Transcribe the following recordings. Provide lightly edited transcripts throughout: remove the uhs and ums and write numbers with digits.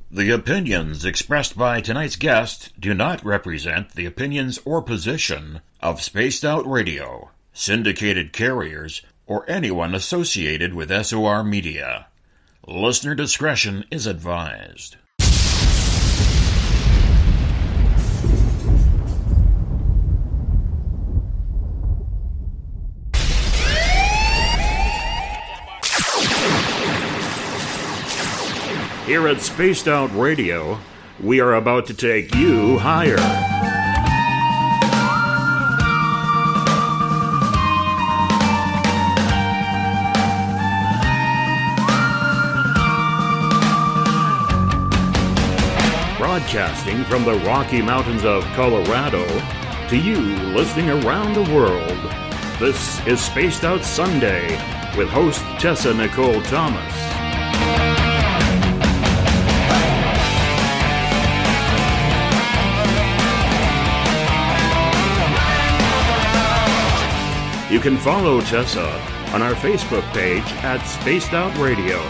The opinions expressed by tonight's guest do not represent the opinions or position of Spaced Out Radio, syndicated carriers, or anyone associated with SOR Media. Listener discretion is advised. Here at Spaced Out Radio, we are about to take you higher. Broadcasting from the Rocky Mountains of Colorado to you listening around the world. This is Spaced Out Sunday with host Tessa Nicole Thomas. You can follow Tessa on our Facebook page at Spaced Out Radio,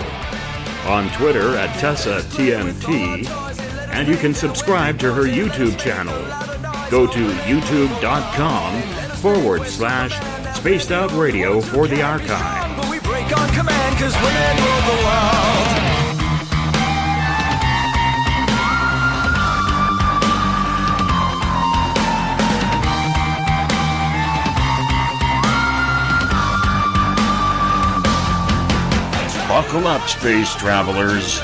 on Twitter at TessaTNT, and you can subscribe to her YouTube channel. Go to youtube.com/Spaced Out Radio for the archive. But we break on command 'cause women rule the world. Buckle up, space travelers.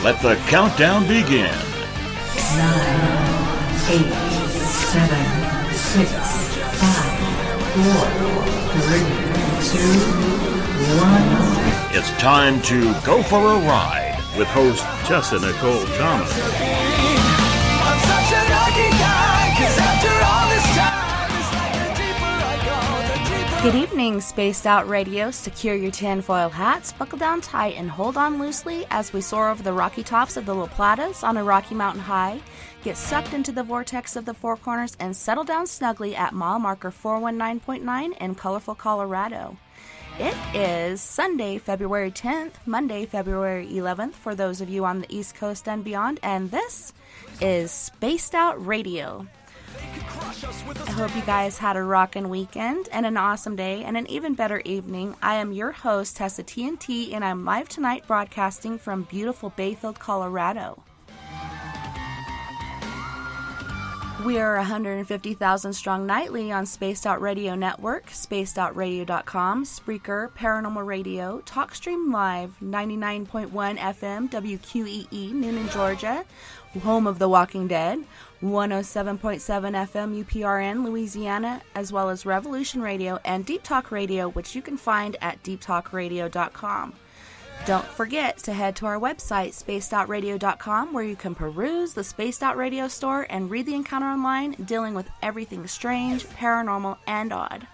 Let the countdown begin. 9, 8, 7, 6, 5, 4, 3, 2, 1. It's time to go for a ride with host Tessa Nicole Thomas. I'm such a lucky guy, 'cause after all this time, it's like the deeper I go, the deeper. Good evening, Spaced Out Radio. Secure your tinfoil hats, buckle down tight, and hold on loosely as we soar over the rocky tops of the La Platas on a Rocky Mountain high. Get sucked into the vortex of the Four Corners and settle down snugly at mile marker 419.9 in colorful Colorado. It is Sunday, February 10th, Monday, February 11th for those of you on the East Coast and beyond, and this is Spaced Out Radio. I hope you guys had a rockin' weekend and an awesome day and an even better evening. I am your host, TessaTNT, and I'm live tonight broadcasting from beautiful Bayfield, Colorado. We are 150,000 strong nightly on Spaced Out Radio Network, spacedoutradio.com, Spreaker, Paranormal Radio, TalkStream Live, 99.1 FM, WQEE, Noonan, Georgia, home of The Walking Dead, 107.7 FM, UPRN, Louisiana, as well as Revolution Radio and Deep Talk Radio, which you can find at deeptalkradio.com. Don't forget to head to our website, spacedoutradio.com, where you can peruse the Spaced Out Radio store and read the encounter online, dealing with everything strange, paranormal, and odd.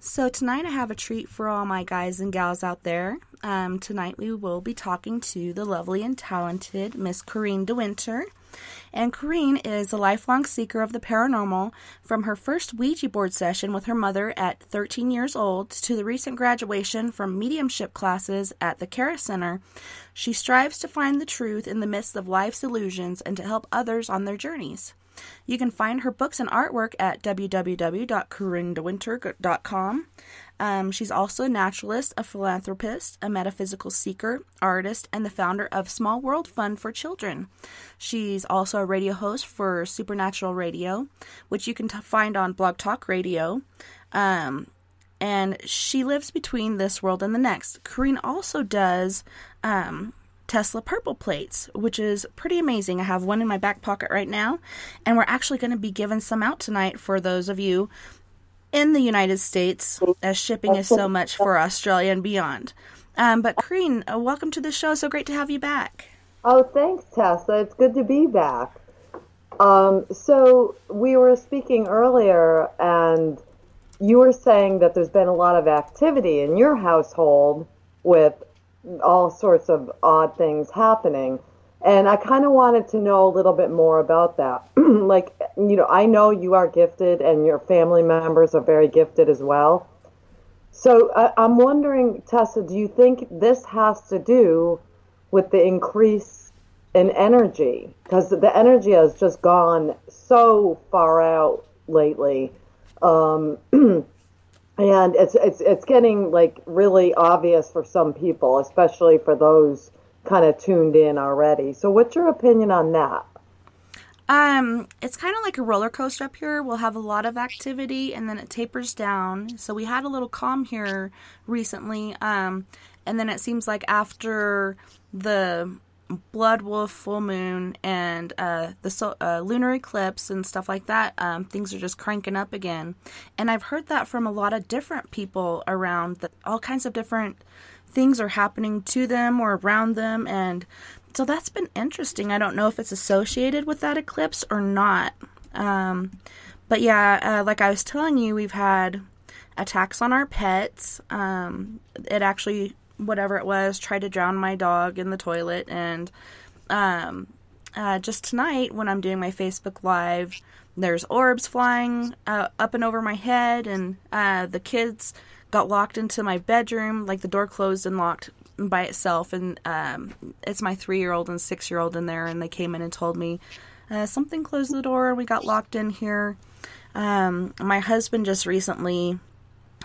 So tonight I have a treat for all my guys and gals out there. Tonight we will be talking to the lovely and talented Miss Corrine DeWinter. And Corrine is a lifelong seeker of the paranormal, from her first Ouija Board session with her mother at 13 years old to the recent graduation from Mediumship Classes at the Kera Center. She strives to find the truth in the midst of life's illusions and to help others on their journeys. You can find her books and artwork at www.corinedewinter.com. She's also a naturalist, a philanthropist, a metaphysical seeker, artist, and the founder of Small World Fund for Children. She's also a radio host for Supernatural Radio, which you can find on Blog Talk Radio. And she lives between this world and the next. Corrine also does Tesla purple plates, which is pretty amazing. I have one in my back pocket right now, and we're actually going to be giving some out tonight for those of you in the United States, as shipping is so much for Australia and beyond. But Corrine, welcome to the show. So great to have you back. Oh, thanks, Tessa. It's good to be back. So we were speaking earlier, and you were saying that there's been a lot of activity in your household with all sorts of odd things happening. And I kind of wanted to know a little bit more about that. Like, I know you are gifted and your family members are very gifted as well. So I'm wondering, Tessa, do you think this has to do with the increase in energy? Because the energy has just gone so far out lately. And it's getting like really obvious for some people, especially for those kind of tuned in already. So what's your opinion on that? It's kind of like a roller coaster up here. We'll have a lot of activity and then it tapers down. So we had a little calm here recently. And then it seems like after the blood wolf full moon and the lunar eclipse and stuff like that, things are just cranking up again. And I've heard that from a lot of different people around, that all kinds of different things are happening to them or around them, and so that's been interesting. I don't know if it's associated with that eclipse or not. But yeah, like I was telling you, we've had attacks on our pets. It actually, whatever it was, tried to drown my dog in the toilet. And just tonight, when I'm doing my Facebook Live, there's orbs flying up and over my head, and the kids got locked into my bedroom, like the door closed and locked by itself, and it's my 3-year-old and 6-year-old in there, and they came in and told me something closed the door and we got locked in here. My husband just recently,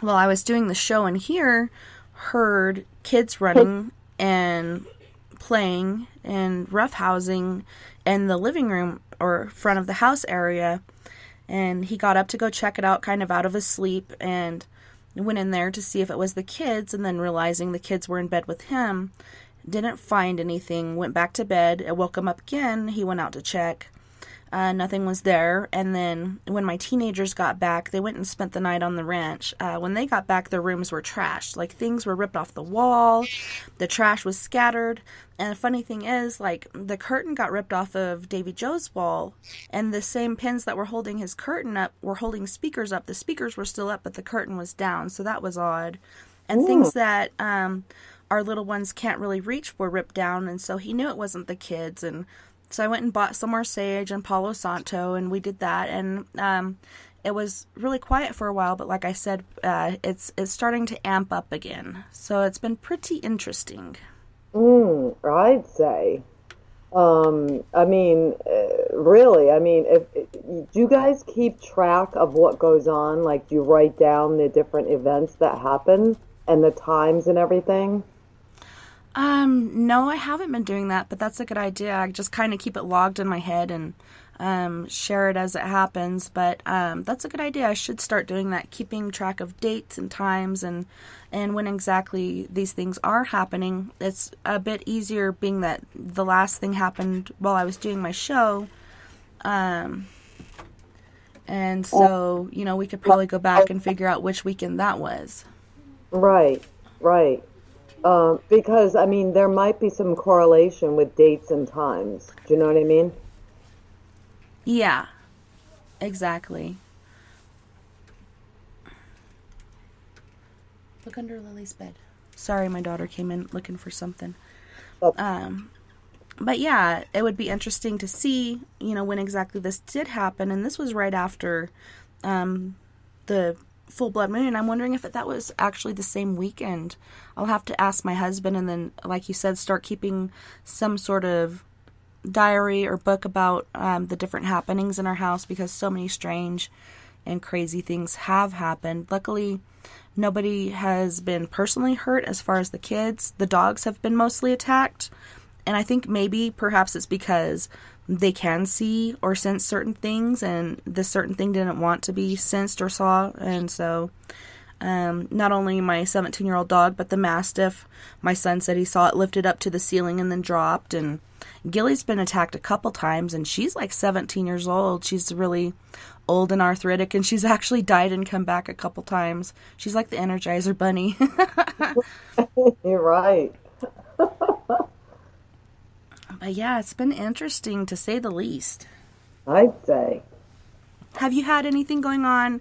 while I was doing the show in here, heard kids running and playing and roughhousing in the living room or front of the house area, and he got up to go check it out, kind of out of his sleep, and went in there to see if it was the kids, and then realizing the kids were in bed with him, didn't find anything, went back to bed. It woke him up again. He went out to check. Nothing was there. And then when my teenagers got back, they went and spent the night on the ranch. When they got back, their rooms were trashed. Like, things were ripped off the wall. The trash was scattered. And the funny thing is, like, the curtain got ripped off of Davy Joe's wall, and the same pins that were holding his curtain up were holding speakers up. The speakers were still up, but the curtain was down. So that was odd. And things that our little ones can't really reach were ripped down. And so he knew it wasn't the kids. And so I went and bought some more sage and Palo Santo, and we did that. And it was really quiet for a while, but like I said, it's starting to amp up again. So it's been pretty interesting. I'd say. I mean, really, I mean, if do you guys keep track of what goes on? Like, do you write down the different events that happen and the times and everything? No, I haven't been doing that, but that's a good idea. I just kind of keep it logged in my head and share it as it happens. But that's a good idea. I should start doing that, keeping track of dates and times and when exactly these things are happening. It's a bit easier being that the last thing happened while I was doing my show. And so, we could probably go back and figure out which weekend that was. Right. Because, I mean, there might be some correlation with dates and times. Do you know what I mean? Yeah, exactly. Look under Lily's bed. Sorry, my daughter came in looking for something. But yeah, it would be interesting to see, when exactly this did happen. And this was right after the full blood moon. I'm wondering if that was actually the same weekend. I'll have to ask my husband, and then, like you said, start keeping some sort of diary or book about the different happenings in our house, because so many strange and crazy things have happened. Luckily, nobody has been personally hurt as far as the kids. The dogs have been mostly attacked, and I think perhaps it's because they can see or sense certain things, and this certain thing didn't want to be sensed or saw. And so not only my 17-year-old dog, but the Mastiff, my son said he saw it lifted up to the ceiling and then dropped. And Gilly's been attacked a couple times, and she's like 17 years old. She's really old and arthritic, and she's actually died and come back a couple times. She's like the Energizer Bunny. You're right. But yeah, it's been interesting to say the least. I'd say. Have you had anything going on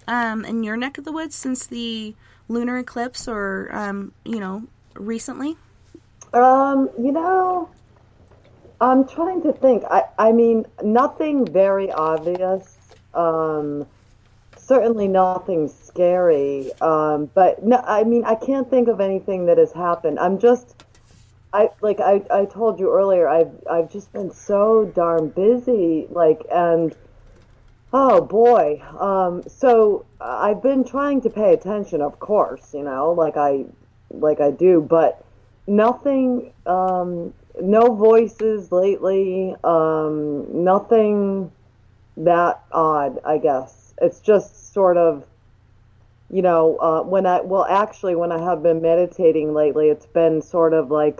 in your neck of the woods since the lunar eclipse, or recently? I'm trying to think. I mean, nothing very obvious. Certainly nothing scary. But no, I mean, I can't think of anything that has happened. I told you earlier, I've just been so darn busy, and oh boy. So I've been trying to pay attention, of course, like I do, but nothing, no voices lately, nothing that odd, I guess. It's just sort of, when when I have been meditating lately, it's been sort of like,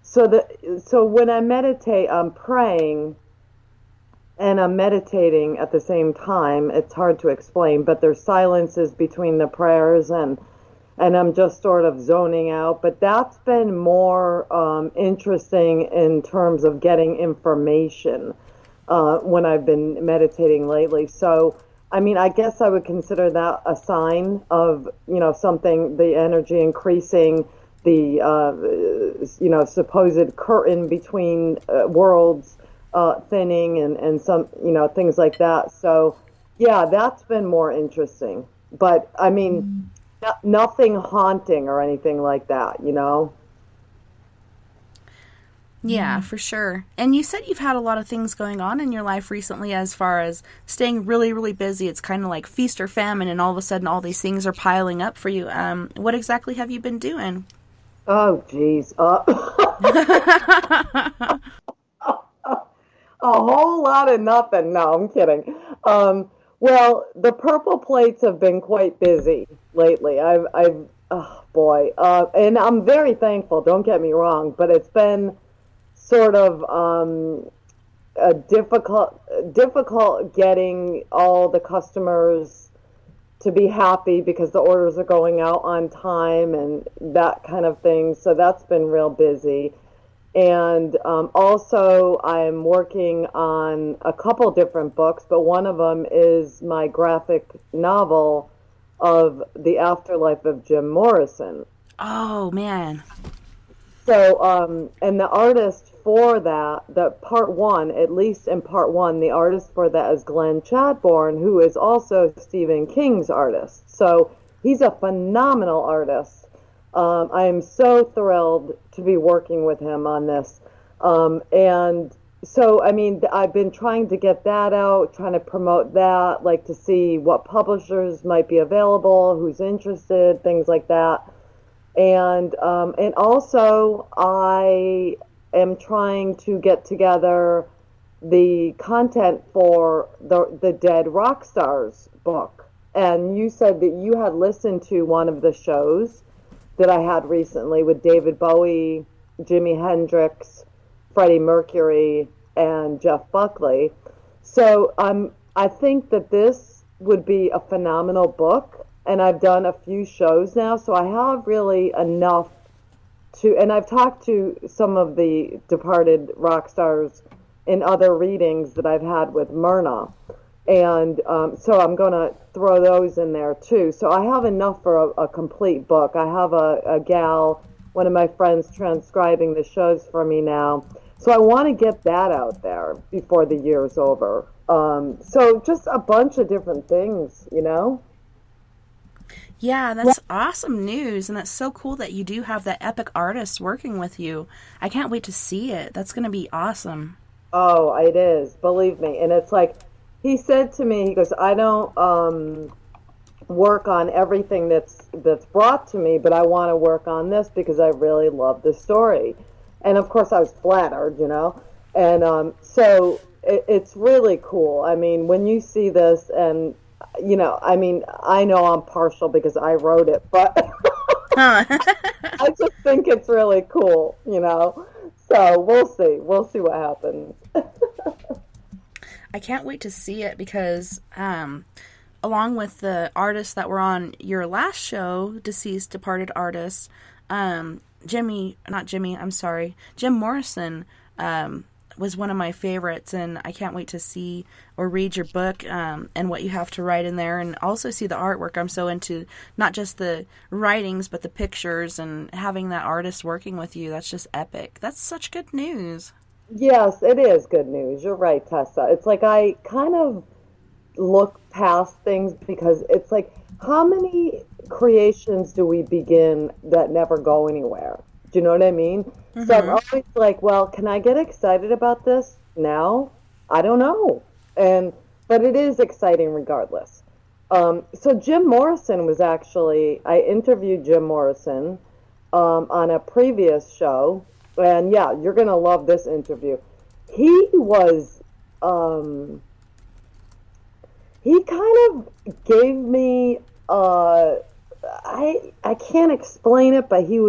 so when I meditate, I'm praying and I'm meditating at the same time. It's hard to explain, but there's silences between the prayers, and I'm just sort of zoning out. But that's been more interesting in terms of getting information when I've been meditating lately. So, I mean, I guess I would consider that a sign of, something, the energy increasing, the, supposed curtain between worlds thinning and some, things like that. So, yeah, that's been more interesting. But, I mean, nothing haunting or anything like that, Yeah, for sure. And you said you've had a lot of things going on in your life recently as far as staying really, really busy. It's kind of like feast or famine, and all of a sudden all these things are piling up for you. What exactly have you been doing? Oh, geez. A whole lot of nothing. No, I'm kidding. Well, the purple plates have been quite busy lately. Oh boy. And I'm very thankful, don't get me wrong, but it's been sort of a difficult getting all the customers to be happy because the orders are going out on time and that kind of thing. So that's been real busy. And also I'm working on a couple different books, but one of them is my graphic novel of the afterlife of Jim Morrison. Oh, man. So, and the artist for that, the part one, at least in part one, the artist for that is Glenn Chadbourne, who is also Stephen King's artist. So he's a phenomenal artist. I am so thrilled to be working with him on this. And so, I mean, I've been trying to get that out, trying to promote that, like to see what publishers might be available, who's interested, things like that. And also I am trying to get together the content for the Dead Rock Stars book. And you said that you had listened to one of the shows that I had recently with David Bowie, Jimmie Hendrix, Freddie Mercury, and Jeff Buckley. So I think that this would be a phenomenal book, and I've done a few shows now, so I have really enough to, and I've talked to some of the departed rock stars in other readings that I've had with Myrna. And so I'm going to throw those in there too. So I have enough for a complete book. I have a gal, one of my friends, transcribing the shows for me now. So I want to get that out there before the year's over. So just a bunch of different things, Yeah, that's awesome news. And that's so cool that you do have that epic artist working with you. I can't wait to see it. That's going to be awesome. Oh, it is. Believe me. And it's like, he said to me, he goes, I don't work on everything that's brought to me, but I want to work on this because I really love the story. And of course I was flattered, And so it's really cool. I mean, when you see this and, I mean, I know I'm partial because I wrote it, but I just think it's really cool, So we'll see. We'll see what happens. I can't wait to see it because along with the artists that were on your last show, deceased, departed artists, Jim Morrison was one of my favorites, and I can't wait to see or read your book and what you have to write in there, and also see the artwork. I'm so into not just the writings, but the pictures, and having that artist working with you. That's just epic. That's such good news. Yes, it is good news. You're right, Tessa. It's like I kind of look past things because it's like, how many creations do we begin that never go anywhere? Do you know what I mean? Mm-hmm. So I'm always like, well, can I get excited about this now? I don't know. But it is exciting regardless. So Jim Morrison was actually, I interviewed Jim Morrison on a previous show. And yeah, you're going to love this interview. He was, he kind of gave me, I can't explain it, but he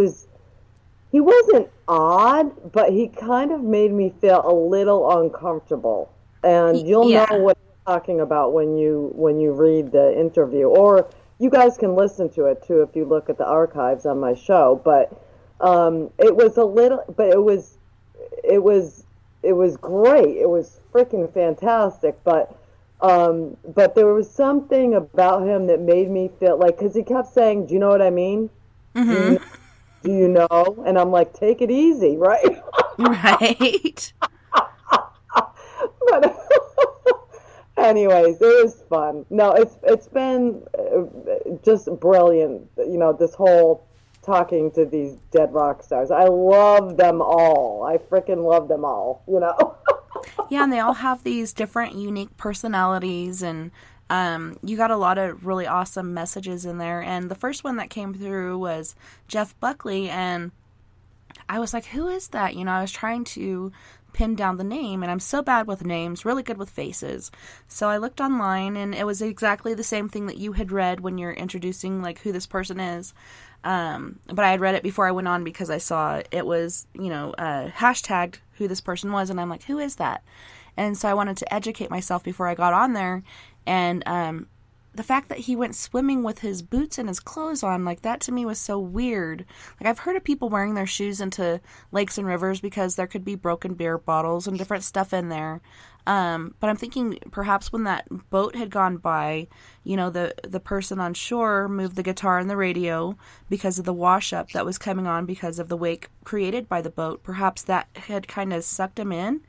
wasn't odd, but he kind of made me feel a little uncomfortable. And you'll know what I'm talking about when you read the interview, or you guys can listen to it too if you look at the archives on my show. But it was a little, but it was great. It was freaking fantastic. But there was something about him that made me feel like, because he kept saying, "Do you know what I mean? Mm-hmm. Do you know?" And I'm like, "Take it easy, right?" Right. But anyways, it was fun. No, it's been just brilliant. You know, this whole talking to these dead rock stars. I love them all. I freaking love them all, you know? Yeah, and they all have these different unique personalities, and you got a lot of really awesome messages in there. And the first one that came through was Jeff Buckley, and I was like, who is that? You know, I was trying to pin down the name, and I'm so bad with names, really good with faces. So I looked online, and it was exactly the same thing that you had read when you're introducing, like, who this person is. But I had read it before I went on because I saw it was, you know, hashtagged who this person was, and I'm like, who is that? And so I wanted to educate myself before I got on there, and the fact that he went swimming with his boots and his clothes on, like, that to me was so weird. Like, I've heard of people wearing their shoes into lakes and rivers because there could be broken beer bottles and different stuff in there. But I'm thinking perhaps when that boat had gone by, you know, the person on shore moved the guitar and the radio because of the wash up that was coming on because of the wake created by the boat. Perhaps that had kind of sucked him in.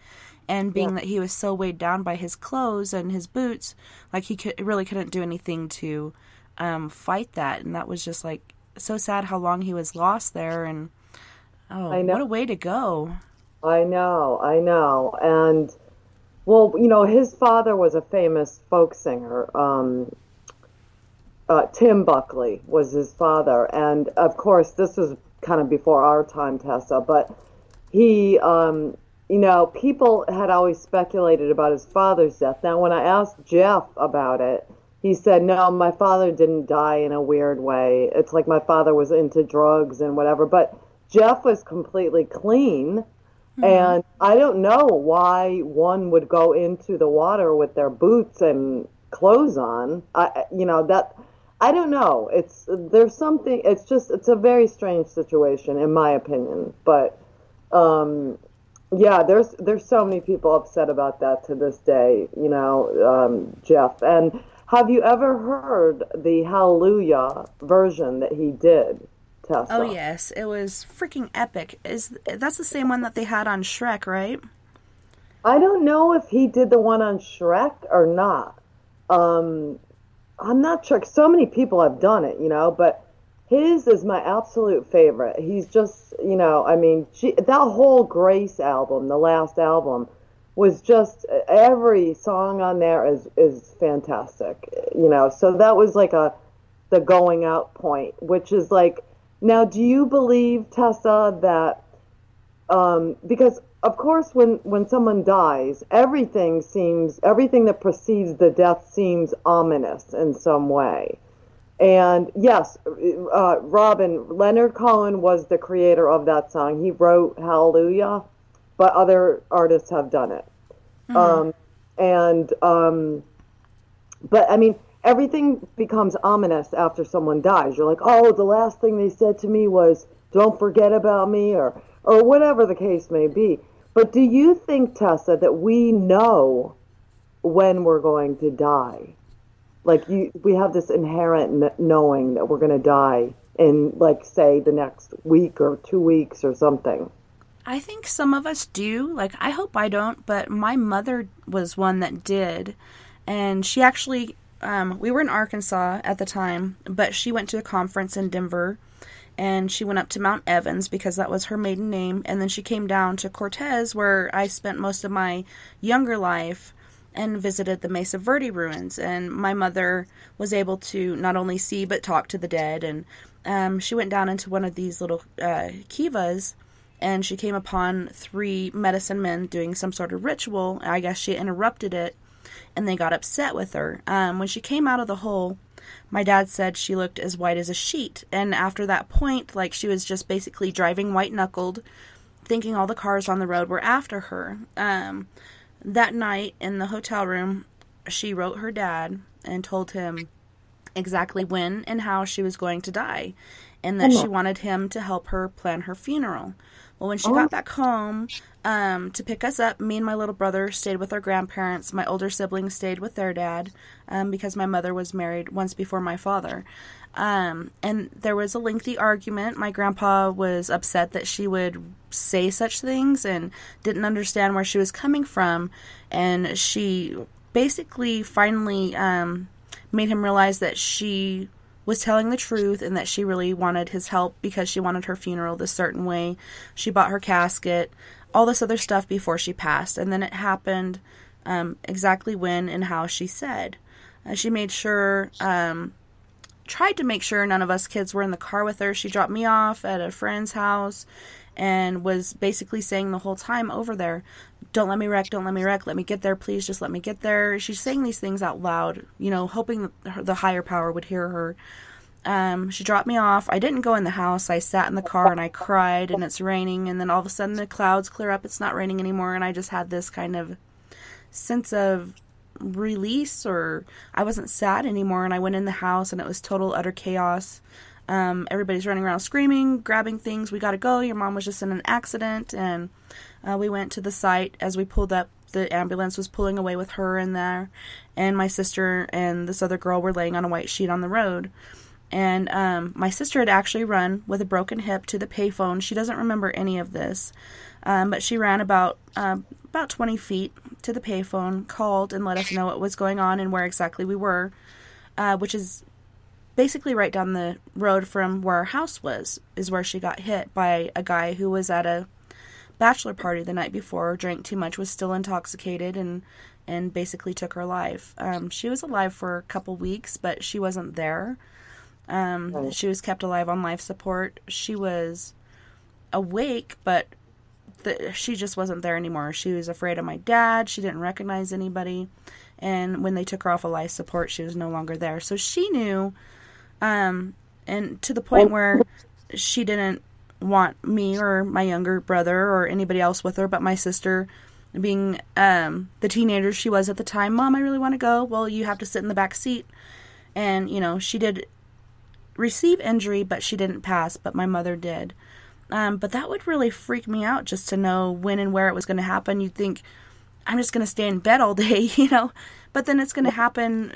And being that he was so weighed down by his clothes and his boots, like, he really couldn't do anything to fight that. And that was just, like, so sad how long he was lost there. And, what a way to go. I know. And, well, you know, his father was a famous folk singer. Tim Buckley was his father. And, of course, this was kind of before our time, Tessa. But he... you know, people had always speculated about his father's death. Now, when I asked Jeff about it, he said, no, my father didn't die in a weird way. It's like my father was into drugs and whatever. But Jeff was completely clean. Mm-hmm. And I don't know why one would go into the water with their boots and clothes on. I don't know. It's a very strange situation, in my opinion. But, yeah, there's so many people upset about that to this day, you know, Jeff. And have you ever heard the Hallelujah version that he did, Tessa? Oh, yes. It was freaking epic. That's the same one that they had on Shrek, right? I don't know if he did the one on Shrek or not. I'm not sure. So many people have done it, you know, but his is my absolute favorite. He's just, you know, I mean, that whole Grace album, the last album, was just, every song on there is fantastic, you know. So that was like the going out point, which is like, now do you believe, Tessa, that, because of course when someone dies, everything that precedes the death seems ominous in some way. And yes, Leonard Cohen was the creator of that song. He wrote Hallelujah, but other artists have done it. Mm-hmm. But I mean, everything becomes ominous after someone dies. You're like, oh, the last thing they said to me was, don't forget about me, or whatever the case may be. But do you think, Tessa, that we know when we're going to die? Like, we have this inherent knowing that we're going to die in, like, say, the next week or 2 weeks or something. I think some of us do. Like, I hope I don't, but my mother was one that did. And she actually, we were in Arkansas at the time, but she went to a conference in Denver, and she went up to Mount Evans because that was her maiden name. And then she came down to Cortez, where I spent most of my younger life, and visited the Mesa Verde ruins. And my mother was able to not only see but talk to the dead. And she went down into one of these little kivas, and she came upon 3 medicine men doing some sort of ritual. I guess she interrupted it, and they got upset with her. When she came out of the hole, my dad said she looked as white as a sheet. And after that point, like, she was just basically driving white-knuckled, thinking all the cars on the road were after her. That night in the hotel room, she wrote her dad and told him exactly when and how she was going to die, and that she wanted him to help her plan her funeral. Well, when she got back home to pick us up, me and my little brother stayed with our grandparents. My older siblings stayed with their dad because my mother was married once before my father. And there was a lengthy argument. My grandpa was upset that she would say such things and didn't understand where she was coming from. And she basically finally made him realize that she was telling the truth and that she really wanted his help because she wanted her funeral this certain way. She bought her casket, all this other stuff before she passed. And then it happened exactly when and how she said. She made sure, tried to make sure none of us kids were in the car with her. She dropped me off at a friend's house and was basically saying the whole time over there, "Don't let me wreck, don't let me wreck, let me get there, please, just let me get there." She's saying these things out loud, you know, hoping the higher power would hear her. She dropped me off. I didn't go in the house. I sat in the car and I cried, and it's raining, and then all of a sudden the clouds clear up, it's not raining anymore, and I just had this kind of sense of release, or I wasn't sad anymore. And I went in the house and it was total utter chaos. Everybody's running around screaming, grabbing things. "We gotta go, your mom was just in an accident." And we went to the site. As we pulled up, the ambulance was pulling away with her in there, and my sister and this other girl were laying on a white sheet on the road. And my sister had actually run with a broken hip to the payphone. She doesn't remember any of this, but she ran about 20 feet to the payphone, called, and let us know what was going on and where exactly we were, which is basically right down the road from where our house was, is where she got hit by a guy who was at a bachelor party the night before, drank too much, was still intoxicated, and basically took her life. She was alive for a couple weeks, but she wasn't there. She was kept alive on life support. She was awake, but she just wasn't there anymore. She was afraid of my dad. She didn't recognize anybody. And when they took her off of life support, she was no longer there. So she knew, and to the point where she didn't want me or my younger brother or anybody else with her, but my sister, being the teenager she was at the time. "Mom, I really want to go." "Well, you have to sit in the back seat." And, you know, she did receive injury, but she didn't pass, but my mother did. But that would really freak me out, just to know when and where it was going to happen. You'd think, I'm just going to stay in bed all day, you know, but then it's going to happen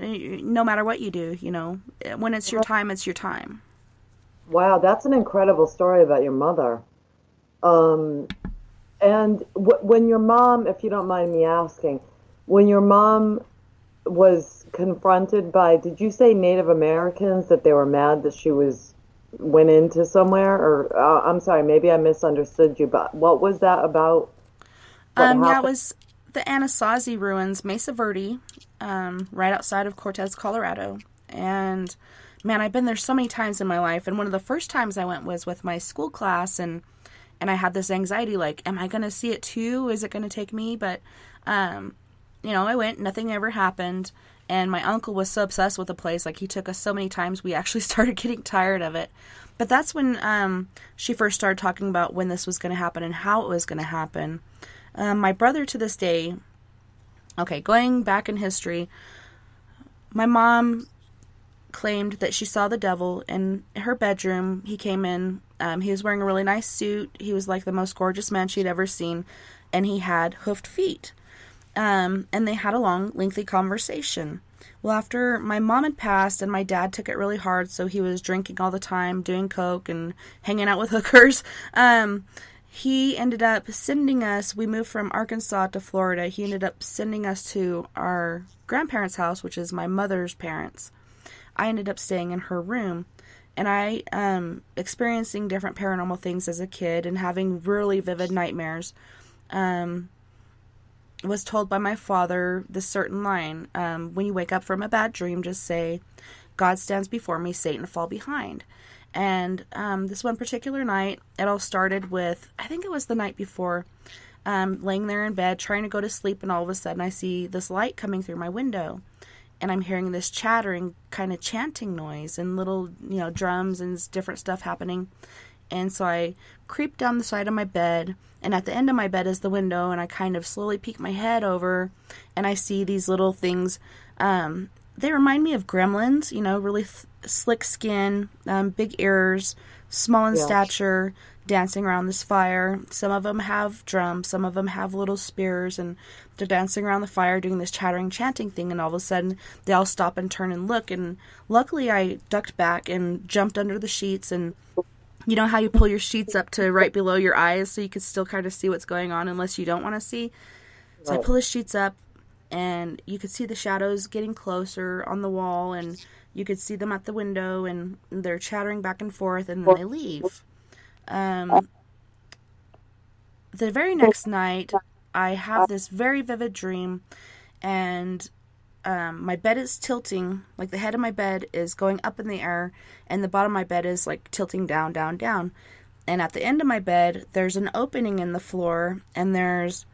no matter what you do, you know. When it's your time, it's your time. Wow, that's an incredible story about your mother. And when your mom, if you don't mind me asking, when your mom was confronted by, did you say Native Americans, that they were mad that she went into somewhere? Or I'm sorry, maybe I misunderstood you, but what was that about? Yeah, it was the Anasazi ruins, Mesa Verde, right outside of Cortez, Colorado. And man, I've been there so many times in my life, and one of the first times I went was with my school class, and I had this anxiety, like, am I going to see it too? Is it going to take me? But, you know, I went, nothing ever happened, and my uncle was so obsessed with the place, like, he took us so many times, we actually started getting tired of it. But that's when she first started talking about when this was going to happen and how it was going to happen. My brother, to this day, okay, going back in history, my mom claimed that she saw the devil in her bedroom. He came in He was wearing a really nice suit. He was like the most gorgeous man she'd ever seen, and he had hoofed feet. And they had a long, lengthy conversation. Well, after my mom had passed and my dad took it really hard, so he was drinking all the time, doing coke and hanging out with hookers, he ended up sending us, we moved from Arkansas to Florida, he ended up sending us to our grandparents' house, which is my mother's parents. I ended up staying in her room, and I, experiencing different paranormal things as a kid and having really vivid nightmares, was told by my father this certain line, when you wake up from a bad dream, just say, God stands before me, Satan fall behind. And this one particular night, it all started with, I think it was the night before, laying there in bed, trying to go to sleep, and all of a sudden I see this light coming through my window. And I'm hearing this chattering, kind of chanting noise, and little, drums and different stuff happening. And so I creep down the side of my bed, and at the end of my bed is the window, and I kind of slowly peek my head over, and I see these little things. They remind me of gremlins, really slick skin, big ears, small in stature, dancing around this fire. Some of them have drums, some of them have little spears, and they're dancing around the fire doing this chattering, chanting thing, and all of a sudden they all stop and turn and look, and luckily I ducked back and jumped under the sheets, and you know how you pull your sheets up to right below your eyes so you can still kind of see what's going on unless you don't want to see? So I pull the sheets up, and you could see the shadows getting closer on the wall, and you could see them at the window, and they're chattering back and forth, and then they leave. The very next night, I have this very vivid dream, and my bed is tilting, like the head of my bed is going up in the air, and the bottom of my bed is like tilting down, down, down. And at the end of my bed, there's an opening in the floor, and there's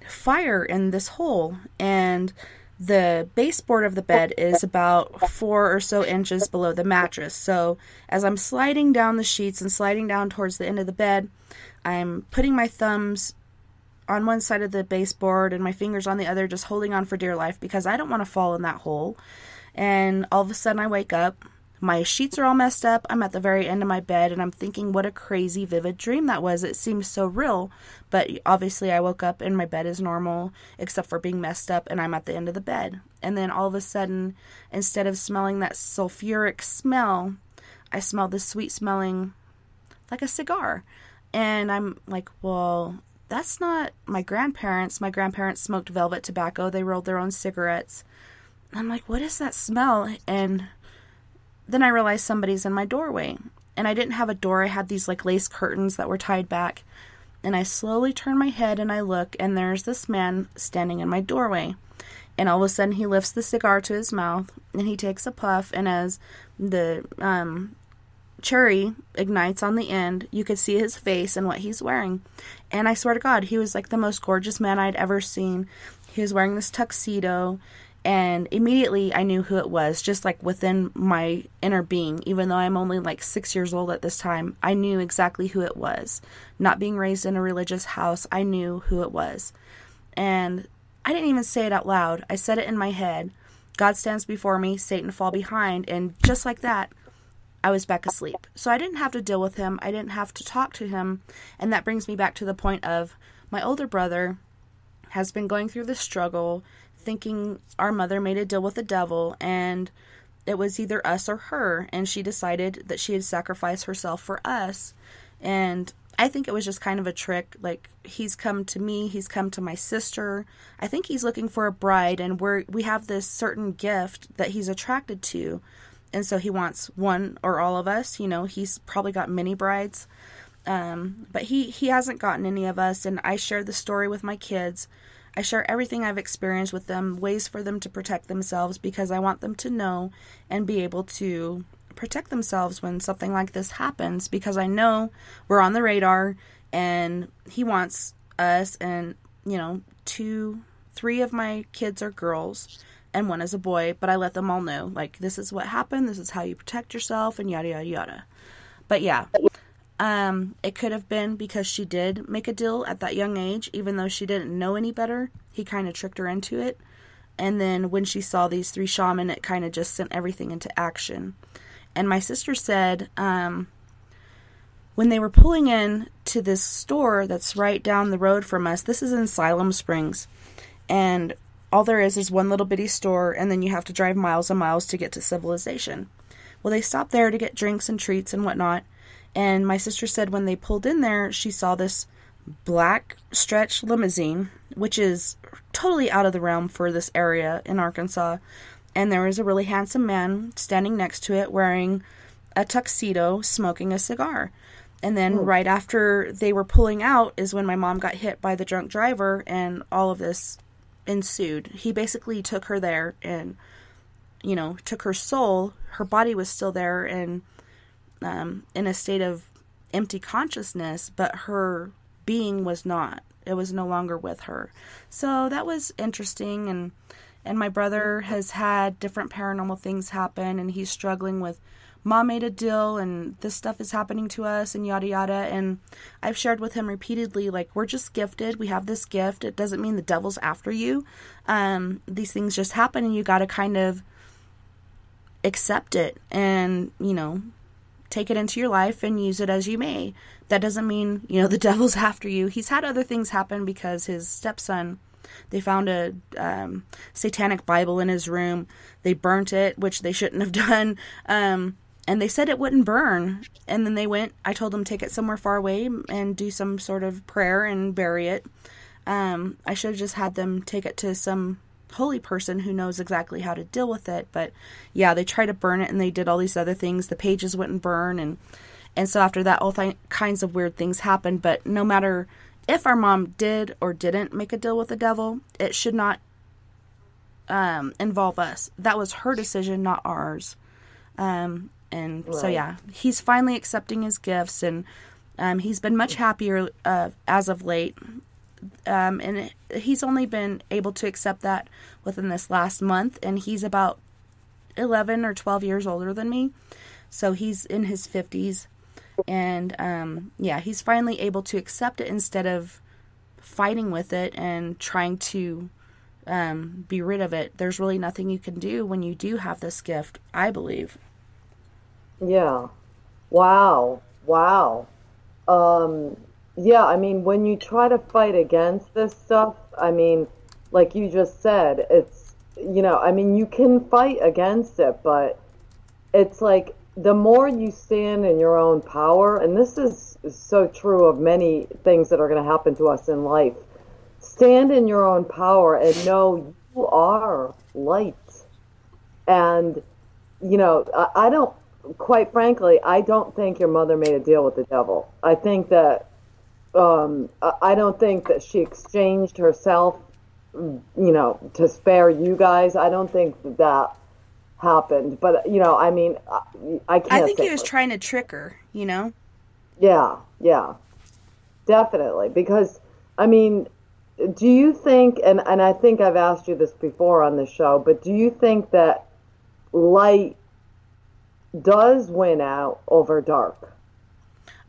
fire in this hole, and the baseboard of the bed is about 4 or so inches below the mattress. So as I'm sliding down the sheets and sliding down towards the end of the bed, I'm putting my thumbs on one side of the baseboard and my fingers on the other, just holding on for dear life because I don't want to fall in that hole. And all of a sudden I wake up, my sheets are all messed up, I'm at the very end of my bed, and I'm thinking what a crazy vivid dream that was. It seems so real, but obviously I woke up and my bed is normal except for being messed up, and I'm at the end of the bed. And then all of a sudden, instead of smelling that sulfuric smell, I smell this sweet smelling, like a cigar. And I'm like, well, that's not my grandparents. My grandparents smoked velvet tobacco. They rolled their own cigarettes. I'm like, what is that smell? And then I realized somebody's in my doorway. And I didn't have a door. I had these like lace curtains that were tied back. And I slowly turn my head and I look, and there's this man standing in my doorway. And all of a sudden he lifts the cigar to his mouth and he takes a puff, and as the cherry ignites on the end, you could see his face and what he's wearing. And I swear to God, he was like the most gorgeous man I'd ever seen. He was wearing this tuxedo, and immediately I knew who it was, just like within my inner being. Even though I'm only like 6 years old at this time, I knew exactly who it was. Not being raised in a religious house, I knew who it was. And I didn't even say it out loud. I said it in my head. God stands before me, Satan fall behind. And just like that, I was back asleep. So I didn't have to deal with him. I didn't have to talk to him. And that brings me back to the point of my older brother has been going through this struggle, thinking our mother made a deal with the devil, and it was either us or her, and she decided that she had sacrificed herself for us. And I think it was just kind of a trick. Like, he's come to me, he's come to my sister. I think he's looking for a bride, and we have this certain gift that he's attracted to. And so he wants one or all of us. He's probably got many brides. But he hasn't gotten any of us. And I share the story with my kids. I share everything I've experienced with them, ways for them to protect themselves, because I want them to know and be able to protect themselves when something like this happens, because I know we're on the radar, and he wants us, and 3 of my kids are girls and 1 is a boy, but I let them all know, like, this is what happened, this is how you protect yourself, and yada yada yada. But yeah, it could have been because she did make a deal at that young age, even though she didn't know any better. He kind of tricked her into it. And then when she saw these 3 shaman, it kind of just sent everything into action. And my sister said, when they were pulling in to this store that's right down the road from us, this is in Siloam Springs, and all there is one little bitty store, and then you have to drive miles and miles to get to civilization. Well, they stopped there to get drinks and treats and whatnot, and my sister said when they pulled in there, she saw this black stretch limousine, which is totally out of the realm for this area in Arkansas, and there was a really handsome man standing next to it wearing a tuxedo, smoking a cigar. And then right after they were pulling out is when my mom got hit by the drunk driver, and all of this ensued. He basically took her there and, you know, took her soul. Her body was still there and in a state of empty consciousness, but her being was not. It was no longer with her. So that was interesting, and my brother has had different paranormal things happen, and he's struggling with Mom made a deal and this stuff is happening to us and yada yada. And I've shared with him repeatedly, like, we're just gifted. We have this gift. It doesn't mean the devil's after you. These things just happen and you got to kind of accept it and, you know, take it into your life and use it as you may. That doesn't mean, you know, the devil's after you. He's had other things happen because his stepson, they found a satanic Bible in his room. They burnt it, which they shouldn't have done. And they said it wouldn't burn. And then they went, I told them take it somewhere far away and do some sort of prayer and bury it. I should have just had them take it to some holy person who knows exactly how to deal with it. But yeah, they tried to burn it and they did all these other things. The pages wouldn't burn. And so after that, all kinds of weird things happened. But no matter if our mom did or didn't make a deal with the devil, it should not involve us. That was her decision, not ours. And right. So, yeah, he's finally accepting his gifts, and he's been much happier as of late. And he's only been able to accept that within this last month, and he's about 11 or 12 years older than me. So he's in his 50s. And, yeah, he's finally able to accept it instead of fighting with it and trying to be rid of it. There's really nothing you can do when you do have this gift, I believe. Yeah. Wow. Yeah, I mean, when you try to fight against this stuff, I mean, like you just said, it's, you know, I mean, you can fight against it, but it's like the more you stand in your own power, and this is so true of many things that are going to happen to us in life, stand in your own power and know you are light. And, you know, I don't, quite frankly, I don't think your mother made a deal with the devil. I think that, I don't think that she exchanged herself, you know, to spare you guys. I don't think that happened. But, you know, I mean, I can't I think he was trying to trick her, you know? Yeah, definitely. Because, I mean, do you think, and I think I've asked you this before on the show, but do you think that light does win out over dark?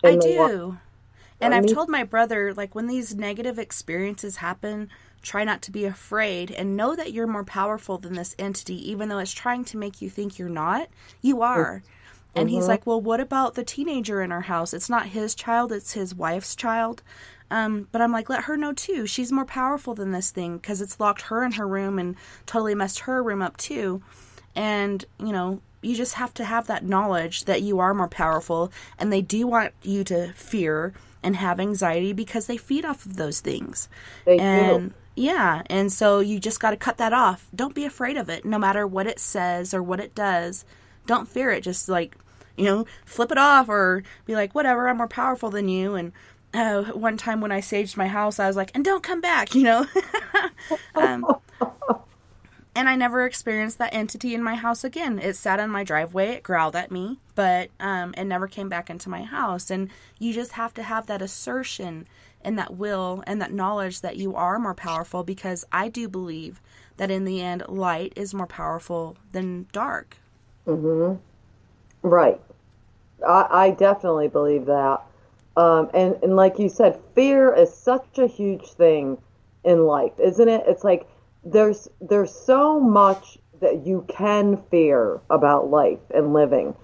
I do. And I've told my brother, like, when these negative experiences happen, try not to be afraid and know that you're more powerful than this entity, even though it's trying to make you think you're not. You are. And he's like, well, what about the teenager in our house? It's not his child, it's his wife's child. But I'm like, let her know too. She's more powerful than this thing because it's locked her in her room and totally messed her room up too. And, you know, you just have to have that knowledge that you are more powerful, and they do want you to fear and have anxiety because they feed off of those things. They do. Yeah, and so you just got to cut that off. Don't be afraid of it, no matter what it says or what it does. Don't fear it. Just, like, you know, flip it off or be like, whatever, I'm more powerful than you. And one time when I saged my house, I was like, and don't come back, you know. And I never experienced that entity in my house again. It sat on my driveway, it growled at me, but it never came back into my house. And you just have to have that assertion and that will and that knowledge that you are more powerful, because I do believe that in the end, light is more powerful than dark. Mm-hmm. Right. I definitely believe that. And like you said, fear is such a huge thing in life, isn't it? It's like there's so much that you can fear about life and living.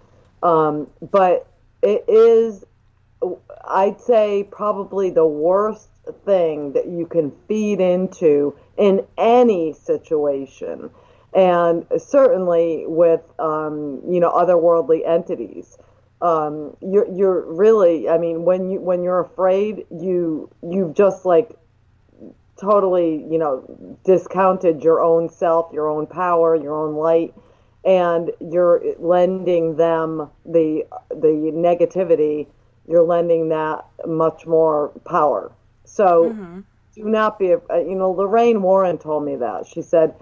But it is I'd say probably the worst thing that you can feed into in any situation, and certainly with otherworldly entities. You're really, I mean, when you're afraid, you've just like totally, discounted your own self, your own power, your own light, and you're lending them the negativity. You're lending that much more power. So do not be, Lorraine Warren told me that. She said,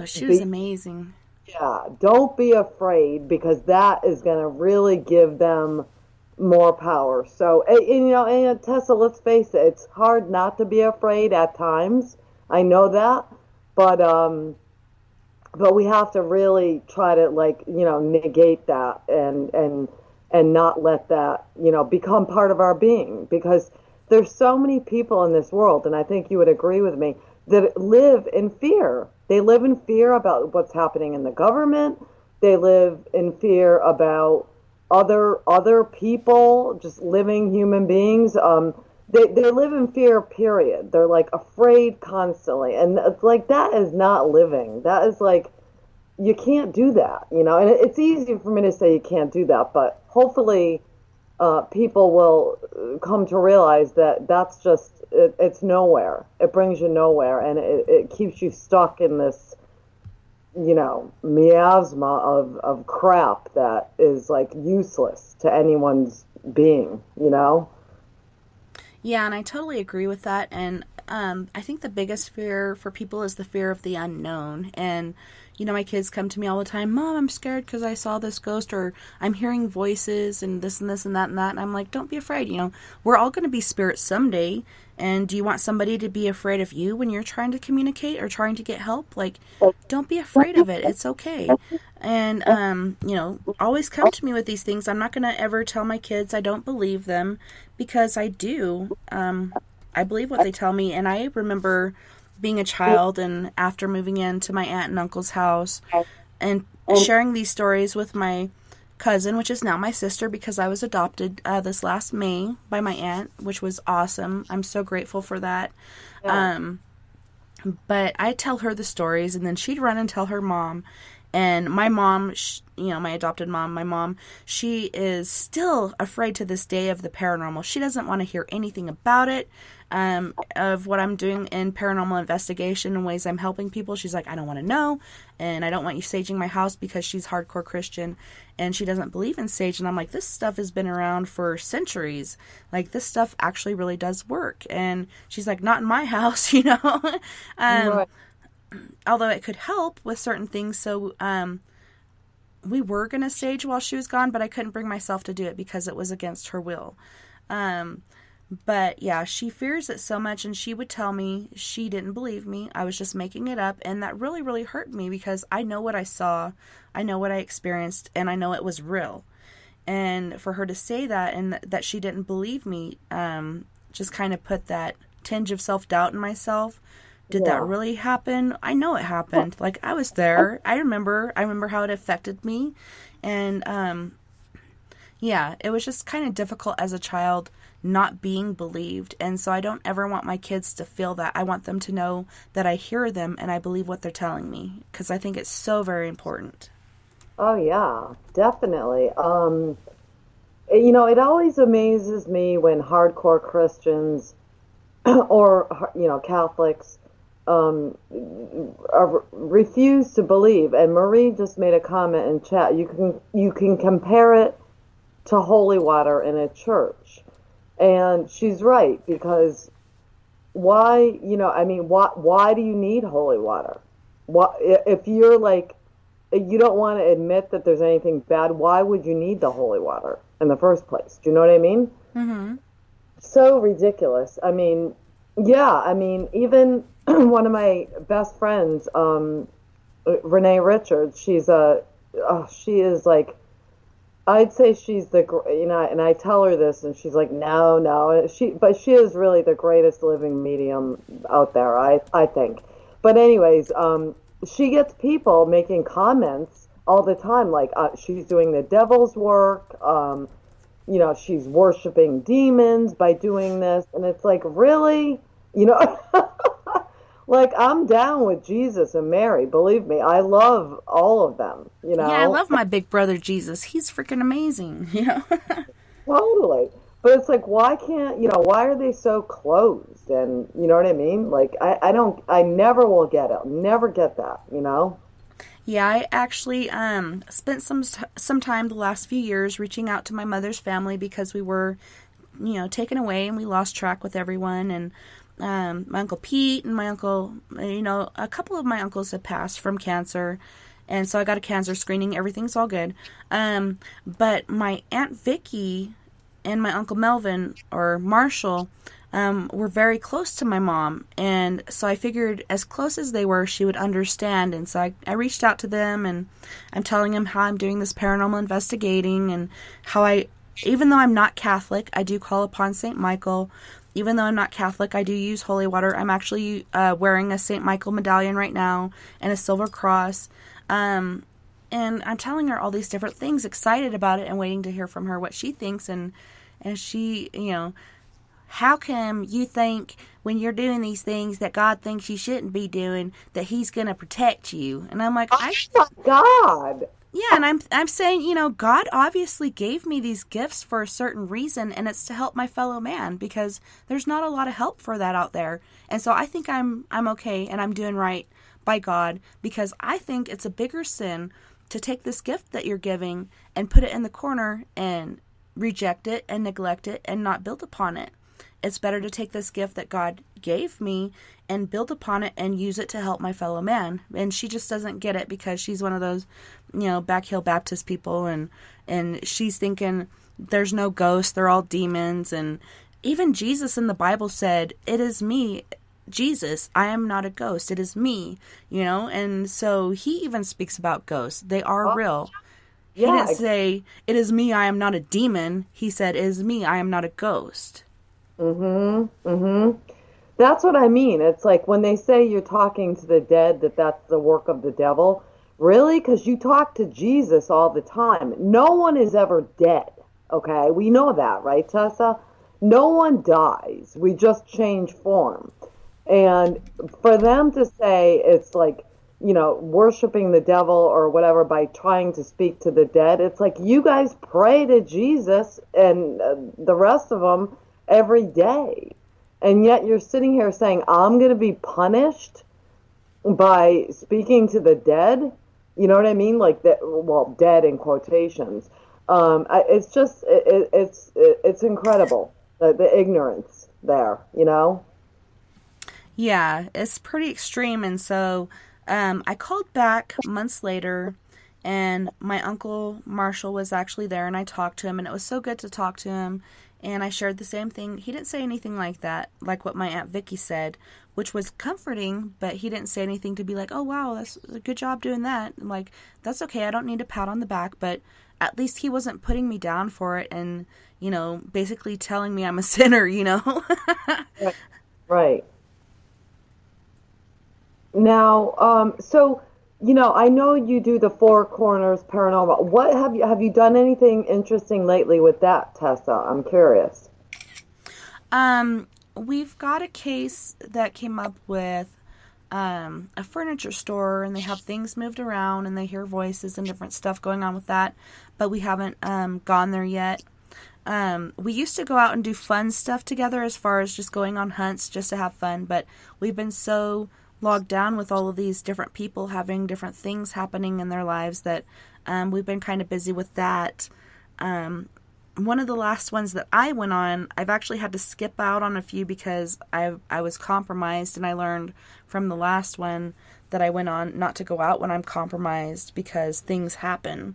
she was amazing. Yeah, don't be afraid, because that is going to really give them more power. So, and Tessa, let's face it, it's hard not to be afraid at times. I know that, but we have to really try to negate that and not let that, become part of our being, because there's so many people in this world, and I think you would agree with me, that live in fear. They live in fear about what's happening in the government. They live in fear about other people, just living human beings. They live in fear, period. They're like afraid constantly. And it's like, that is not living. That is like, you can't do that, and it's easy for me to say you can't do that, but hopefully people will come to realize that that's just, it's nowhere. It brings you nowhere, and it keeps you stuck in this, miasma of crap that is like useless to anyone's being, Yeah, and I totally agree with that. And I think the biggest fear for people is the fear of the unknown. And my kids come to me all the time, Mom, I'm scared because I saw this ghost, or I'm hearing voices and this and this and that and that. And I'm like, don't be afraid. We're all going to be spirits someday. And do you want somebody to be afraid of you when you're trying to communicate or trying to get help? Like, don't be afraid of it. It's okay. And, always come to me with these things. I'm not going to ever tell my kids I don't believe them, because I do. I believe what they tell me. And I remember being a child, and after moving into my aunt and uncle's house and sharing these stories with my cousin, which is now my sister, because I was adopted this last May by my aunt, which was awesome. I'm so grateful for that. Yeah. But I'd tell her the stories, and then she'd run and tell her mom. And my mom, my adopted mom, she is still afraid to this day of the paranormal. She doesn't want to hear anything about it, of what I'm doing in paranormal investigation and ways I'm helping people. She's like, I don't want to know, and I don't want you saging my house, because she's hardcore Christian, and she doesn't believe in sage. And I'm like, this stuff has been around for centuries. Like, this stuff actually really does work. And she's like, not in my house, Right. Although it could help with certain things. So we were going to sage while she was gone, but I couldn't bring myself to do it because it was against her will. But yeah, she fears it so much, and she would tell me she didn't believe me. I was just making it up, and that really, really hurt me, because I know what I saw, I know what I experienced, and I know it was real. And for her to say that, and that she didn't believe me, just kind of put that tinge of self-doubt in myself. Did that really happen? I know it happened. Like, I was there. I remember how it affected me. And, it was just kind of difficult as a child not being believed. And so I don't ever want my kids to feel that. I want them to know that I hear them and I believe what they're telling me, because I think it's so very important. Oh, yeah, definitely. It always amazes me when hardcore Christians or, Catholics refuse to believe. And Marie just made a comment in chat. You can compare it to holy water in a church, and she's right, because why do you need holy water? If you're like, you don't want to admit that there's anything bad, why would you need the holy water in the first place? Do you know what I mean? Mm-hmm. So ridiculous. Even one of my best friends, Renee Richards, she is like, I'd say she's and I tell her this, and she's like, no, but she is really the greatest living medium out there, I think. But anyways, she gets people making comments all the time, like she's doing the devil's work, she's worshiping demons by doing this. And it's like, really? Like, I'm down with Jesus and Mary. Believe me, I love all of them, Yeah, I love my big brother Jesus. He's freaking amazing, Totally. But it's like, why can't, why are they so closed? And you know what I mean? Like, I never will get it. Never get that, Yeah, I actually spent some time the last few years reaching out to my mother's family because we were, taken away and we lost track with everyone. And my Uncle Pete and my uncle, a couple of my uncles had passed from cancer. And so I got a cancer screening. Everything's all good. But my Aunt Vicky and my Uncle Melvin, or Marshall, were very close to my mom. And so I figured as close as they were, she would understand. And so I reached out to them, and I'm telling them how I'm doing this paranormal investigating and how even though I'm not Catholic, I do call upon St. Michael. Even though I'm not Catholic, I do use holy water. I'm actually wearing a St. Michael medallion right now and a silver cross. And I'm telling her all these different things, excited about it and waiting to hear from her what she thinks. And she, how come you think when you're doing these things that God thinks you shouldn't be doing, that he's going to protect you? And I'm like, oh my God. Yeah, and I'm saying, God obviously gave me these gifts for a certain reason, and it's to help my fellow man, because there's not a lot of help for that out there. And so I think I'm okay and I'm doing right by God, because I think it's a bigger sin to take this gift that you're giving and put it in the corner and reject it and neglect it and not build upon it. It's better to take this gift that God gave me and build upon it and use it to help my fellow man. And she just doesn't get it because she's one of those, back hill Baptist people, and she's thinking there's no ghosts, they're all demons. And even Jesus in the Bible said, "It is me, Jesus, I am not a ghost, it is me," and so he even speaks about ghosts. They are real. He didn't say, "It is me, I am not a demon." He said, "It is me, I am not a ghost." That's what I mean. It's like when they say you're talking to the dead, that's the work of the devil. Really? Because you talk to Jesus all the time. No one is ever dead, okay? We know that, right, Tessa? No one dies. We just change form. And for them to say it's like, worshiping the devil or whatever by trying to speak to the dead, it's like you guys pray to Jesus and the rest of them every day. And yet you're sitting here saying, I'm going to be punished by speaking to the dead? You know what I mean? Like, that, well, dead in quotations. It's just, it's incredible, the ignorance there, Yeah, it's pretty extreme. And so I called back months later, and my uncle Marshall was actually there, and I talked to him, and it was so good to talk to him. And I shared the same thing. He didn't say anything like that, like what my Aunt Vicky said, which was comforting, but he didn't say anything to be like, "Oh, wow, that's a good job doing that." I'm like, that's okay. I don't need a pat on the back, but at least he wasn't putting me down for it and, basically telling me I'm a sinner, Right. Now, so, I know you do the Four Corners Paranormal. What have you done anything interesting lately with that, Tessa? I'm curious. We've got a case that came up with a furniture store, and they have things moved around, and they hear voices and different stuff going on with that, but we haven't gone there yet. We used to go out and do fun stuff together as far as just going on hunts just to have fun, but we've been so logged down with all of these different people having different things happening in their lives that we've been kind of busy with that. One of the last ones that I went on, I've actually had to skip out on a few because I was compromised, and I learned from the last one that I went on not to go out when I'm compromised because things happen.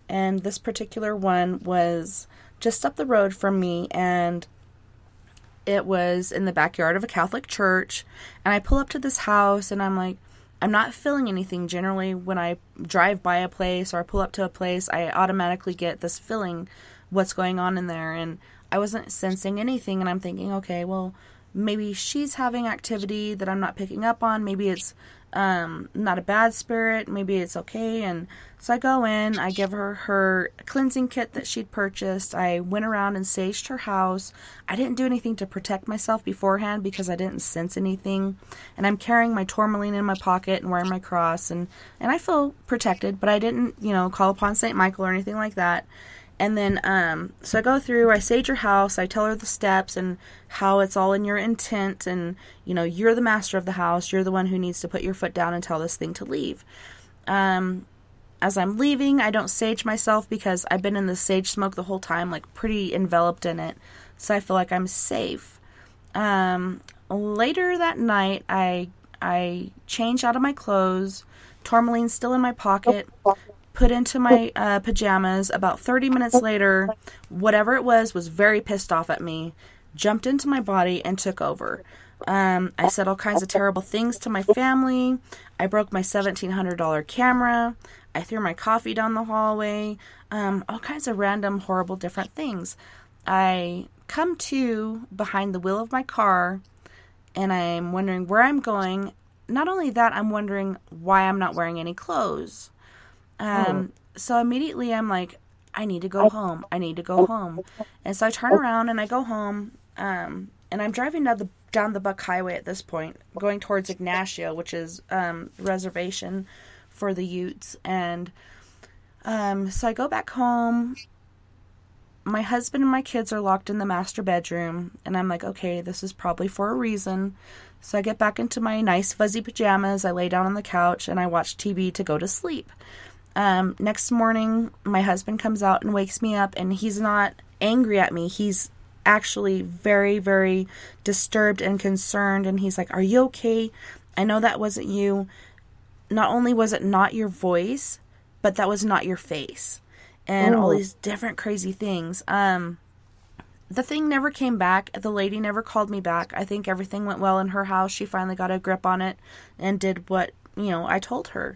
And this particular one was just up the road from me, and it was in the backyard of a Catholic church, and I pull up to this house, and I'm like, I'm not feeling anything. Generally, when I drive by a place or I pull up to a place, I automatically get this feeling what's going on in there, and I wasn't sensing anything, and I'm thinking, okay, well, maybe she's having activity that I'm not picking up on. Maybe it's not a bad spirit. Maybe it's okay. And so I go in, I give her cleansing kit that she'd purchased. I went around and saged her house. I didn't do anything to protect myself beforehand because I didn't sense anything. And I'm carrying my tourmaline in my pocket and wearing my cross. And I feel protected, but I didn't, call upon St. Michael or anything like that. And then, so I go through, I sage her house, I tell her the steps and how it's all in your intent, and, you're the master of the house, you're the one who needs to put your foot down and tell this thing to leave. As I'm leaving, I don't sage myself because I've been in the sage smoke the whole time, like pretty enveloped in it, so I feel like I'm safe. Later that night, I change out of my clothes, tourmaline's still in my pocket, put into my pajamas. About 30 minutes later, whatever it was very pissed off at me, jumped into my body and took over. I said all kinds of terrible things to my family. I broke my $1,700 camera. I threw my coffee down the hallway. All kinds of random, horrible, different things. I come to behind the wheel of my car, and I'm wondering where I'm going. Not only that, I'm wondering why I'm not wearing any clothes. So immediately I'm like, I need to go home. I need to go home. And so I turn around and I go home. And I'm driving down the Buck Highway at this point, going towards Ignacio, which is reservation for the Utes. And so I go back home. My husband and my kids are locked in the master bedroom. And I'm like, okay, this is probably for a reason. So I get back into my nice fuzzy pajamas. I lay down on the couch and I watch TV to go to sleep. Next morning, my husband comes out and wakes me up, and he's not angry at me. He's actually very, very disturbed and concerned, and he's like, are you okay? I know that wasn't you. Not only was it not your voice, but that was not your face. And all these different crazy things. The thing never came back. The lady never called me back. I think everything went well in her house. She finally got a grip on it and did what, I told her.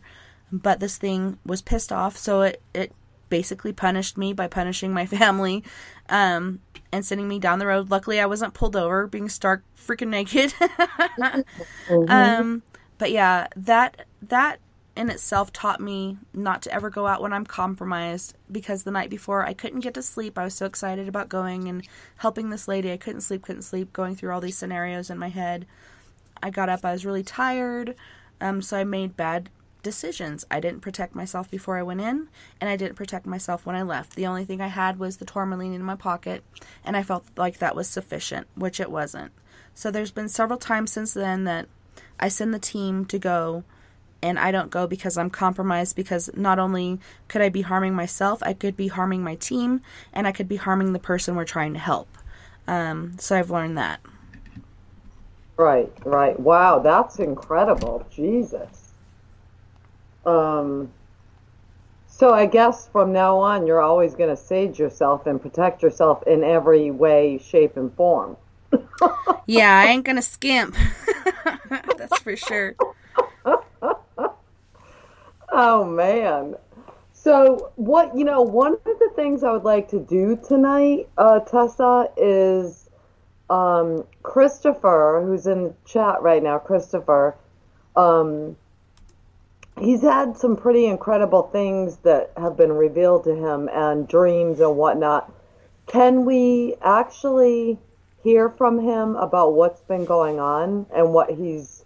But this thing was pissed off, so it basically punished me by punishing my family, and sending me down the road. Luckily, I wasn't pulled over, being stark freaking naked. But yeah, that in itself taught me not to ever go out when I'm compromised, because the night before I couldn't get to sleep. I was so excited about going and helping this lady. I couldn't sleep, going through all these scenarios in my head. I got up, I was really tired, so I made bad decisions. I didn't protect myself before I went in, and I didn't protect myself when I left. The only thing I had was the tourmaline in my pocket, and I felt like that was sufficient, which it wasn't. So there's been several times since then that I send the team to go, and I don't go because I'm compromised, because not only could I be harming myself, I could be harming my team, and I could be harming the person we're trying to help. So I've learned that. Right. Wow, that's incredible. Jesus. So I guess from now on, you're always going to sage yourself and protect yourself in every way, shape, and form. Yeah, I ain't going to skimp. That's for sure. Oh, man. So one of the things I would like to do tonight, Tessa, is Christopher, who's in the chat right now, Christopher, he's had some pretty incredible things that have been revealed to him, and dreams and whatnot. Can we actually hear from him about what's been going on and what he's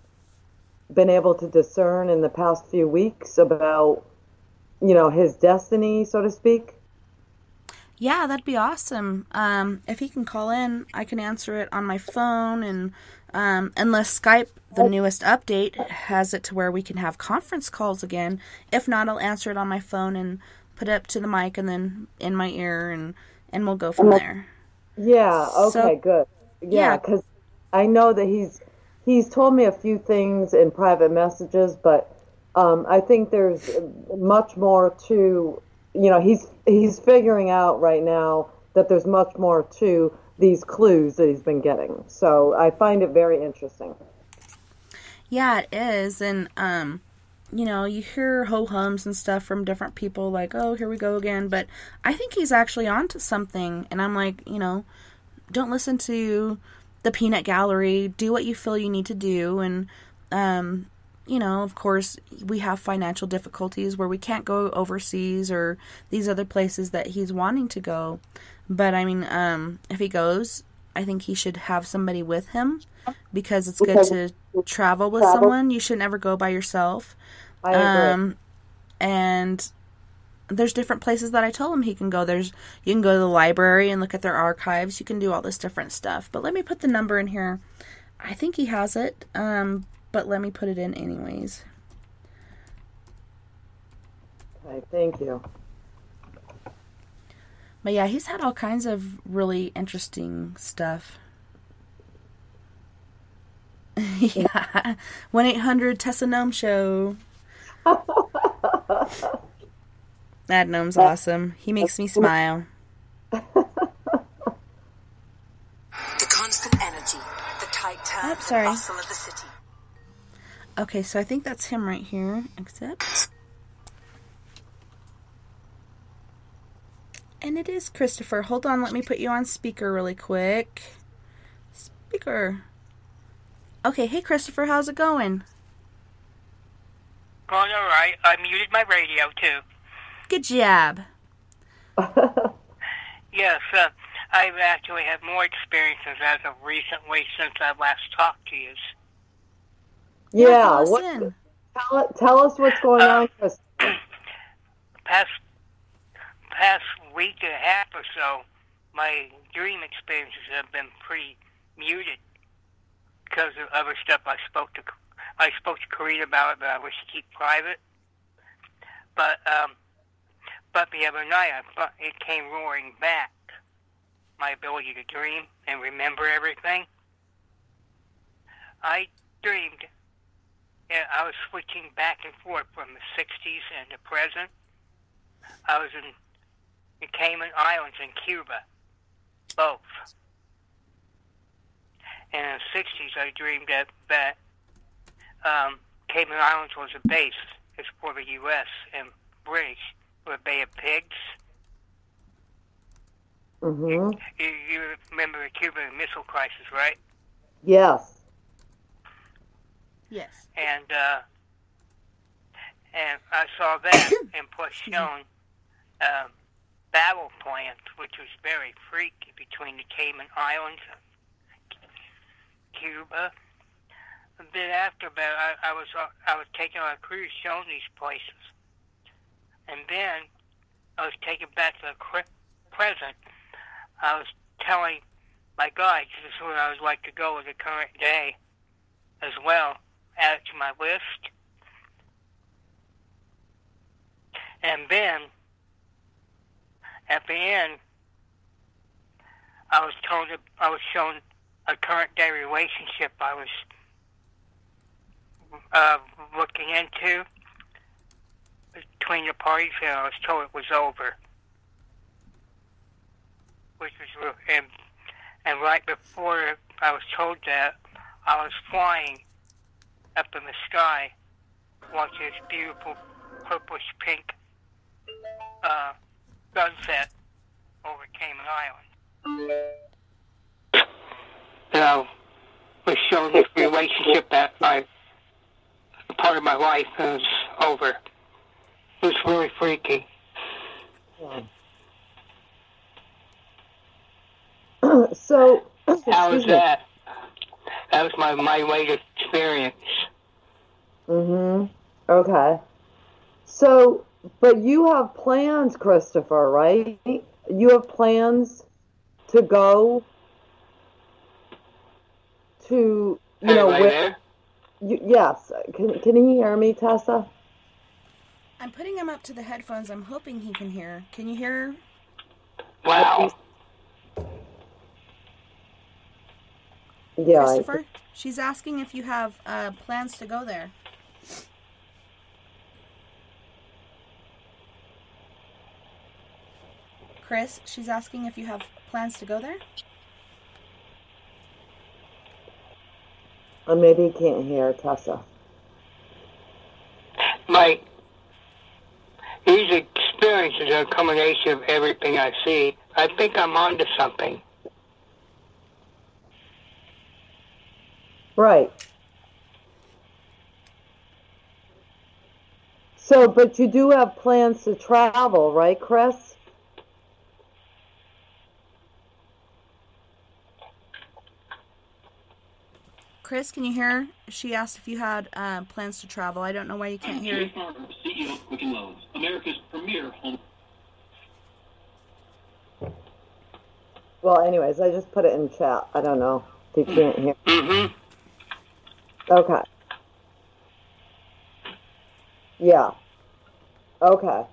been able to discern in the past few weeks about, his destiny, so to speak? Yeah, that'd be awesome. If he can call in, I can answer it on my phone, and unless Skype, the newest update, has it to where we can have conference calls again. If not, I'll answer it on my phone and put it up to the mic and then in my ear, and we'll go from there. Yeah, okay, good. Yeah, because I know that he's told me a few things in private messages, but I think there's much more to, he's figuring out right now that there's much more to these clues that he's been getting. So I find it very interesting. Yeah, it is. And, you hear ho-hums and stuff from different people like, oh, here we go again. But I think he's actually onto something. And I'm like, don't listen to the peanut gallery. Do what you feel you need to do. And of course, we have financial difficulties where we can't go overseas or these other places that he's wanting to go. But, I mean, if he goes, I think he should have somebody with him because it's good to travel with someone. You should never go by yourself. I agree. And there's different places that I told him he can go. You can go to the library and look at their archives. You can do all this different stuff. But let me put the number in here. I think he has it, but let me put it in anyways. Okay, thank you. But yeah, he's had all kinds of really interesting stuff. Yeah. 1-800-TessaNome Show. That gnome's awesome. He makes me smile. The constant energy, the tight turn, Oh, sorry. the bustle of the city. Okay, so I think that's him right here. Accept. And it is Christopher. Hold on, let me put you on speaker really quick. Speaker. Okay, hey Christopher, how's it going? Going all right. I muted my radio, too. Good job. Yes, I've actually had more experiences as of recently since I last talked to you. Yeah, fill us in. tell us what's going on, Chris. Past week and a half or so, my dream experiences have been pretty muted because of other stuff I spoke to Corrine about it, but I wish to keep private. But the other night, it came roaring back. My ability to dream and remember everything. I dreamed, I was switching back and forth from the 60s and the present. I was in the Cayman Islands in Cuba, both. And in the 60s, I dreamed that Cayman Islands was a base. It's for the U.S. and British for the Bay of Pigs. Mm-hmm. You remember the Cuban Missile Crisis, right? Yes. Yes. And I saw that and plus shown battle plans, which was very freaky between the Cayman Islands and Cuba. And then after that, I was taken on a cruise showing these places, and then I was taken back to the present. I was telling my guides this is where I would like to go in the current day as well, add it to my list. And then, at the end, I was shown a current day relationship I was looking into between the parties, and I was told it was over. Which was, and right before I was told that, I was flying up in the sky, watching this beautiful purplish pink sunset over Cayman Island. And I was shown this relationship that part of my life was over. It was really freaky. So, How was that? That was my latest experience. Mm-hmm. Okay. So, but you have plans, Christopher, right? You have plans to go to, where? Yes. Can he hear me, Tessa? I'm putting him up to the headphones. I'm hoping he can hear. Can you hear? Wow. Yeah. Christopher? She's asking if you have plans to go there. Chris, she's asking if you have plans to go there? Or maybe he can't hear Tessa. These experiences are a combination of everything I see. I think I'm onto something. Right. So, but you do have plans to travel, right, Chris? Chris, can you hear? She asked if you had plans to travel. I don't know why you can't hear. CEO of Quicken Loans, America's premier home. Well, anyways, I just put it in chat. I don't know if you can't hear. Mm-hmm. Okay. Yeah. Okay.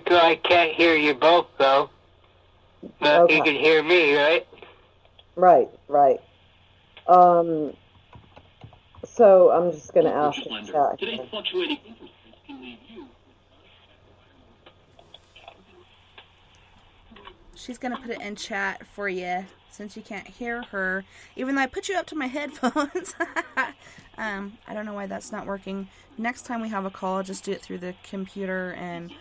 I can't hear you both, though. But Okay. you can hear me, right? Right, right. So I'm just going to ask the chat. Today's fluctuating interest rates can leave you. She's going to put it in chat for you since you can't hear her. Even though I put you up to my headphones. I don't know why that's not working. Next time we have a call, I'll just do it through the computer and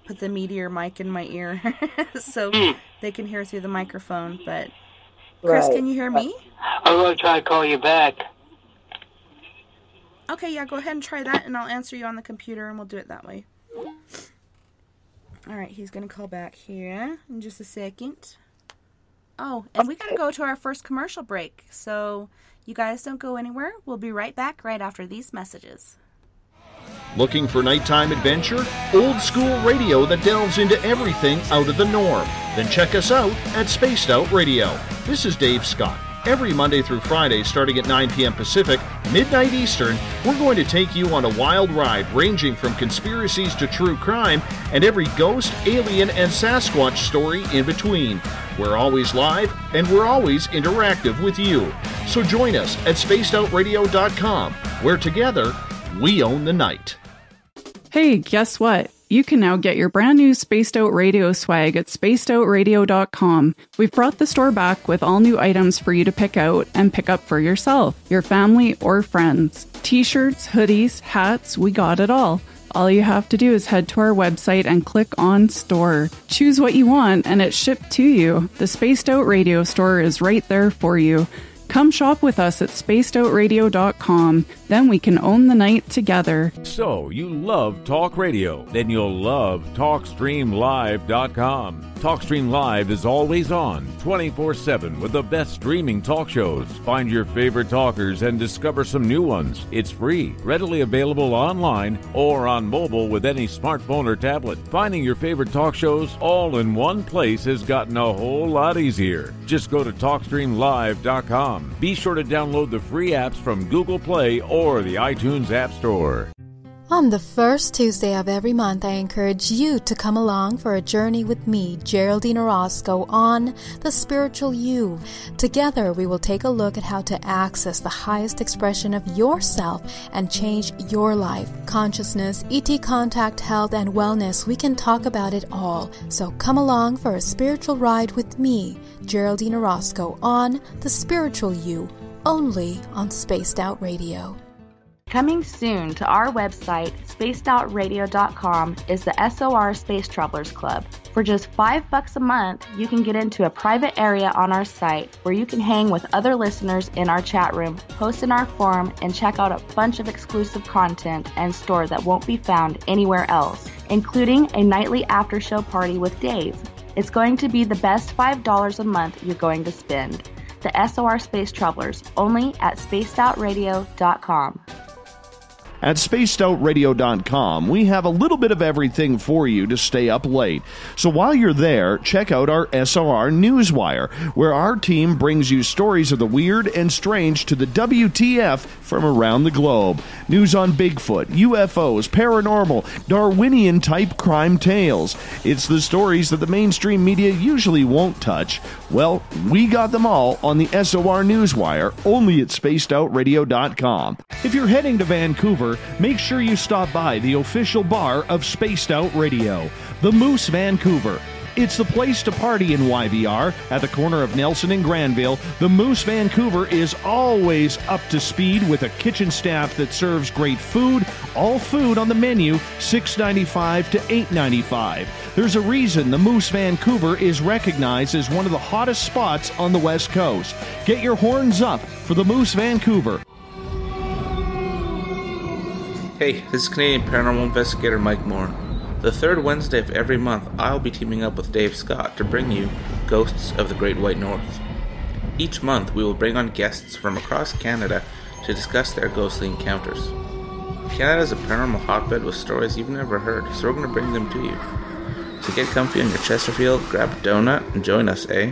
put the meteor mic in my ear so they can hear through the microphone. But Chris, Right. can you hear me? I'm going to try to call you back. Okay, yeah, go ahead and try that, and I'll answer you on the computer, and we'll do it that way. All right, he's going to call back here in just a second. Oh, and we got to go to our first commercial break, so you guys don't go anywhere. We'll be right back right after these messages. Looking for nighttime adventure? Old school radio that delves into everything out of the norm? Then check us out at Spaced Out Radio. This is Dave Scott. Every Monday through Friday, starting at 9 p.m. Pacific, midnight Eastern, we're going to take you on a wild ride ranging from conspiracies to true crime and every ghost, alien, and Sasquatch story in between. We're always live, and we're always interactive with you. So join us at spacedoutradio.com, where together, we own the night. Hey, guess what? You can now get your brand new Spaced Out Radio swag at spacedoutradio.com. We've brought the store back with all new items for you to pick out and pick up for yourself, your family, or friends. T-shirts, hoodies, hats, we got it all. All you have to do is head to our website and click on Store. Choose what you want and it's shipped to you. The Spaced Out Radio store is right there for you. Come shop with us at spacedoutradio.com. Then we can own the night together. So, you love talk radio? Then you'll love TalkStreamLive.com. TalkStream Live is always on, 24/7, with the best streaming talk shows. Find your favorite talkers and discover some new ones. It's free, readily available online or on mobile with any smartphone or tablet. Finding your favorite talk shows all in one place has gotten a whole lot easier. Just go to TalkStreamLive.com. Be sure to download the free apps from Google Play or the iTunes App Store. On the first Tuesday of every month, I encourage you to come along for a journey with me, Geraldine Orozco, on The Spiritual You. Together, we will take a look at how to access the highest expression of yourself and change your life. Consciousness, ET contact, health, and wellness, we can talk about it all. So come along for a spiritual ride with me, Geraldine Orozco, on The Spiritual You, only on Spaced Out Radio. Coming soon to our website, spacedoutradio.com, is the SOR Space Travelers Club. For just $5 a month, you can get into a private area on our site where you can hang with other listeners in our chat room, post in our forum, and check out a bunch of exclusive content and store that won't be found anywhere else, including a nightly after-show party with Dave. It's going to be the best $5 a month you're going to spend. The SOR Space Travelers, only at spacedoutradio.com. At spacedoutradio.com, we have a little bit of everything for you to stay up late. So while you're there, check out our SOR Newswire, where our team brings you stories of the weird and strange to the WTF from around the globe. News on Bigfoot, UFOs, paranormal, Darwinian-type crime tales. It's the stories that the mainstream media usually won't touch. Well, we got them all on the SOR Newswire, only at spacedoutradio.com. If you're heading to Vancouver, make sure you stop by the official bar of Spaced Out Radio, the Moose Vancouver. It's the place to party in YVR. At the corner of Nelson and Granville, the Moose Vancouver is always up to speed with a kitchen staff that serves great food. All food on the menu, $6.95 to $8.95. There's a reason the Moose Vancouver is recognized as one of the hottest spots on the West Coast. Get your horns up for the Moose Vancouver. Hey, this is Canadian Paranormal Investigator Mike Moore. The third Wednesday of every month, I'll be teaming up with Dave Scott to bring you Ghosts of the Great White North. Each month, we will bring on guests from across Canada to discuss their ghostly encounters. Canada is a paranormal hotbed with stories you've never heard, so we're going to bring them to you. So get comfy on your Chesterfield, grab a donut, and join us, eh?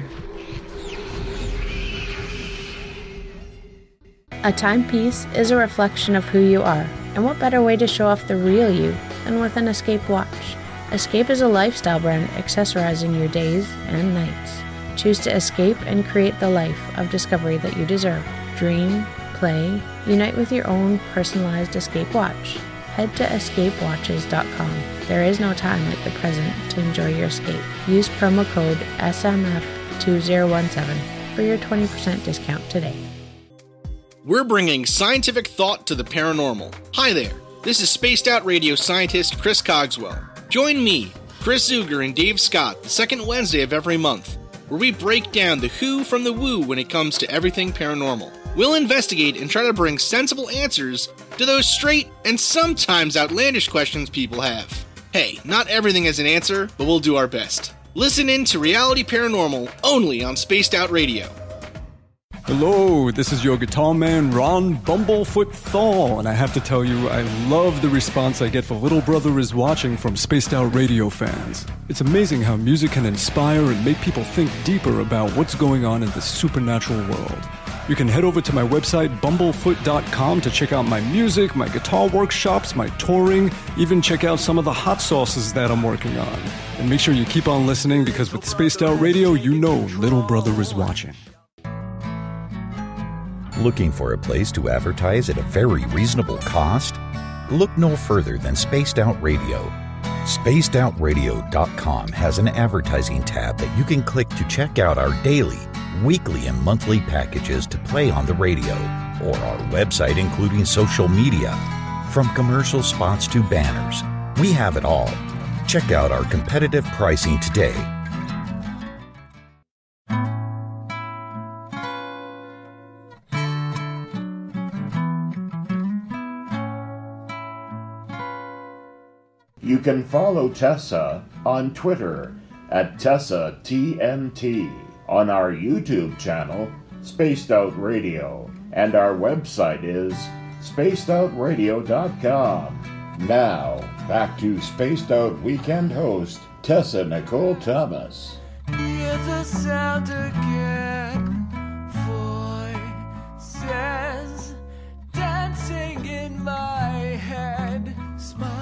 A timepiece is a reflection of who you are, and what better way to show off the real you than with an Escape watch? Escape is a lifestyle brand accessorizing your days and nights. Choose to escape and create the life of discovery that you deserve. Dream, play, unite with your own personalized Escape watch. Head to escapewatches.com. There is no time like the present to enjoy your escape. Use promo code SMF2017 for your 20% discount today. We're bringing scientific thought to the paranormal. Hi there, this is Spaced Out Radio scientist Chris Cogswell. Join me, Chris Zuger, and Dave Scott the second Wednesday of every month, where we break down the who from the woo when it comes to everything paranormal. We'll investigate and try to bring sensible answers to those straight and sometimes outlandish questions people have. Hey, not everything has an answer, but we'll do our best. Listen in to Reality Paranormal only on Spaced Out Radio. Hello, this is your guitar man Ron Bumblefoot Thal, and I have to tell you, I love the response I get for Little Brother is Watching from Spaced Out Radio fans. It's amazing how music can inspire and make people think deeper about what's going on in the supernatural world. You can head over to my website, bumblefoot.com, to check out my music, my guitar workshops, my touring, even check out some of the hot sauces that I'm working on. And make sure you keep on listening, because with Spaced Out Radio, you know Little Brother is watching. Looking for a place to advertise at a very reasonable cost? Look no further than Spaced Out Radio. SpacedOutRadio.com has an advertising tab that you can click to check out our daily, weekly, and monthly packages to play on the radio, or our website including social media. From commercial spots to banners, we have it all. Check out our competitive pricing today. You can follow Tessa on Twitter at TessaTNT, on our YouTube channel, Spaced Out Radio, and our website is spacedoutradio.com. Now, back to Spaced Out Weekend host, Tessa Nicole Thomas. Hear the sound again, voices dancing in my head, smile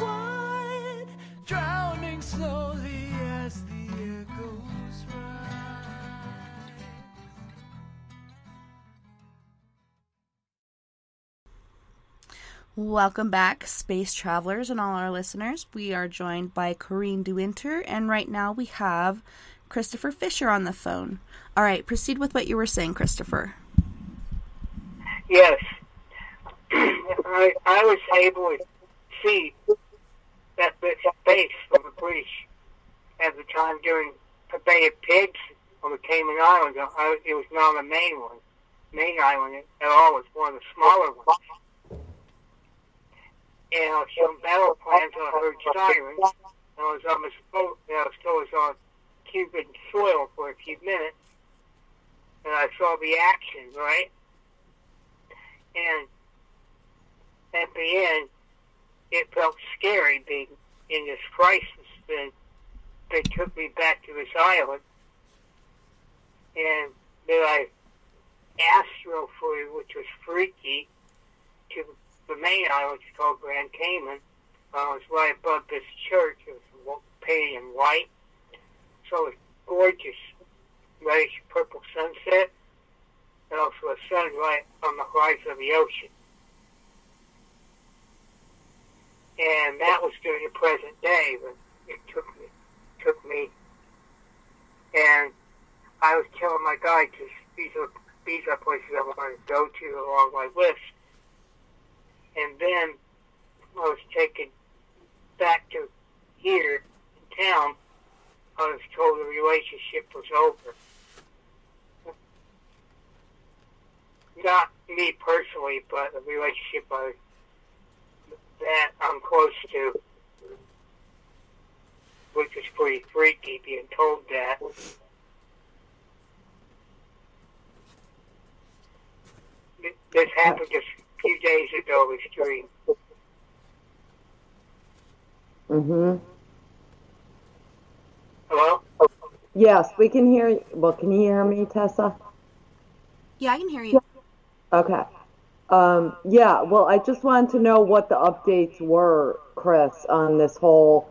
wide, drowning slowly as the echoes rise. Welcome back, space travelers and all our listeners. We are joined by Corrine DeWinter, and right now we have Christopher Fisher on the phone. All right, proceed with what you were saying, Christopher. Yes. I was able to see that bit of space from the British at the time during the Bay of Pigs on the Cayman Islands. It was not the main island at all. It was one of the smaller ones. And I was on battle plans, and I heard sirens, and I was on this boat, and I was on Cuban soil for a few minutes, and I saw the action, right? And at the end, it felt scary being in this crisis. Then they took me back to this island, and then I astral flew, which was freaky, to the main island, which is called Grand Cayman. It was right above this church. It was painted in white, so it was gorgeous, reddish purple sunset, and also a sunlight on the horizon of the ocean. And that was during the present day, but it took me, and I was telling my guide, because these are places I wanted to go to along my list. And then I was taken back to here in town. I was told the relationship was over. Not me personally, but the relationship I that I'm close to, which is pretty freaky being told that. This happened just a few days ago, this dream. Mm-hmm. Hello? Yes, we can hear you. Well, can you hear me, Tessa? Yeah, I can hear you. Okay. Yeah, well, I just wanted to know what the updates were, Chris, on this whole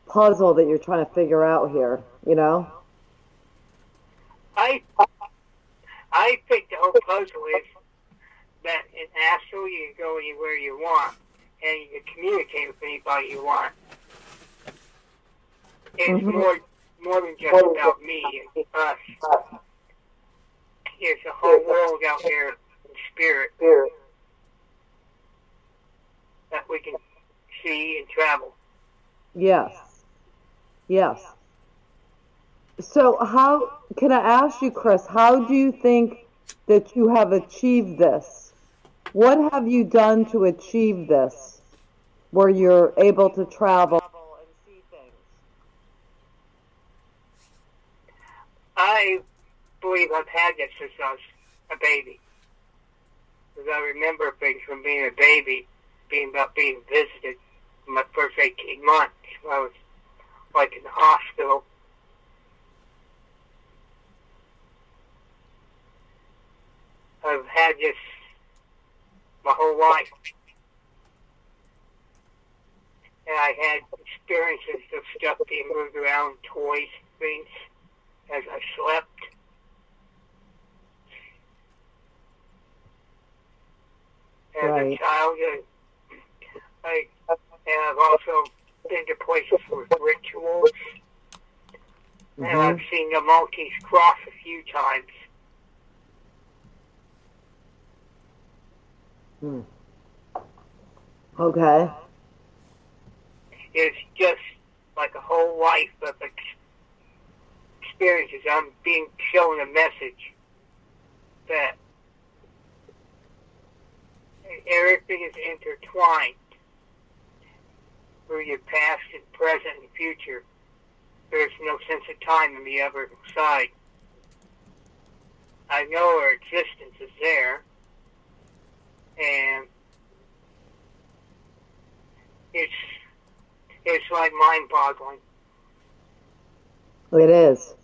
puzzle that you're trying to figure out here, you know? I think the whole puzzle is that in astral you can go anywhere you want, and you can communicate with anybody you want. It's more than just about me and us. There's a whole world out there in spirit that we can see and travel. Yes. Yes. So how, can I ask you, Chris, how do you think that you have achieved this? What have you done to achieve this, where you're able to travel and see things? I believe I've had this since I was a baby. Because I remember things from being a baby, being about being visited in my first 18 months. I was like in the hospital. I've had this my whole life. And I had experiences of stuff being moved around, toys, things, as I slept. As a child, and I've also been to places with rituals. And I've seen the monkeys cross a few times. Okay. It's just like a whole life of experiences. I'm being shown a message that everything is intertwined through your past and present and future. There's no sense of time on the other side. I know our existence is there, and it's like mind-boggling. It is.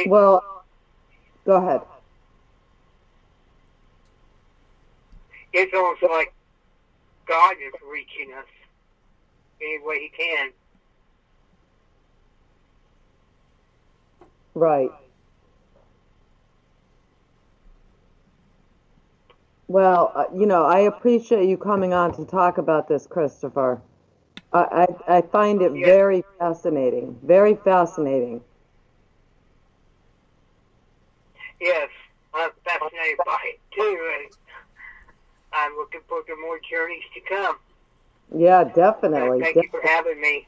Well, go ahead. It's almost like God is reaching us any way He can. Right. Well, you know, I appreciate you coming on to talk about this, Christopher. I find it very fascinating. Very fascinating. Yes, I'm fascinated by it too, and I'm looking forward to more journeys to come. Yeah, definitely. Thank you for having me.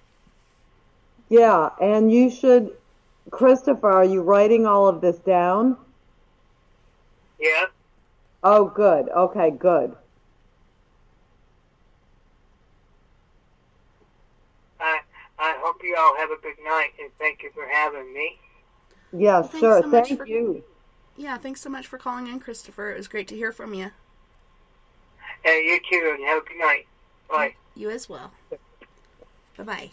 Yeah, and you should, Christopher, are you writing all of this down? Yeah. Oh, good. Okay, good. I hope you all have a good night, and thank you for having me. Yeah, Well, sure. so much Thank you. Yeah, thanks so much for calling in, Christopher. It was great to hear from you. Hey, you too, and have a good night. Bye. You as well. Bye-bye.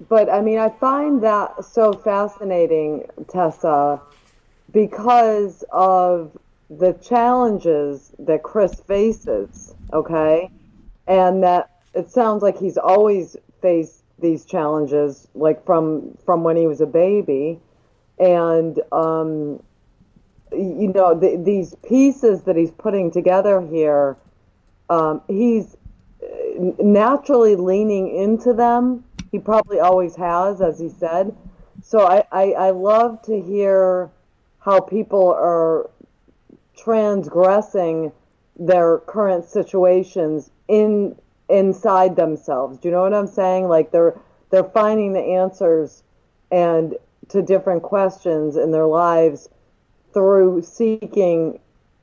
But, I mean, I find that so fascinating, Tessa, because of the challenges that Chris faces, okay? And that it sounds like he's always faced these challenges, like from when he was a baby. And, you know, these pieces that he's putting together here, he's naturally leaning into them. He probably always has, as he said. So I love to hear how people are transgressing their current situations inside themselves. Do you know what I'm saying? Like they're finding the answers and to different questions in their lives through seeking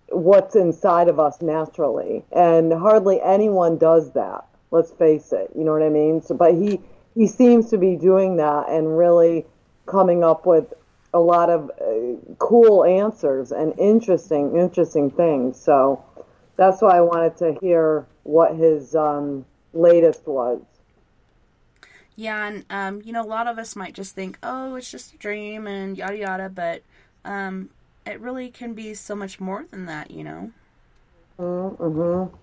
what's inside of us naturally. And hardly anyone does that. Let's face it. You know what I mean? So, but he seems to be doing that and really coming up with a lot of cool answers and interesting things. So that's why I wanted to hear what his latest was. Yeah, and a lot of us might just think, oh, it's just a dream and yada yada, but it really can be so much more than that, Mm-hmm.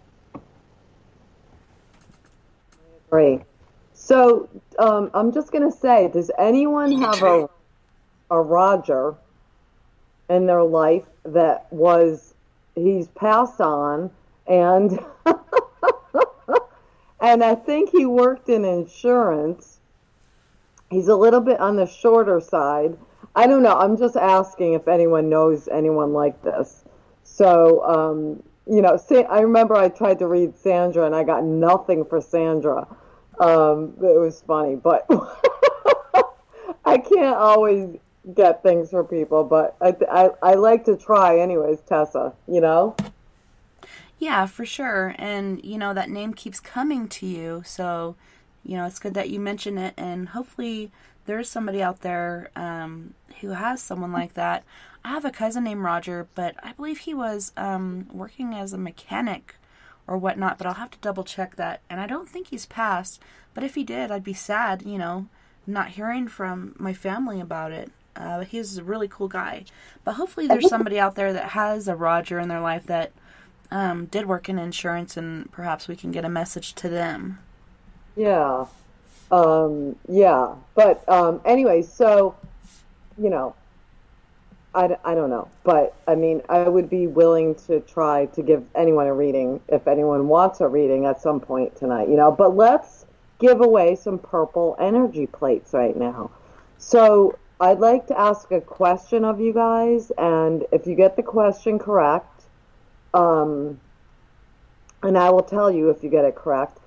Great. So I'm just going to say, does anyone have a Roger in their life that he's passed on, and and I think he worked in insurance. He's a little bit on the shorter side. I don't know. I'm just asking if anyone knows anyone like this. So, I remember I tried to read Sandra, and I got nothing for Sandra. It was funny, but I can't always get things for people, but I like to try anyways, Tessa, Yeah, for sure. And, that name keeps coming to you. So, it's good that you mention it. And hopefully there's somebody out there who has someone like that. I have a cousin named Roger, but I believe he was working as a mechanic or whatnot. But I'll have to double check that. And I don't think he's passed. But if he did, I'd be sad, not hearing from my family about it. He's a really cool guy. But hopefully there's somebody out there that has a Roger in their life that did work in insurance, and perhaps we can get a message to them. Yeah. Yeah. But anyway, so, I don't know. But, I mean, I would be willing to try to give anyone a reading if anyone wants a reading at some point tonight, But let's give away some purple energy plates right now. So I'd like to ask a question of you guys, and if you get the question correct, and I will tell you if you get it correct,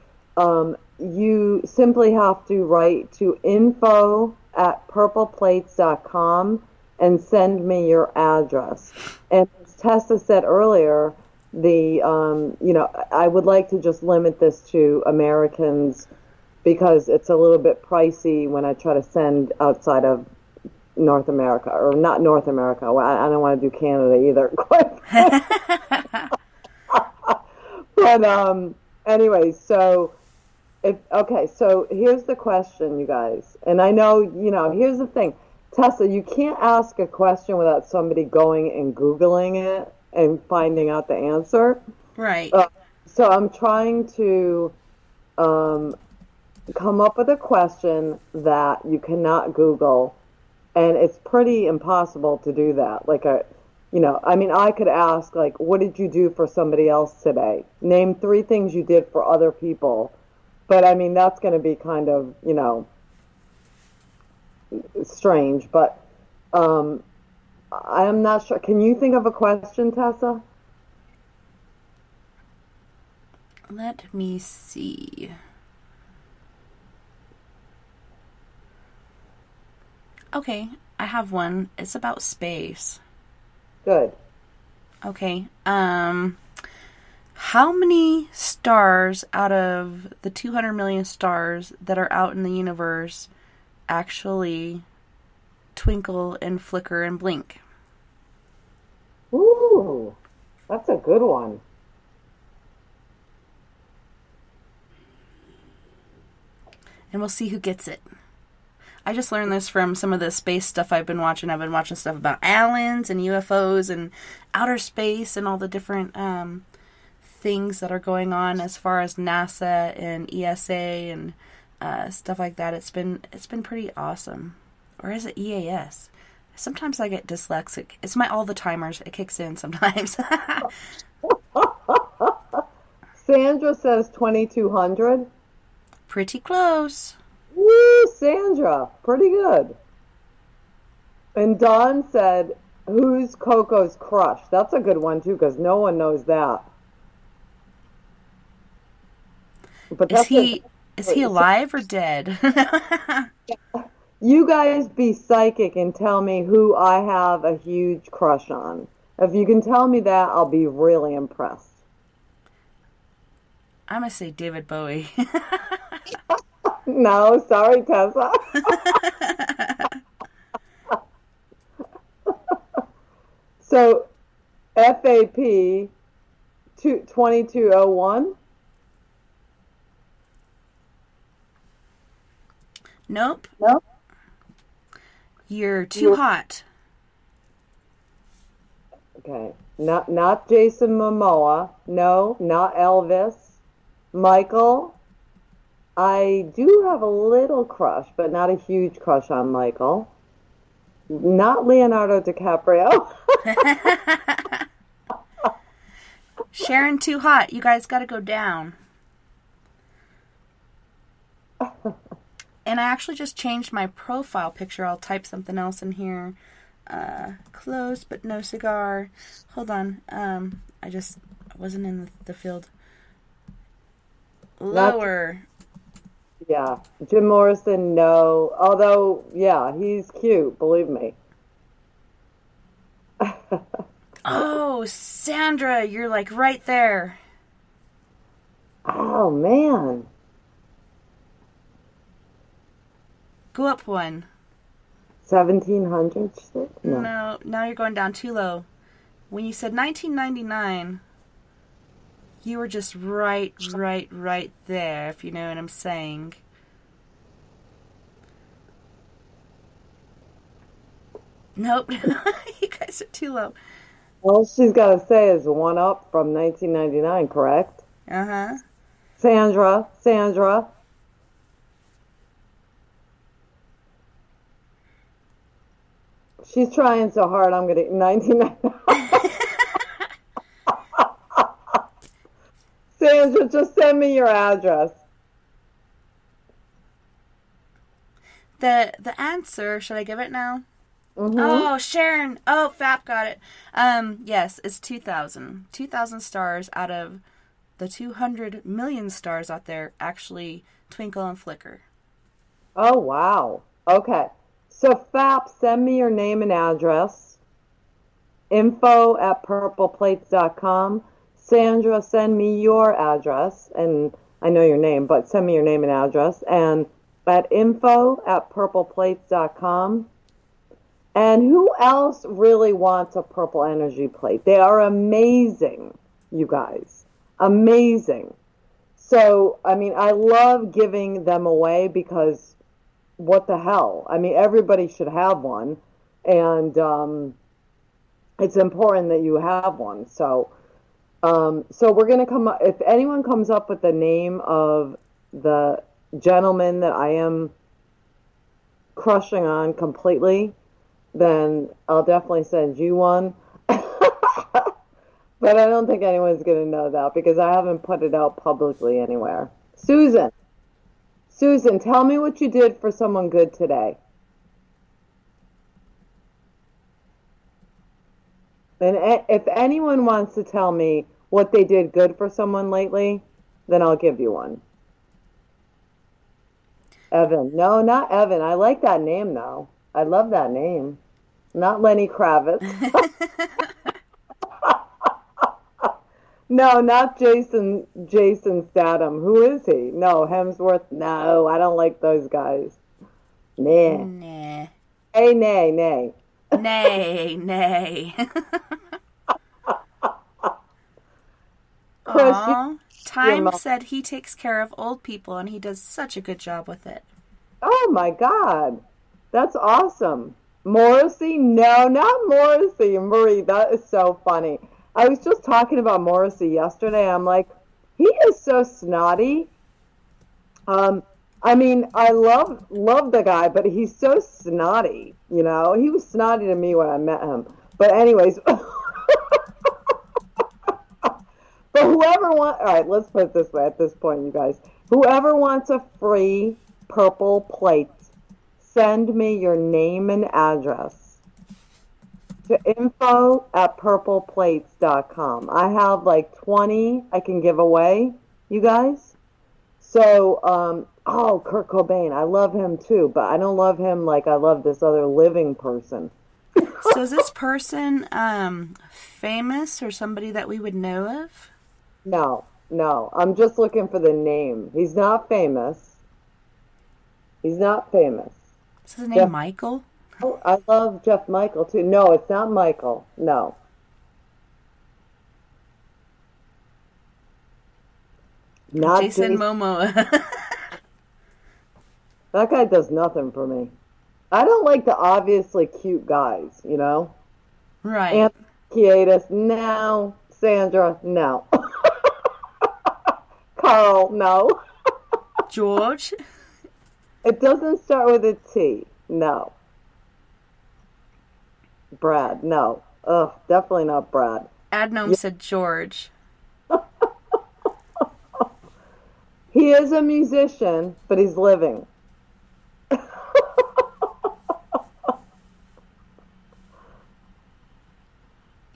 you simply have to write to info@purpleplates.com and send me your address. And as Tessa said earlier, I would like to just limit this to Americans because it's a little bit pricey when I try to send outside of North America, or not North America. Well, I don't want to do Canada either. But anyway, so here's the question, you guys. And I know, here's the thing. Tessa, you can't ask a question without somebody going and Googling it and finding out the answer. Right. So I'm trying to come up with a question that you cannot Google, and it's pretty impossible to do that. I could ask, what did you do for somebody else today? Name 3 things you did for other people. But, I mean, that's going to be kind of, strange. But I'm not sure. Can you think of a question, Tessa? Let me see. Okay, I have one. It's about space. Good. Okay. How many stars out of the 200 million stars that are out in the universe actually twinkle and flicker and blink? Ooh, that's a good one. And we'll see who gets it. I just learned this from some of the space stuff I've been watching. I've been watching stuff about aliens and UFOs and outer space and all the different things that are going on as far as NASA and ESA and stuff like that. It's been pretty awesome. Or is it EAS? Sometimes I get dyslexic. It's my all the timers. It kicks in sometimes. Sandra says 2200. Pretty close. Woo, Sandra, pretty good. And Dawn said, who's Coco's crush? That's a good one, too, because no one knows that. But is he alive or dead? You guys be psychic and tell me who I have a huge crush on. If you can tell me that, I'll be really impressed. I'm going to say David Bowie. No, sorry, Tessa. So, FAP 2201? Nope. Nope. You're too hot. Okay. Not Jason Momoa. No, not Elvis. Michael. I do have a little crush, but not a huge crush on Michael. Not Leonardo DiCaprio. Sharon, too hot. You guys got to go down. And I actually just changed my profile picture. I'll type something else in here. Close, but no cigar. Hold on. I wasn't in the field. Lower. Yeah. Jim Morrison, no. Although, yeah, he's cute, believe me. Oh, Sandra, you're like right there. Oh, man. Go up one. 1700s? No, now you're going down too low. When you said 1999, you were just right there, if you know what I'm saying. Nope. You guys are too low. All she's got to say is one up from 1999, correct? Uh-huh. Sandra. She's trying so hard, I'm going to... 1999. Sandra, just send me your address. The answer, should I give it now? Mm-hmm. Oh, Sharon. Oh, Fap got it. Yes, it's 2,000. 2,000 stars out of the 200 million stars out there actually twinkle and flicker. Oh, wow. Okay. So, Fap, send me your name and address. info@purpleplates.com. Sandra, send me your address. And I know your name, but send me your name and address. And at info@purpleplates.com. And who else really wants a purple energy plate? They are amazing, you guys. Amazing. So, I mean, I love giving them away because what the hell? I mean, everybody should have one. And it's important that you have one. So we're going to come up, if anyone comes up with the name of the gentleman that I am crushing on completely, then I'll definitely send you one. But I don't think anyone's going to know that because I haven't put it out publicly anywhere. Susan, tell me what you did for someone good today. And if anyone wants to tell me what they did good for someone lately, then I'll give you one. Evan. No, not Evan. I like that name, though. I love that name. Not Lenny Kravitz. No, not Jason Statham. Who is he? No, Hemsworth. No, I don't like those guys. Nah. Hey, nay. Nay. Chris, Aww. Time said he takes care of old people and he does such a good job with it. Oh my God. That's awesome. Morrissey? No, not Morrissey. Marie, that is so funny. I was just talking about Morrissey yesterday. I'm like, he is so snotty. I mean, I love the guy, but he's so snotty, you know? He was snotty to me when I met him. But anyways, but whoever wants, all right, let's put it this way at this point, you guys. Whoever wants a free purple plate, send me your name and address to info@purpleplates.com. I have like 20 I can give away, you guys. So, Kurt Cobain, I love him too, but I don't love him like I love this other living person. So is this person famous or somebody that we would know of? No. I'm just looking for the name. He's not famous. Is his name Michael? Oh, I love Jeff Michael too. No, it's not Michael. No. Not Jason Momoa. That guy does nothing for me. I don't like the obviously cute guys, you know? Right. Anthony Kiedis, no. Sandra, no. Carl, no. George? It doesn't start with a T. No. Brad, no. Ugh, definitely not Brad. Adnome said George. He is a musician, but he's living.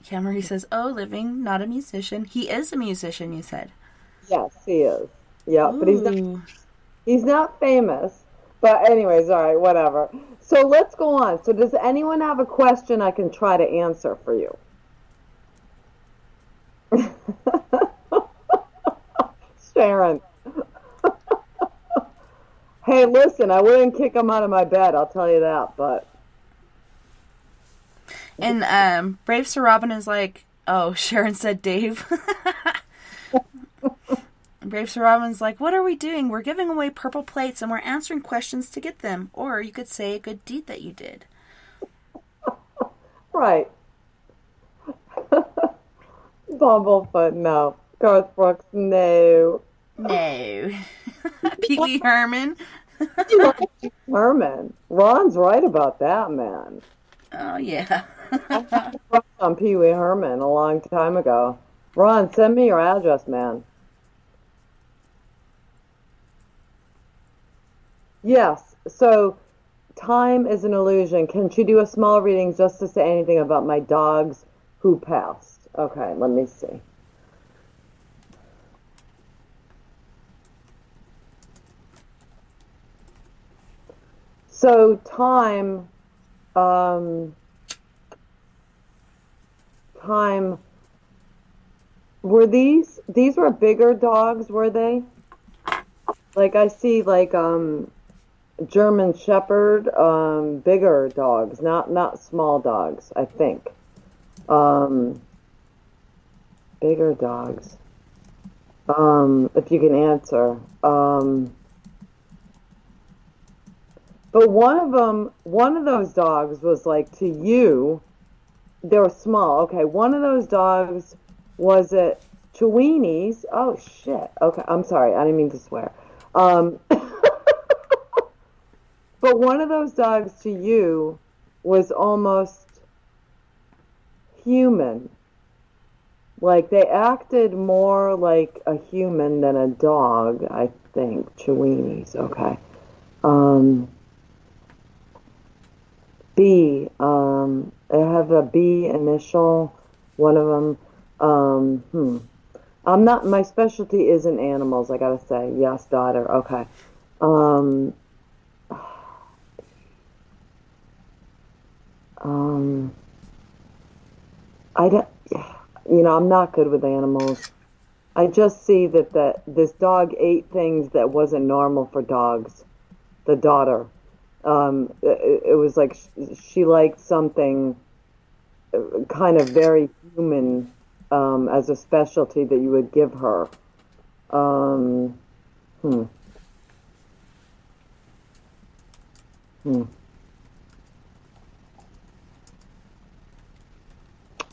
Yeah, Marie says, oh, living, not a musician. He is a musician, you said. Yes, he is. Yeah, but he's not famous. But anyways, all right, whatever. So let's go on. So does anyone have a question I can try to answer for you? Sharon. Hey, listen, I wouldn't kick him out of my bed, I'll tell you that, but... And Brave Sir Robin is like, oh, Sharon said Dave. Brave Sir Robin's like, what are we doing? We're giving away purple plates and we're answering questions to get them. Or you could say a good deed that you did. Right. Bumblefoot, no. Garth Brooks, no. No. Pee Wee Herman. Herman. Ron's right about that, man. Oh, yeah. I on Pee Wee Herman a long time ago. Ron, send me your address, man. Yes, so time is an illusion. Can she do a small reading just to say anything about my dogs who passed? Okay, let me see. So time, were these were bigger dogs, were they? Like I see like, German Shepherd, bigger dogs, not small dogs, I think. Bigger dogs. If you can answer. But one of those dogs was like to you, they were small. Okay, one of those dogs, was it Chiweenies? Oh shit. Okay, I'm sorry, I didn't mean to swear. But one of those dogs to you was almost human. Like they acted more like a human than a dog, I think. Chiweenies, okay. B, I have a B initial, one of them. I'm not, my specialty isn't animals, I gotta say. Yes, daughter, okay. I don't, I'm not good with animals. I just see that this dog ate things that wasn't normal for dogs. The daughter. It was like she liked something kind of very human as a specialty that you would give her.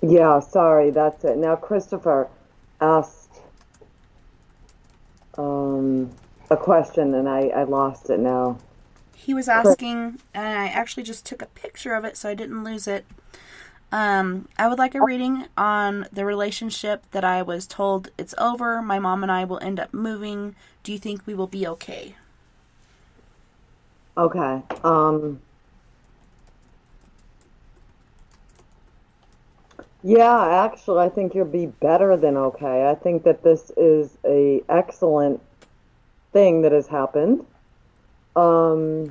Yeah, sorry, that's it. Now Christopher asked a question and I lost it now. He was asking, and I actually just took a picture of it so I didn't lose it. I would like a reading on the relationship that I was told it's over. My mom and I will end up moving. Do you think we will be okay? Okay. Yeah, actually, I think you'll be better than okay. I think that this is thing that has happened. I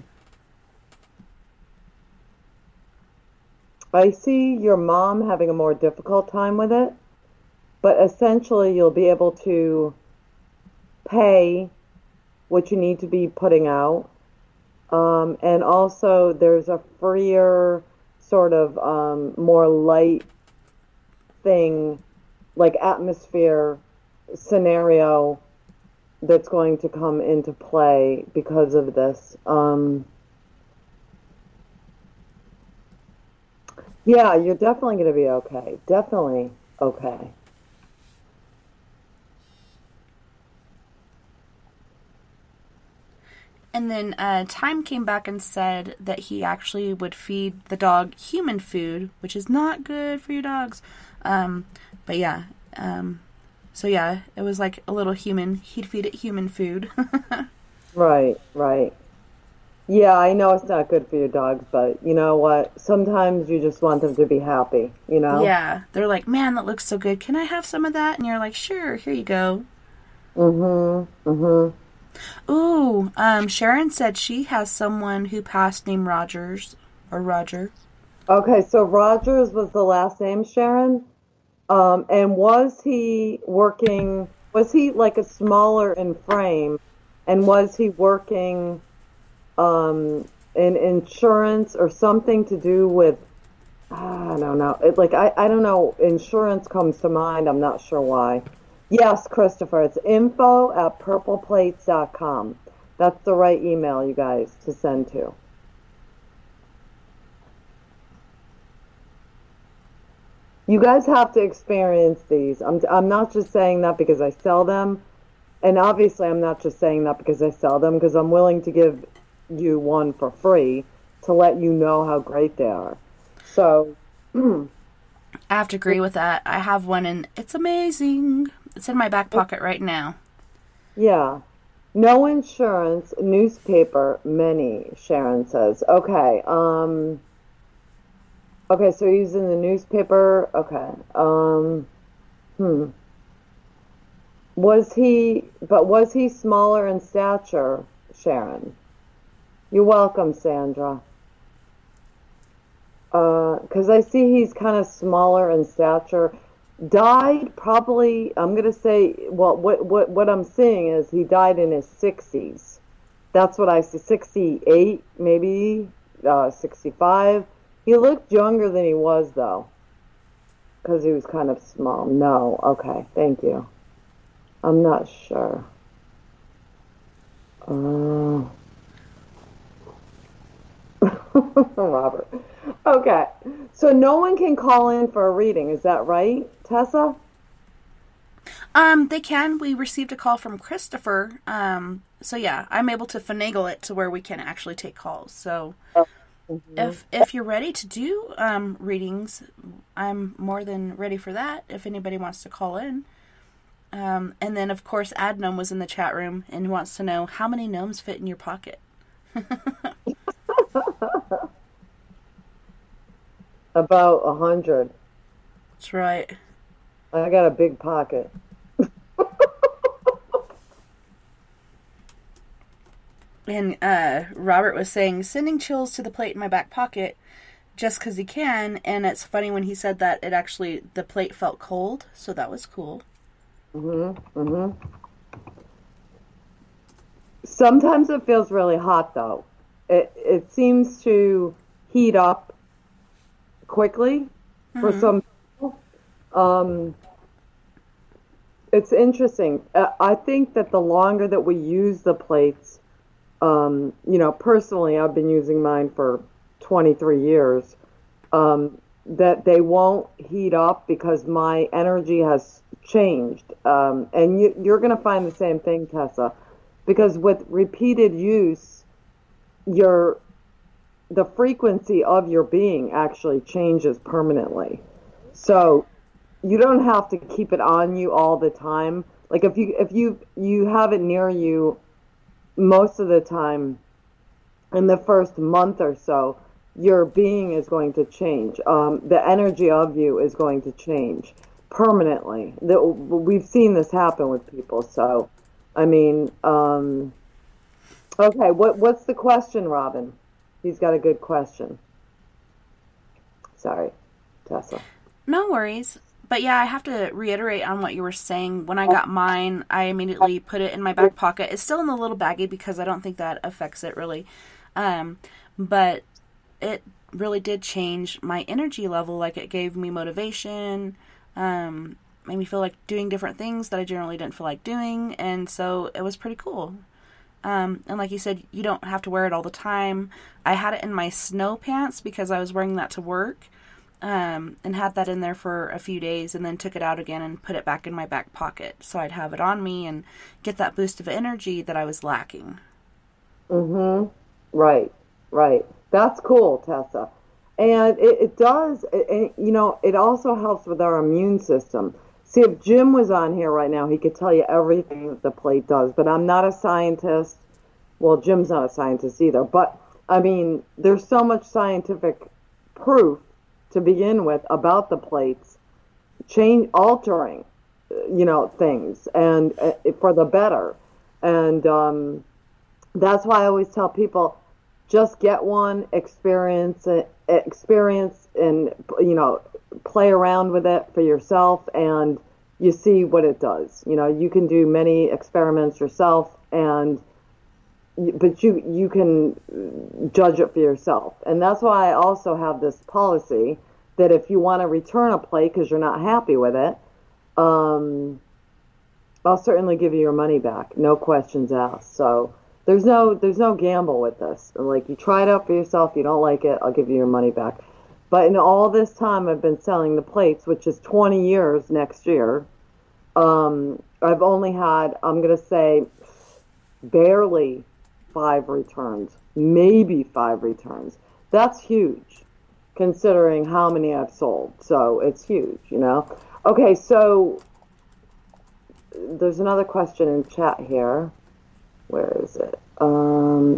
see your mom having a more difficult time with it, but essentially you'll be able to pay what you need to be putting out. And also there's a freer sort of more light thing, like atmosphere scenario that's going to come into play because of this. Yeah, you're definitely going to be okay. Definitely okay. And then Time came back and said that he actually would feed the dog human food, which is not good for your dogs. But yeah, so yeah, it was like a little human. He'd feed it human food. Right, right. Yeah, I know it's not good for your dogs, but you know what? Sometimes you just want them to be happy, you know? Yeah, they're like, man, that looks so good. Can I have some of that? And you're like, sure, here you go. Ooh, Sharon said she has someone who passed named Rogers, or Roger. Okay, so Rogers was the last name, Sharon? And was he like a smaller in frame? And was he working in insurance or something to do with, I don't know. I don't know. Insurance comes to mind. I'm not sure why. Yes, Christopher, it's info@purpleplates.com. That's the right email, you guys, to send to. You guys have to experience these. I'm not just saying that because I sell them. And obviously I'm not just saying that because I sell them, because I'm willing to give you one for free to let you know how great they are. So I have to agree with that. I have one and it's amazing. It's in my back pocket right now. Yeah. No insurance, newspaper, many, Sharon says. Okay. Okay, so he's in the newspaper. Okay. Was he smaller in stature, Sharon? You're welcome, Sandra. Because I see he's kind of smaller in stature. Died probably, I'm going to say, well, what I'm seeing is he died in his 60s. That's what I see, 68, maybe, 65. He looked younger than he was, though, because he was kind of small. No, okay, thank you. I'm not sure. Robert. Okay. So no one can call in for a reading, is that right, Tessa? They can. We received a call from Christopher. So yeah, I'm able to finagle it to where we can actually take calls. So if you're ready to do readings, I'm more than ready for that if anybody wants to call in. And then, of course, Adnum was in the chat room and wants to know how many gnomes fit in your pocket. About 100. That's right. I got a big pocket. And Robert was saying, sending chills to the plate in my back pocket just because he can. And it's funny when he said that, the plate felt cold. So that was cool. Sometimes it feels really hot, though. It seems to heat up quickly for some people. It's interesting. I think that the longer that we use the plates, personally, I've been using mine for 23 years, that they won't heat up because my energy has changed. And you're going to find the same thing, Tessa, because with repeated use, the frequency of your being actually changes permanently. So you don't have to keep it on you all the time. Like if you have it near you most of the time in the first month or so, your being is going to change. The energy of you is going to change permanently. We've seen this happen with people. So I mean, okay, what's the question, Robin? He's got a good question. Sorry, Tessa. No worries. But yeah, I have to reiterate on what you were saying. When I got mine, I immediately put it in my back pocket. It's still in the little baggie because I don't think that affects it really. But it really did change my energy level. Like, it gave me motivation, made me feel like doing different things that I generally didn't feel like doing. And so it was pretty cool. And like you said, you don't have to wear it all the time. I had it in my snow pants because I was wearing that to work. And had that in there for a few days and then took it out again and put it back in my back pocket so I'd have it on me and get that boost of energy that I was lacking. Mm-hmm. Right. That's cool, Tessa. And it does, it also helps with our immune system. See, if Jim was on here right now, he could tell you everything that the plate does, but I'm not a scientist. Well, Jim's not a scientist either, but I mean, there's so much scientific proof to begin with about the plates altering things and for the better. And that's why I always tell people, just get one, experience and play around with it for yourself, and you see what it does. You can do many experiments yourself, but you can judge it for yourself. And that's why I also have this policy that if you want to return a plate because you're not happy with it, I'll certainly give you your money back, no questions asked. So there's no gamble with this. Like, you try it out for yourself, you don't like it, I'll give you your money back. But in all this time I've been selling the plates, which is 20 years next year, I've only had, I'm going to say, barely 5 returns, maybe 5 returns. That's huge, considering how many I've sold. So it's huge, Okay, so there's another question in chat here. Where is it?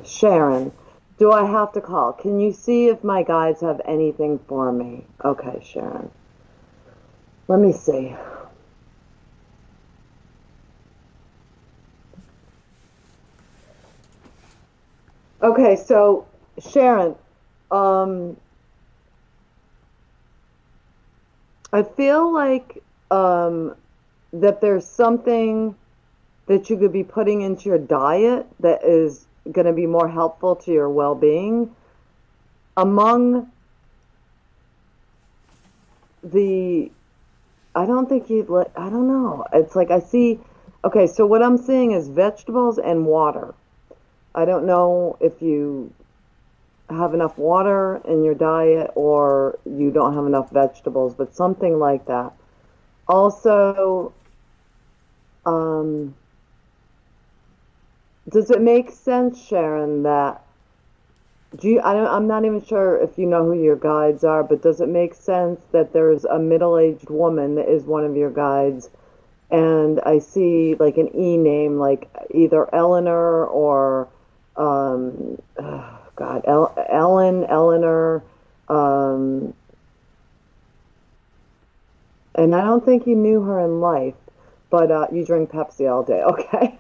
Sharon, do I have to call? Can you see if my guides have anything for me? Okay, Sharon. Let me see. Okay, so Sharon, I feel like that there's something that you could be putting into your diet that is going to be more helpful to your well-being. Among the, I don't know. It's like I see, okay, so what I'm seeing is vegetables and water. I don't know if you have enough water in your diet or you don't have enough vegetables, but something like that. Also, does it make sense, Sharon, that I'm not even sure if you know who your guides are, but does it make sense that there's a middle-aged woman that is one of your guides, and I see like an E name, like either Eleanor or Ellen, Eleanor, and I don't think you knew her in life, but you drink Pepsi all day, okay?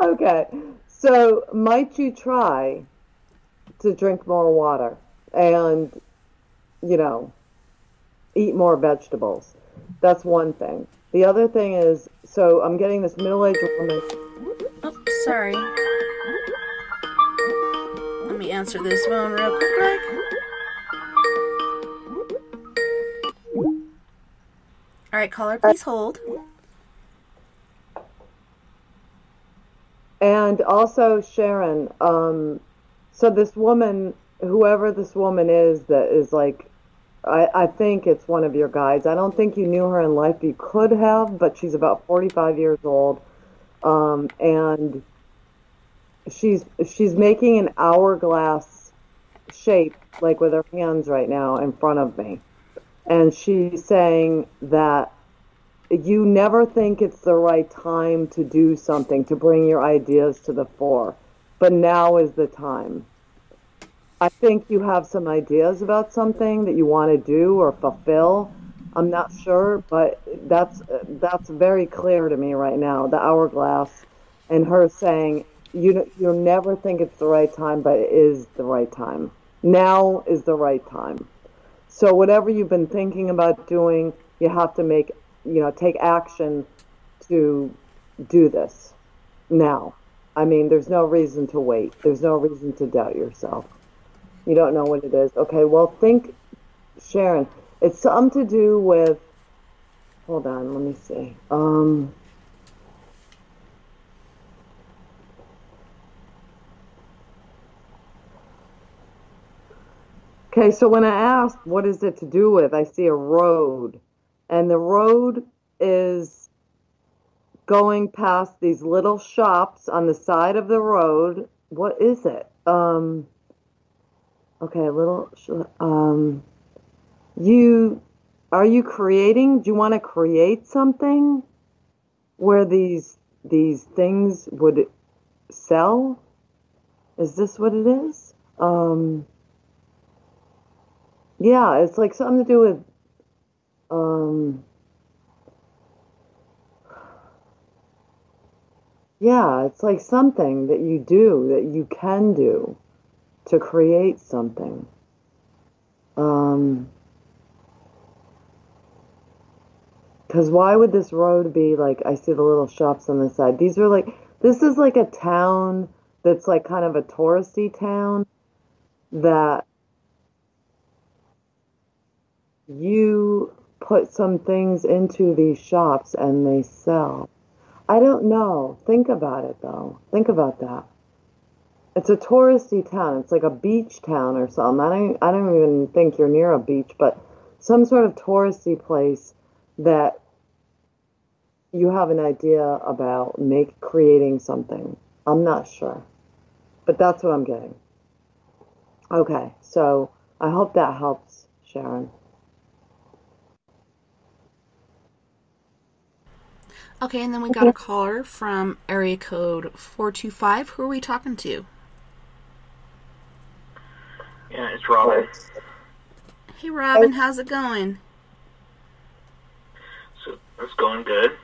Okay, so might you try to drink more water and, eat more vegetables? That's one thing. The other thing is, so I'm getting this middle-aged woman. Oh, sorry. Let me answer this phone real quick, Greg. All right, caller, please hold. And also, Sharon, so this woman, whoever this woman is that is like, I think it's one of your guides. I don't think you knew her in life. You could have, but she's about 45 years old. And she's making an hourglass shape, like with her hands right now in front of me. And she's saying that you never think it's the right time to do something, to bring your ideas to the fore. But now is the time. I think you have some ideas about something that you want to do or fulfill, I'm not sure, but that's very clear to me right now. The hourglass, and her saying, you'll never think it's the right time, but it is the right time. Now is the right time. So whatever you've been thinking about doing, you have to take action to do this now. I mean, there's no reason to wait. There's no reason to doubt yourself. You don't know what it is. Okay, well, think, Sharon, it's something to do with, hold on, let me see. Okay, so when I asked what is it to do with, I see a road. And the road is going past these little shops on the side of the road. What is it? Okay, are you creating? Do you want to create something where these things would sell? Is this what it is? Yeah, it's like something to do with yeah, it's like something that you do, that you can do to create something. Because why would this road be like, I see the little shops on the side. This is like a town that's like kind of a touristy town that you put some things into these shops and they sell. I don't know. Think about it, though. Think about that. It's a touristy town. It's like a beach town or something. I don't even think you're near a beach, but some sort of touristy place that you have an idea about creating something. I'm not sure. But that's what I'm getting. Okay, so I hope that helps, Sharon. Okay, and then we got a caller from area code 425. Who are we talking to? Yeah, it's Robin. Hey, Robin, how's it going? So it's going good.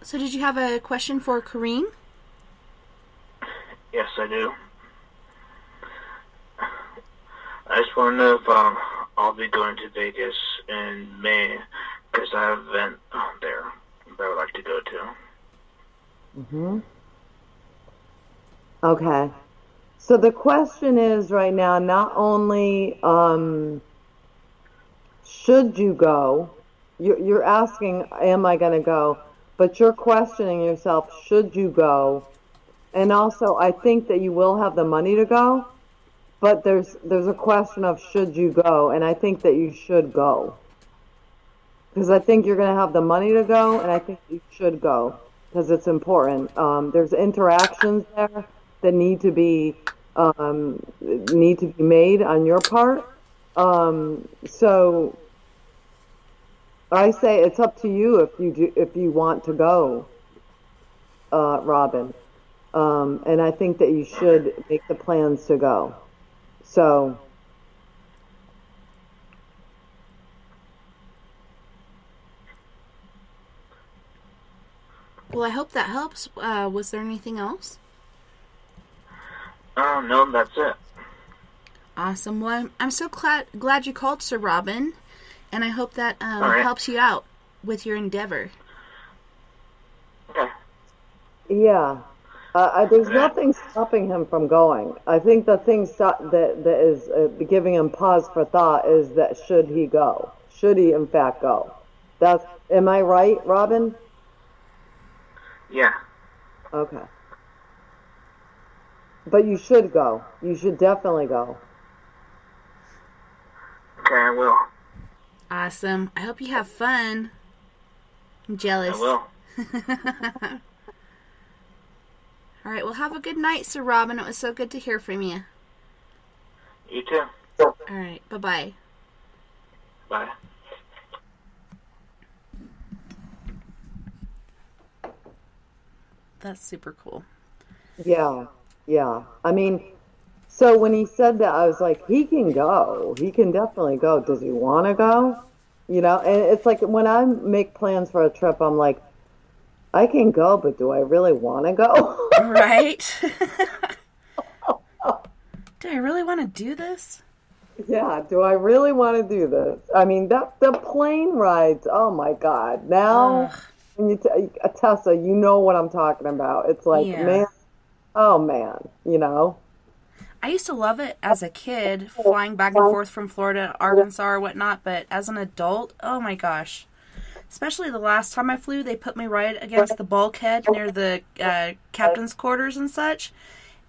So did you have a question for Corrine? Yes, I do. I just want to know if I'll be going to Vegas in May, because I have an event there that I would like to go to. Okay. So the question is right now, not only should you go, you're asking, am I going to go? But you're questioning yourself, should you go? And also, I think that you will have the money to go, but there's a question of should you go, and I think that you should go. Because I think you're going to have the money to go, and I think you should go, because it's important. There's interactions there that need to be made on your part. So I say it's up to you if you want to go, Robin. And I think that you should make the plans to go. So. Well, I hope that helps. Was there anything else? No, that's it. Awesome. Well, I'm so glad you called, Sir Robin, and I hope that right. helps you out with your endeavor. Okay. Yeah. There's nothing stopping him from going. I think the thing that is giving him pause for thought is that should he go? Should he, in fact, go? Am I right, Robin? Yeah. Okay. But you should go. You should definitely go. Okay, I will. Awesome. I hope you have fun. I'm jealous. I will. All right, well, have a good night, Sir Robin. It was so good to hear from you. You too. All right, bye-bye. Bye. That's super cool. Yeah. I mean, So when he said that, I was like, he can go. He can definitely go. Does he want to go? You know, and it's like when I make plans for a trip, I'm like, I can go, but do I really want to go? Right? Do I really want to do this? Yeah, do I really want to do this? I mean, the plane rides, oh my God. Now, when you Tessa, you know what I'm talking about. It's like, man, oh man, you know? I used to love it as a kid, flying back and forth from Florida to Arkansas or whatnot, but as an adult, oh my gosh. Especially the last time I flew, they put me right against the bulkhead near the captain's quarters and such,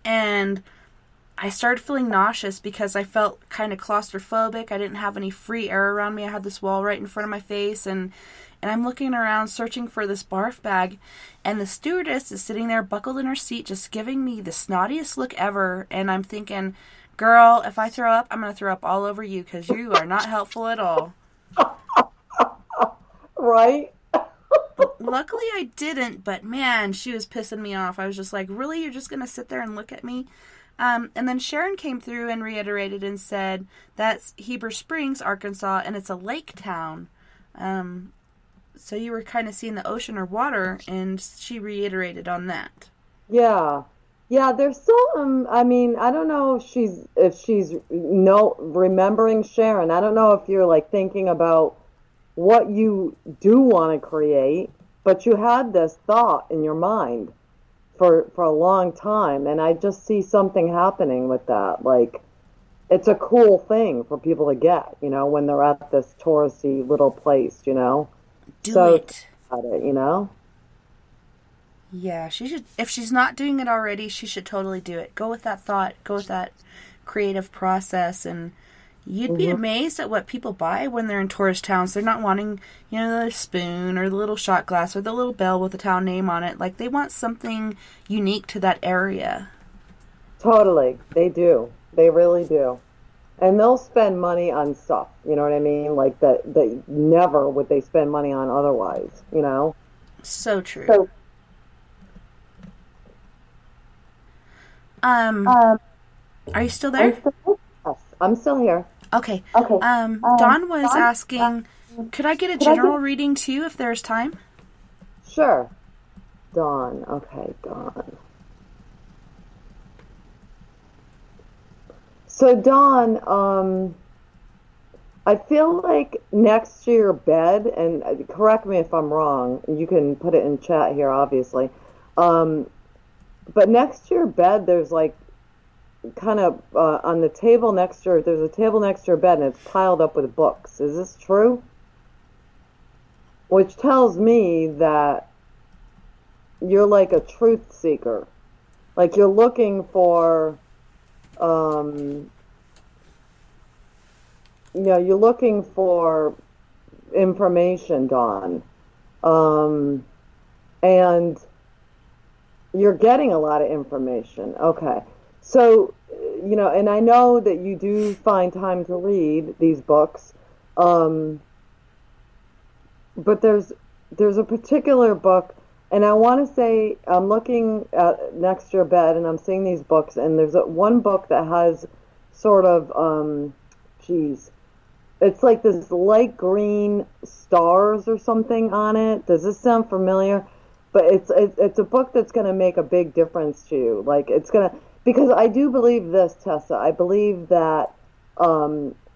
and I started feeling nauseous because I felt kind of claustrophobic. I didn't have any free air around me. I had this wall right in front of my face, and I'm looking around searching for this barf bag, and the stewardess is sitting there buckled in her seat just giving me the snottiest look ever, and I'm thinking, girl, if I throw up, I'm going to throw up all over you because you are not helpful at all. Right? Luckily I didn't, but man, she was pissing me off. I was just like, really? You're just going to sit there and look at me? And then Sharon came through and reiterated and said, that's Heber Springs, Arkansas, and it's a lake town. So you were kind of seeing the ocean or water, and she reiterated on that. Yeah. Yeah, there's still, I mean, I don't know if she's remembering Sharon. I don't know if you're like thinking about what you do want to create, but you had this thought in your mind for a long time, and I just see something happening with that. Like, it's a cool thing for people to get, you know, when they're at this touristy little place, you know. Do it. About it, you know. Yeah, she should. If she's not doing it already, she should totally do it. Go with that thought. Go with that creative process, and you'd be amazed at what people buy when they're in tourist towns. They're not wanting, you know, the spoon or the little shot glass or the little bell with the town name on it. Like, they want something unique to that area. Totally. They do. They really do. And they'll spend money on stuff, you know what I mean? Like, that never would they spend money on otherwise, you know? So true. So, are you still there? Yes, I'm still here. Okay. Dawn was asking, could I get a general reading too if there's time? Sure. Dawn. Okay, Dawn. So, Dawn, I feel like next to your bed, and correct me if I'm wrong, you can put it in chat here, obviously, but next to your bed, there's like kind of on the table next to there's a table next to your bed, and it's piled up with books. Is this true? Which tells me that you're like a truth seeker. Like, you're looking for, you know, you're looking for information, Dawn. And you're getting a lot of information. Okay. So, you know, and I know that you do find time to read these books. But there's a particular book, and I want to say, I'm looking at next to your bed, and I'm seeing these books, and there's one book that has sort of, it's like this light green stars or something on it. Does this sound familiar? But it's a book that's going to make a big difference to you. Like, it's going to, because I do believe this, Tessa. I believe that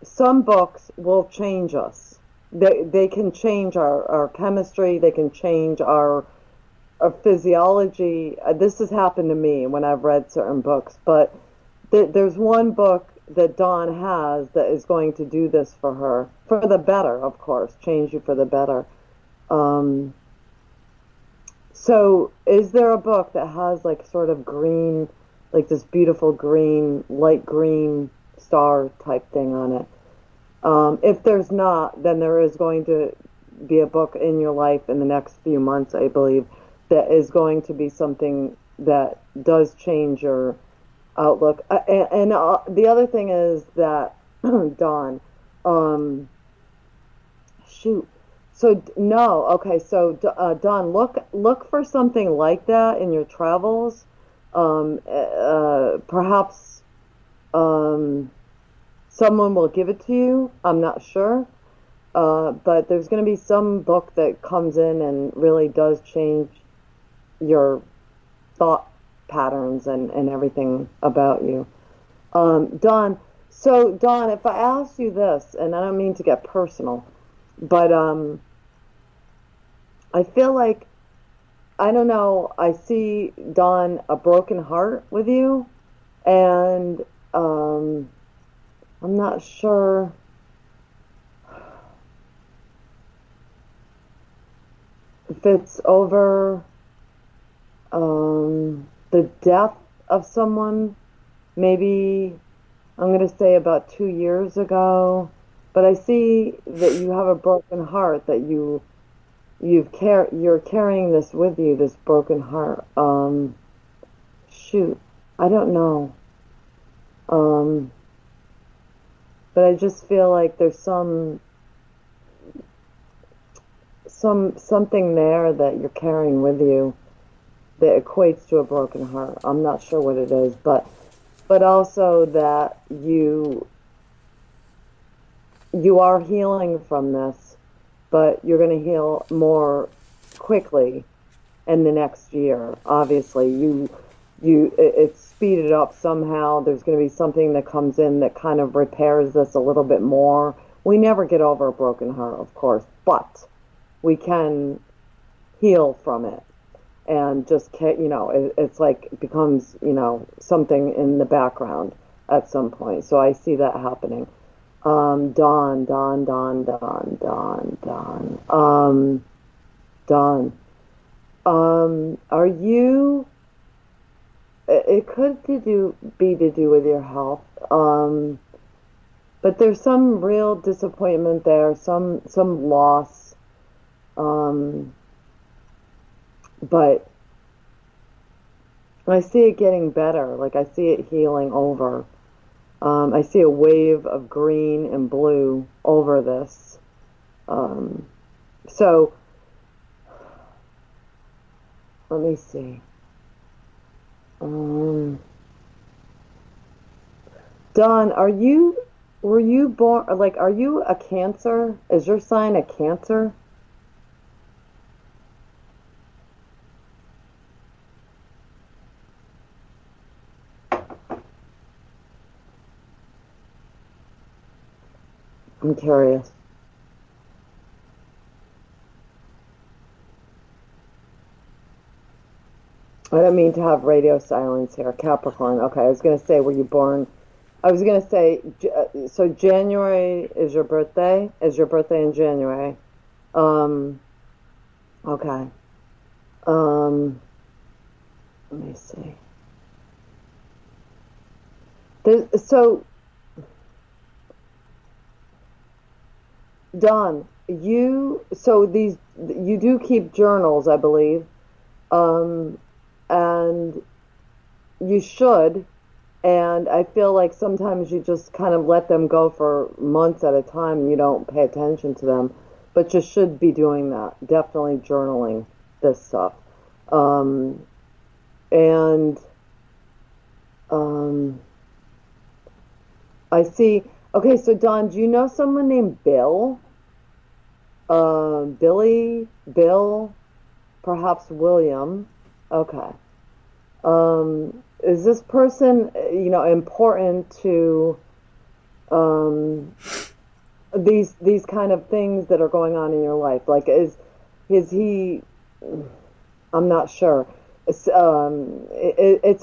some books will change us. They can change our chemistry. They can change our physiology. This has happened to me when I've read certain books. But there's one book that Dawn has that is going to do this for her, for the better, of course, change you for the better. So is there a book that has like sort of green, like this beautiful green, light green star type thing on it? If there's not, then there is going to be a book in your life in the next few months, I believe, that is going to be something that does change your outlook. And the other thing is that, Dawn, So, no, okay, so, Dawn, look for something like that in your travels. Perhaps Someone will give it to you. I'm not sure. But there's going to be some book that comes in and really does change your thought patterns and everything about you. Dawn, if I ask you this, and I don't mean to get personal, but I feel like, I don't know, I see, Dawn, a broken heart with you, and I'm not sure if it's over the death of someone, maybe, I'm going to say about 2 years ago, but I see that you have a broken heart, that you're carrying this with you, this broken heart. Shoot, I don't know. But I just feel like there's something there that you're carrying with you that equates to a broken heart. I'm not sure what it is, but also that you are healing from this, but you're going to heal more quickly in the next year. Obviously, it's speeded up somehow. There's going to be something that comes in that kind of repairs this a little bit more. We never get over a broken heart, of course, but we can heal from it. And just, it's like it becomes, something in the background at some point. So I see that happening. Dawn. Are you, it could be to do with your health, but there's some real disappointment there, some loss, but I see it getting better. Like, I see it healing over. I see a wave of green and blue over this. So, let me see. Dawn, were you born, like, are you a Cancer? Is your sign a Cancer? I'm curious. I don't mean to have radio silence here. Capricorn. Okay, I was going to say, were you born? I was going to say, so January is your birthday? Is your birthday in January? Okay. Let me see. Dawn, you do keep journals, I believe, and you should, and I feel like sometimes you just kind of let them go for months at a time and you don't pay attention to them, but you should be doing that, definitely journaling this stuff. I see, okay, so Dawn, do you know someone named Bill? Billy, Bill, perhaps William. Okay. Is this person, important to these kind of things that are going on in your life? Like, is he? I'm not sure. It's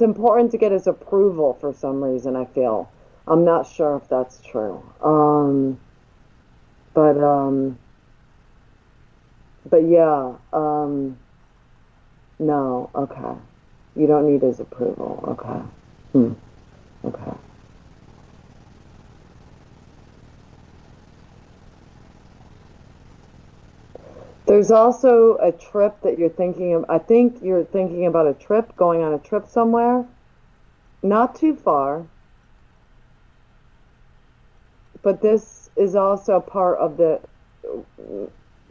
important to get his approval for some reason, I feel. I'm not sure if that's true. But yeah, no, okay. You don't need his approval, okay. Okay. There's also a trip that you're thinking of. I think you're thinking about a trip, going on a trip somewhere. Not too far. But this is also part of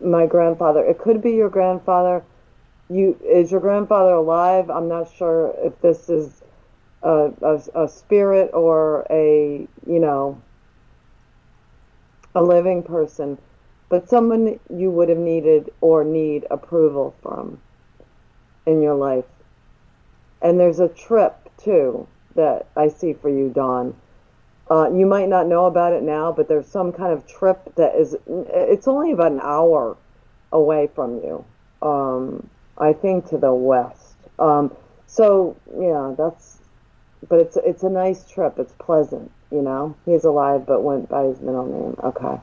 my grandfather. It could be your grandfather. Is your grandfather alive? I'm not sure if this is a spirit or a, you know, a living person, but someone you would have needed or need approval from in your life. And there's a trip, too, that I see for you, Dawn. You might not know about it now, but there's some kind of trip that is, it's only about an hour away from you, I think to the west. So, yeah, but it's a nice trip. It's pleasant, you know. He's alive, but went by his middle name. Okay.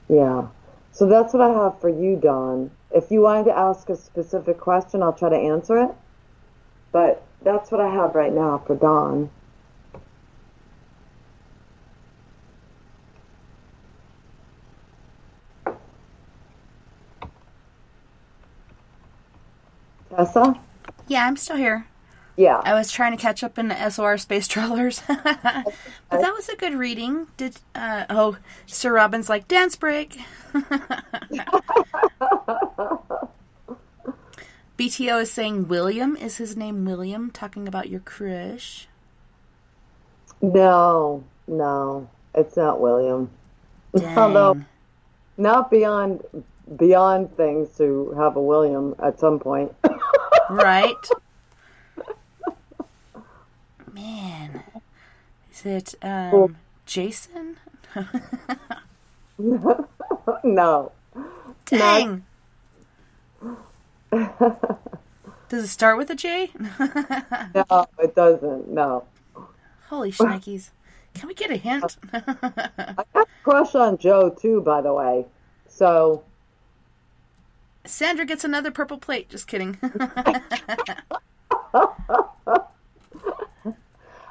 Yeah. So that's what I have for you, Dawn. If you wanted to ask a specific question, I'll try to answer it. But that's what I have right now for Dawn. Tessa? Yeah, I'm still here. Yeah. I was trying to catch up in the SOR Space Travelers. But that was a good reading. Sir Robin's like, dance break. BTO is saying William. Is his name William? Talking about your crush. No, it's not William. Dang. Although, not beyond things to have a William at some point. Right? Man. Is it Jason? No. Dang. Does it start with a J? No, it doesn't. No. Holy shnikes. Can we get a hint? I got a crush on Joe, too, by the way. So... Sandra gets another purple plate. Just kidding.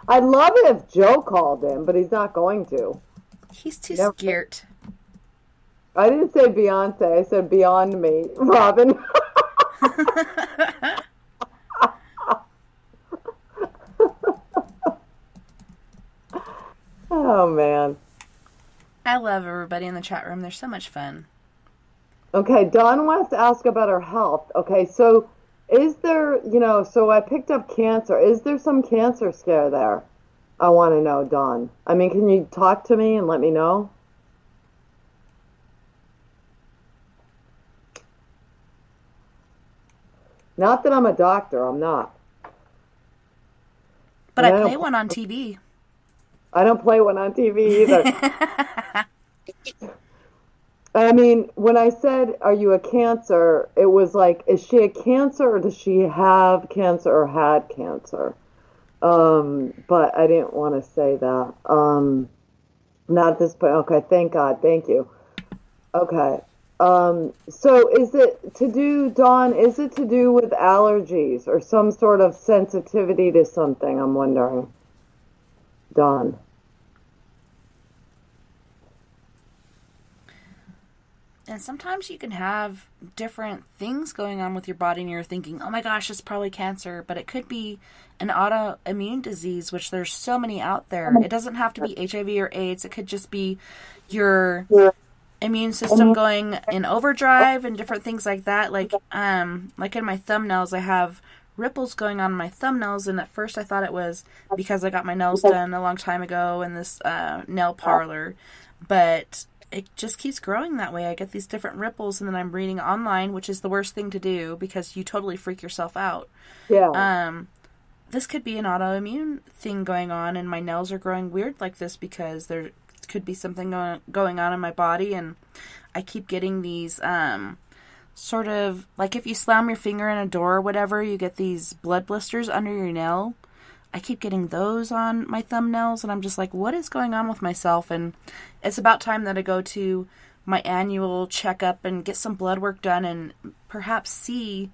I'd love it if Joe called him, but he's not going to. He's too scared. I didn't say Beyonce. I said beyond me, Robin. Oh, man. I love everybody in the chat room. They're so much fun. Okay, Dawn wants to ask about her health. Okay, so is there, so I picked up cancer. Is there some cancer scare there? I want to know, Dawn. I mean, can you talk to me and let me know? Not that I'm a doctor. I'm not. But I play one on TV. I don't play one on TV either. I mean, when I said, are you a cancer, it was like, is she a cancer or does she have cancer or had cancer? But I didn't want to say that. Not at this point. Okay, thank God. Thank you. Okay. So is it to do, Dawn, is it to do with allergies or some sort of sensitivity to something, I'm wondering? Dawn. And sometimes you can have different things going on with your body and you're thinking, oh my gosh, it's probably cancer, but it could be an autoimmune disease, which there's so many out there. It doesn't have to be HIV or AIDS. It could just be your immune system going in overdrive and different things like that. Like in my thumbnails, I have ripples going on in my thumbnails, and at first I thought it was because I got my nails done a long time ago in this nail parlor, but it just keeps growing that way. I get these different ripples, and then I'm reading online, which is the worst thing to do because you totally freak yourself out. Yeah. This could be an autoimmune thing going on, and my nails are growing weird like this because there could be something going on in my body, and I keep getting these sort of, like if you slam your finger in a door or whatever, you get these blood blisters under your nail. I keep getting those on my thumbnails, and I'm just like, what is going on with myself? And it's about time that I go to my annual checkup and get some blood work done and perhaps see,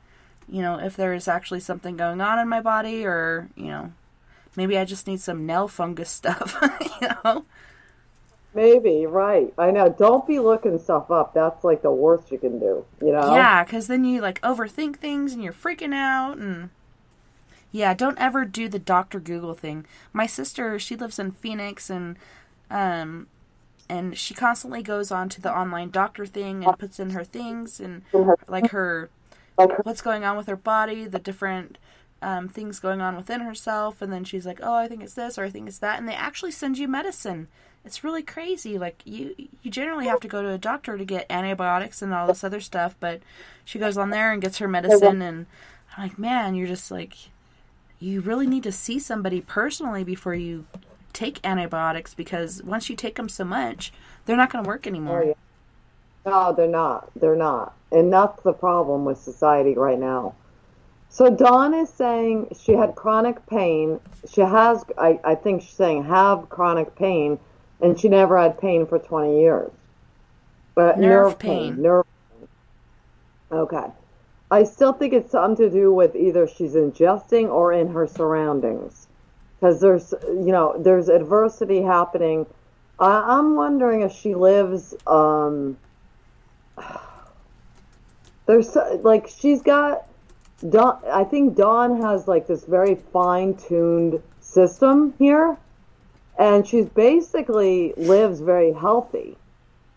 if there is actually something going on in my body, or, maybe I just need some nail fungus stuff, Maybe, right. I know. Don't be looking stuff up. That's like the worst you can do, Yeah, because then you overthink things and you're freaking out, and... Yeah, don't ever do the Dr. Google thing. My sister, she lives in Phoenix, and she constantly goes on to the online doctor thing and puts in her things and her what's going on with her body, the different things going on within herself, and then she's like, oh, I think it's this, or I think it's that, and they actually send you medicine. It's really crazy. Like, you generally have to go to a doctor to get antibiotics and all this other stuff, but she goes on there and gets her medicine, and I'm like, man, you're just like, you really need to see somebody personally before you take antibiotics, because once you take them so much, they're not going to work anymore. Oh, yeah. No, they're not. They're not. And that's the problem with society right now. So Dawn is saying she had chronic pain. She has, I think she's saying, have chronic pain, and she never had pain for 20 years. But nerve pain. Okay. I still think it's something to do with either she's ingesting or in her surroundings. Because there's adversity happening. I'm wondering if she lives, she's got, Dawn, I think Dawn has like this very fine-tuned system here, and she's basically lives very healthy,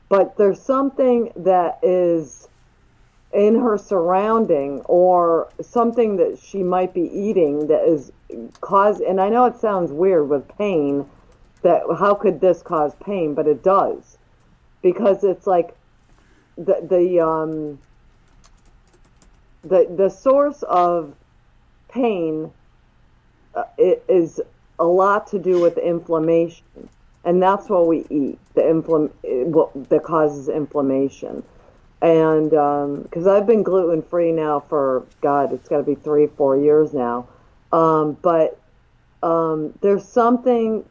but there's something that is in her surrounding or something that she might be eating that is and I know it sounds weird with pain, that how could this cause pain, but it does, because it's like the source of pain it is a lot to do with inflammation, and that's what we eat, that causes inflammation. And because I've been gluten-free now for, God, it's got to be 3-4 years now, but there's something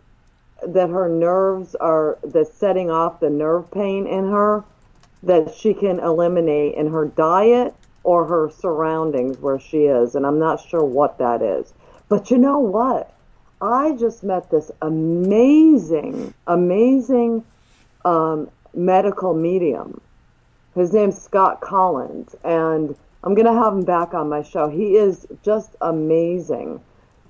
that her nerves that's setting off the nerve pain in her that she can eliminate in her diet or her surroundings where she is, and I'm not sure what that is. But you know what? I just met this amazing medical medium. His name's Scott Collins, and I'm going to have him back on my show. He is just amazing,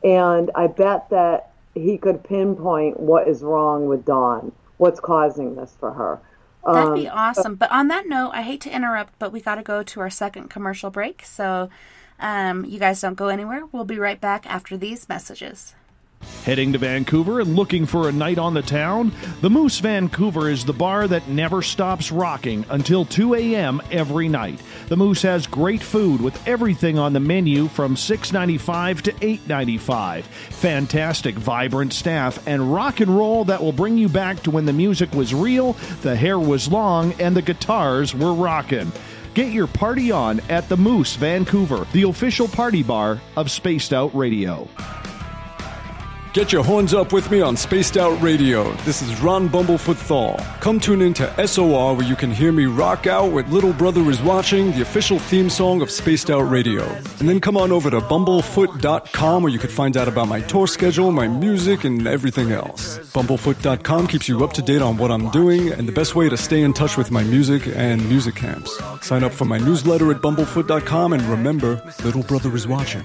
and I bet that he could pinpoint what is wrong with Dawn, what's causing this for her. That'd be awesome. But on that note, I hate to interrupt, but we got to go to our second commercial break. So you guys don't go anywhere. We'll be right back after these messages. Heading to Vancouver and looking for a night on the town? The Moose Vancouver is the bar that never stops rocking until 2 a.m. every night. The Moose has great food with everything on the menu from $6.95 to $8.95. Fantastic, vibrant staff and rock and roll that will bring you back to when the music was real, the hair was long, and the guitars were rockin'. Get your party on at the Moose Vancouver, the official party bar of Spaced Out Radio. Get your horns up with me on Spaced Out Radio. This is Ron Bumblefoot Thal. Come tune in to SOR where you can hear me rock out with Little Brother Is Watching, the official theme song of Spaced Out Radio. And then come on over to bumblefoot.com where you can find out about my tour schedule, my music, and everything else. Bumblefoot.com keeps you up to date on what I'm doing and the best way to stay in touch with my music and music camps. Sign up for my newsletter at bumblefoot.com and remember, Little Brother Is Watching.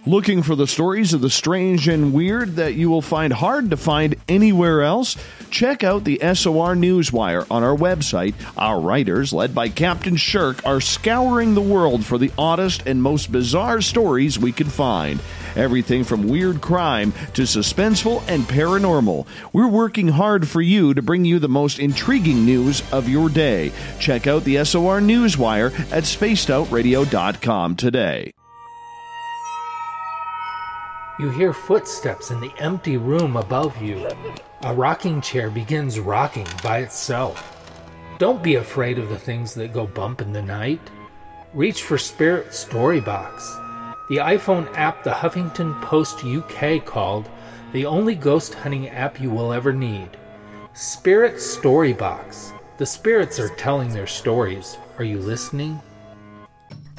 Looking for the stories of the strange and weird that you will find hard to find anywhere else? Check out the SOR Newswire on our website. Our writers, led by Captain Shirk, are scouring the world for the oddest and most bizarre stories we can find. Everything from weird crime to suspenseful and paranormal. We're working hard for you to bring you the most intriguing news of your day. Check out the SOR Newswire at spacedoutradio.com today. You hear footsteps in the empty room above you. A rocking chair begins rocking by itself. Don't be afraid of the things that go bump in the night. Reach for Spirit Storybox, the iPhone app the Huffington Post UK called the only ghost hunting app you will ever need. Spirit Storybox. The spirits are telling their stories. Are you listening?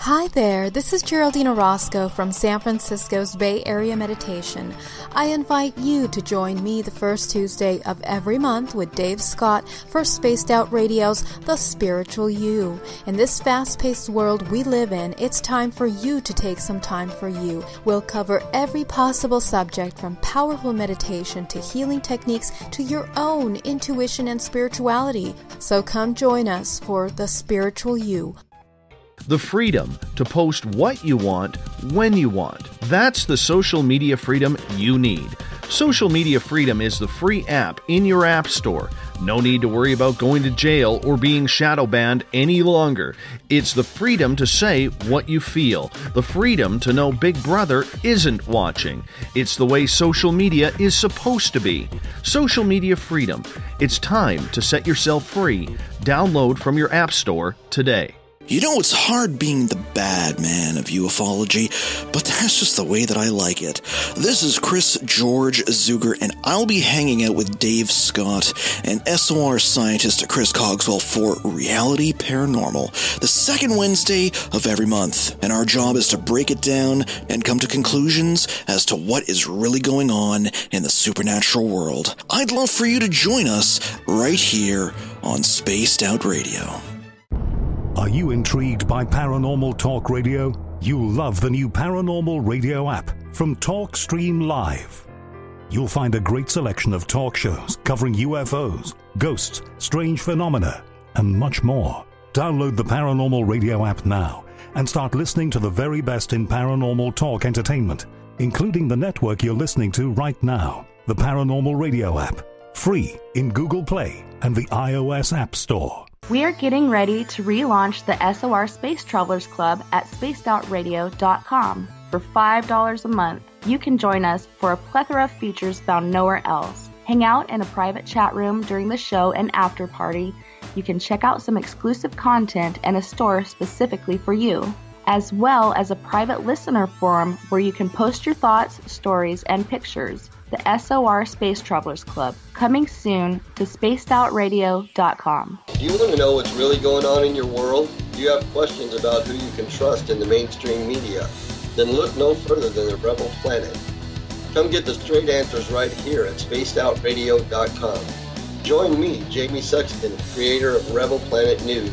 Hi there, this is Geraldine Orozco from San Francisco's Bay Area Meditation. I invite you to join me the first Tuesday of every month with Dave Scott for Spaced Out Radio's The Spiritual You. In this fast-paced world we live in, it's time for you to take some time for you. We'll cover every possible subject from powerful meditation to healing techniques to your own intuition and spirituality. So come join us for The Spiritual You. The freedom to post what you want, when you want. That's the social media freedom you need. Social Media Freedom is the free app in your app store. No need to worry about going to jail or being shadow banned any longer. It's the freedom to say what you feel. The freedom to know Big Brother isn't watching. It's the way social media is supposed to be. Social Media Freedom. It's time to set yourself free. Download from your app store today. You know, it's hard being the bad man of ufology, but that's just the way that I like it. This is Chris George Zuger, and I'll be hanging out with Dave Scott and SOR scientist Chris Cogswell for Reality Paranormal, the second Wednesday of every month. And our job is to break it down and come to conclusions as to what is really going on in the supernatural world. I'd love for you to join us right here on Spaced Out Radio. Are you intrigued by Paranormal Talk Radio? You'll love the new Paranormal Radio app from TalkStream Live. You'll find a great selection of talk shows covering UFOs, ghosts, strange phenomena, and much more. Download the Paranormal Radio app now and start listening to the very best in paranormal talk entertainment, including the network you're listening to right now, the Paranormal Radio app, free in Google Play and the iOS App Store. We are getting ready to relaunch the SOR Space Travelers Club at spacedoutradio.com. For $5 a month, you can join us for a plethora of features found nowhere else. Hang out in a private chat room during the show and after party. You can check out some exclusive content and a store specifically for you, as well as a private listener forum where you can post your thoughts, stories, and pictures. The SOR Space Travelers Club, coming soon to spacedoutradio.com. Do you want to know what's really going on in your world? Do you have questions about who you can trust in the mainstream media? Then look no further than the Rebel Planet. Come get the straight answers right here at spacedoutradio.com. Join me, Jamie Sexton, creator of Rebel Planet News,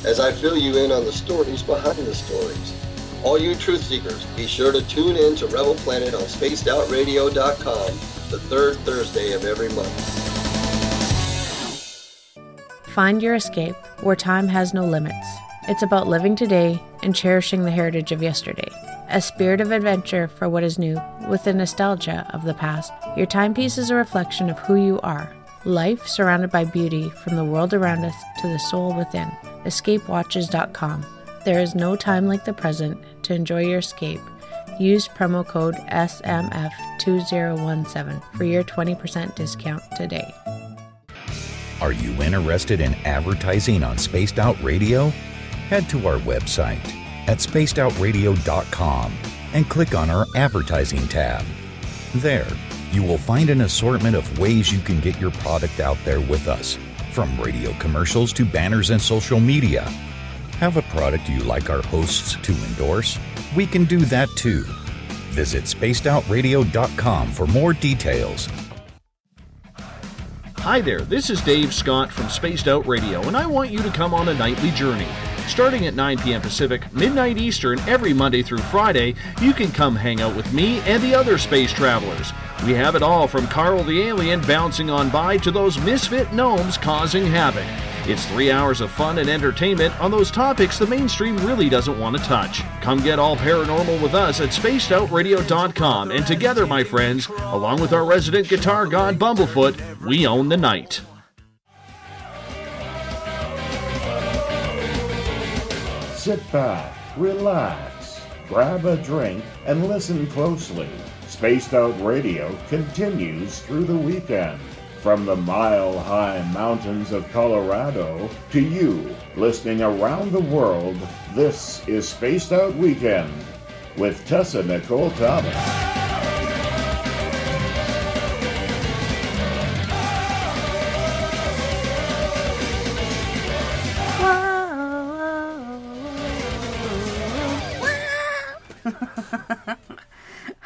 as I fill you in on the stories behind the stories. All you truth seekers, be sure to tune in to Rebel Planet on spacedoutradio.com the third Thursday of every month. Find your escape where time has no limits. It's about living today and cherishing the heritage of yesterday. A spirit of adventure for what is new, with the nostalgia of the past. Your timepiece is a reflection of who you are. Life surrounded by beauty from the world around us to the soul within. EscapeWatches.com. There is no time like the present to enjoy your escape. Use promo code SMF2017 for your 20% discount today. Are you interested in advertising on Spaced Out Radio? Head to our website at spacedoutradio.com and click on our advertising tab. There, you will find an assortment of ways you can get your product out there with us, from radio commercials to banners and social media. Have a product you like our hosts to endorse? We can do that too. Visit spacedoutradio.com for more details. Hi there, this is Dave Scott from Spaced Out Radio, and I want you to come on a nightly journey. Starting at 9 p.m. Pacific, midnight Eastern, every Monday through Friday, you can come hang out with me and the other space travelers. We have it all from Carl the Alien bouncing on by to those misfit gnomes causing havoc. It's 3 hours of fun and entertainment on those topics the mainstream really doesn't want to touch. Come get all paranormal with us at spacedoutradio.com, and together, my friends, along with our resident guitar god Bumblefoot, we own the night. Sit back, relax, grab a drink, and listen closely. Spaced Out Radio continues through the weekend. From the mile-high mountains of Colorado to you, listening around the world, this is Spaced Out Weekend with Tessa Nicole Thomas.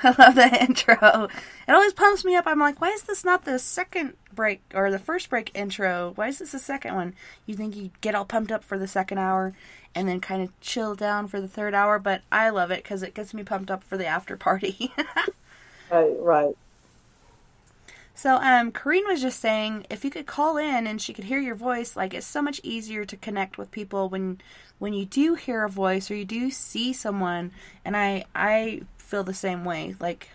I love that intro. It always pumps me up. I'm like, why is this not the second break or the first break intro? Why is this the second one? You think you get all pumped up for the second hour and then kind of chill down for the third hour, but I love it because it gets me pumped up for the after party. Right. So, Corrine was just saying, if you could call in and she could hear your voice, like, it's so much easier to connect with people when you do hear a voice or you do see someone. And I feel the same way. Like,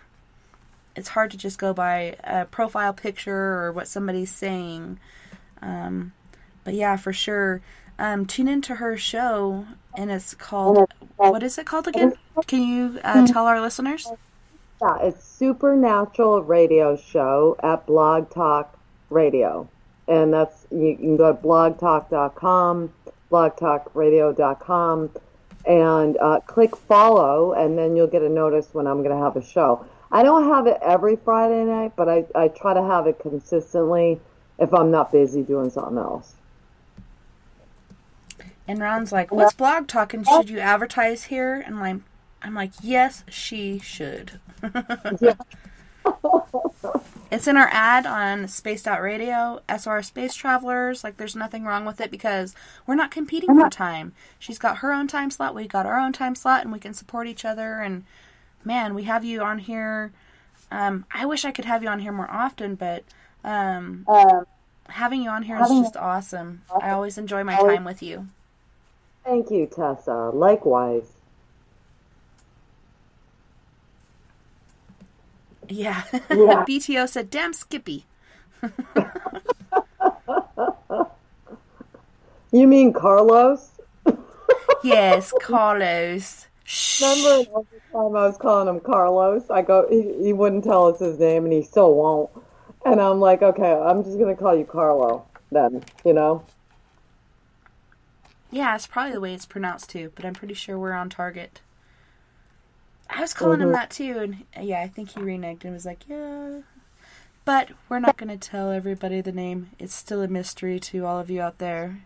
it's hard to just go by a profile picture or what somebody's saying. But yeah, for sure. Tune into her show, and it's called, what is it called again? Can you tell our listeners? Yeah, it's Supernatural Radio Show at Blog Talk Radio. And that's, you can go to blogtalk.com, blogtalkradio.com, and click follow, and then you'll get a notice when I'm going to have a show. I don't have it every Friday night, but I try to have it consistently if I'm not busy doing something else. And Ron's like, what's Blog Talk, and should you advertise here? And I'm like, yes, she should. It's in our ad on Spaced Out Radio, SR Space Travelers. Like, there's nothing wrong with it because we're not competing for time. She's got her own time slot, we got our own time slot, and we can support each other. And man, we have you on here. I wish I could have you on here more often, but having you on here is just awesome. I always enjoy my time with you. Thank you, Tessa. Likewise. Yeah. Yeah. BTO said, damn Skippy. You mean Carlos? Yes, Carlos. Remember every time I was calling him Carlos, he wouldn't tell us his name, and he still won't. And I'm like, okay, I'm just going to call you Carlo then, you know? Yeah, it's probably the way it's pronounced too, but I'm pretty sure we're on target. I was calling him that too, and yeah, I think he reneged and was like, yeah. But we're not going to tell everybody the name. It's still a mystery to all of you out there.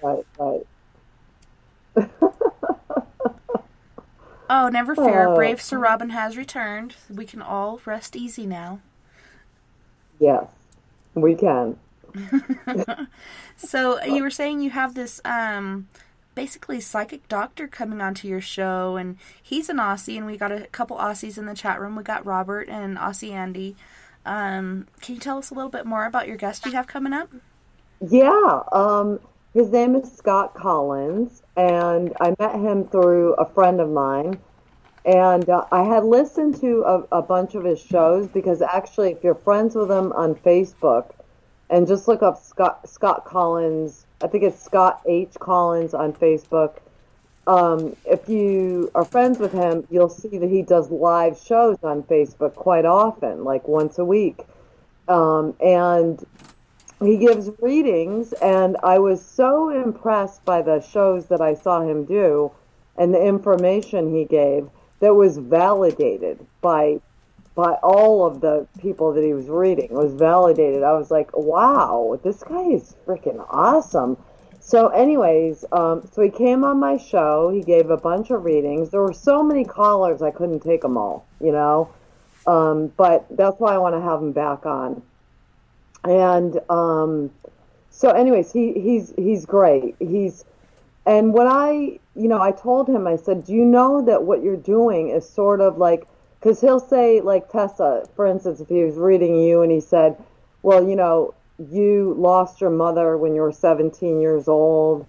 Right. Oh, never fear. Brave Sir Robin has returned. We can all rest easy now. Yes, we can. So you were saying you have this basically psychic doctor coming onto your show, and he's an Aussie, and we got a couple Aussies in the chat room. We got Robert and Aussie Andy. Can you tell us a little bit more about your guest you have coming up? Yeah, his name is Scott Collins, and I met him through a friend of mine. And I had listened to a bunch of his shows because actually, if you're friends with him on Facebook, and just look up Scott Collins, I think it's Scott H. Collins on Facebook. If you are friends with him, you'll see that he does live shows on Facebook quite often, like once a week. And he gives readings, and I was so impressed by the shows that I saw him do and the information he gave that was validated by all of the people that he was reading. It was validated. I was like, wow, this guy is freaking awesome. So anyways, so he came on my show. He gave a bunch of readings. There were so many callers, I couldn't take them all, you know. But that's why I want to have him back on. And so anyways, he's great. And what I told him, I said, do you know that what you're doing is sort of like, because he'll say, like Tessa, for instance, if he was reading you and he said, well, you lost your mother when you were 17 years old.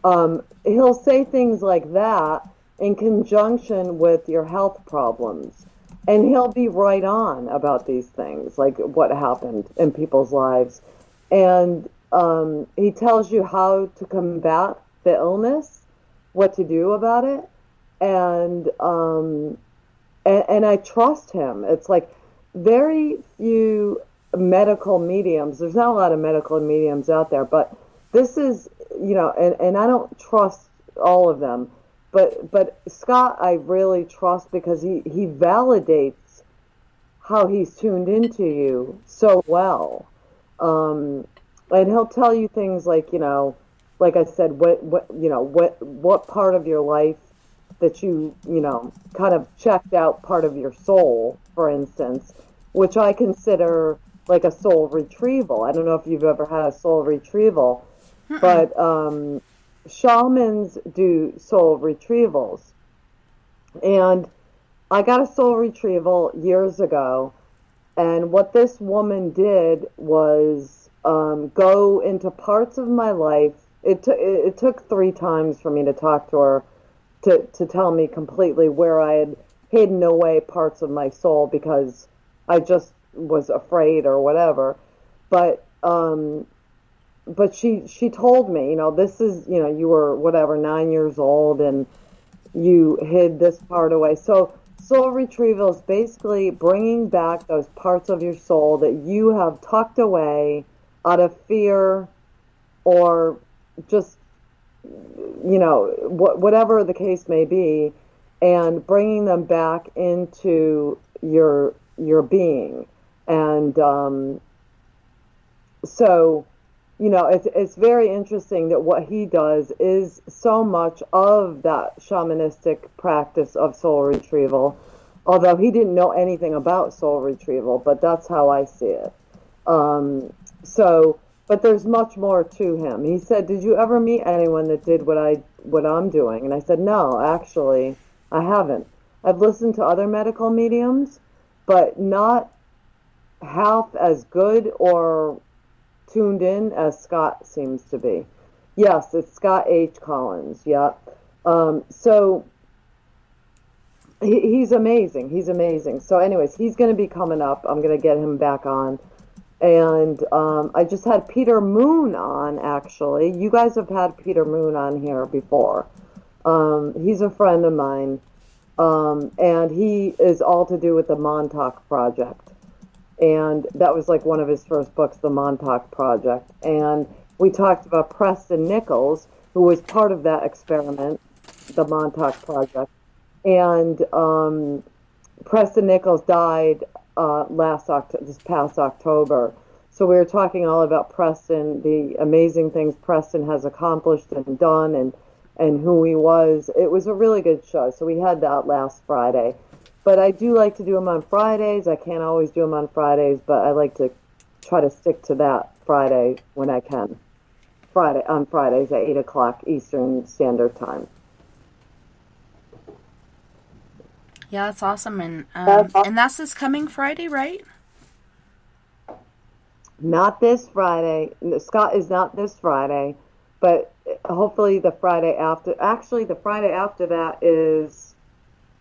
He'll say things like that in conjunction with your health problems. And he'll be right on about these things, like what happened in people's lives. And he tells you how to combat the illness, what to do about it. And I trust him. It's like very few medical mediums. There's not a lot of medical mediums out there, but this is, and I don't trust all of them. But Scott, I really trust because he validates how he's tuned into you so well. And he'll tell you things like, like I said, what part of your life that you kind of checked out part of your soul, for instance, which I consider like a soul retrieval. I don't know if you've ever had a soul retrieval, but shamans do soul retrievals. And I got a soul retrieval years ago, And what this woman did was go into parts of my life. It took 3 times for me to talk to her to tell me completely where I had hidden away parts of my soul because I just was afraid or whatever. But she told me, this is, you were whatever, 9 years old and you hid this part away. So soul retrieval is basically bringing back those parts of your soul that you have tucked away out of fear or just, whatever the case may be, and bringing them back into your being. And so, it's very interesting that what he does is so much of that shamanistic practice of soul retrieval, although he didn't know anything about soul retrieval, but that's how I see it. But there's much more to him. He said, "Did you ever meet anyone that did what I'm doing?" And I said, "No, actually, I haven't. I've listened to other medical mediums, but not half as good or tuned in as Scott seems to be." Yes, it's Scott H. Collins. Yeah. So he's amazing. He's amazing. So anyways, he's going to be coming up. I'm going to get him back on. And I just had Peter Moon on, actually. You guys have had Peter Moon on here before. He's a friend of mine. And he is all to do with the Montauk Project. And that was like one of his first books, The Montauk Project. And we talked about Preston Nichols, who was part of that experiment, the Montauk Project. And Preston Nichols died this past October. So we were talking all about Preston, the amazing things Preston has accomplished and done, and who he was. It was a really good show. So we had that last Friday. But I do like to do them on Fridays. I can't always do them on Fridays, but I like to try to stick to that Friday when I can. On Fridays at 8 o'clock Eastern Standard Time. Yeah, that's awesome. And that's this coming Friday, right? Not this Friday. Scott is not this Friday, but hopefully the Friday after. Actually, the Friday after that is,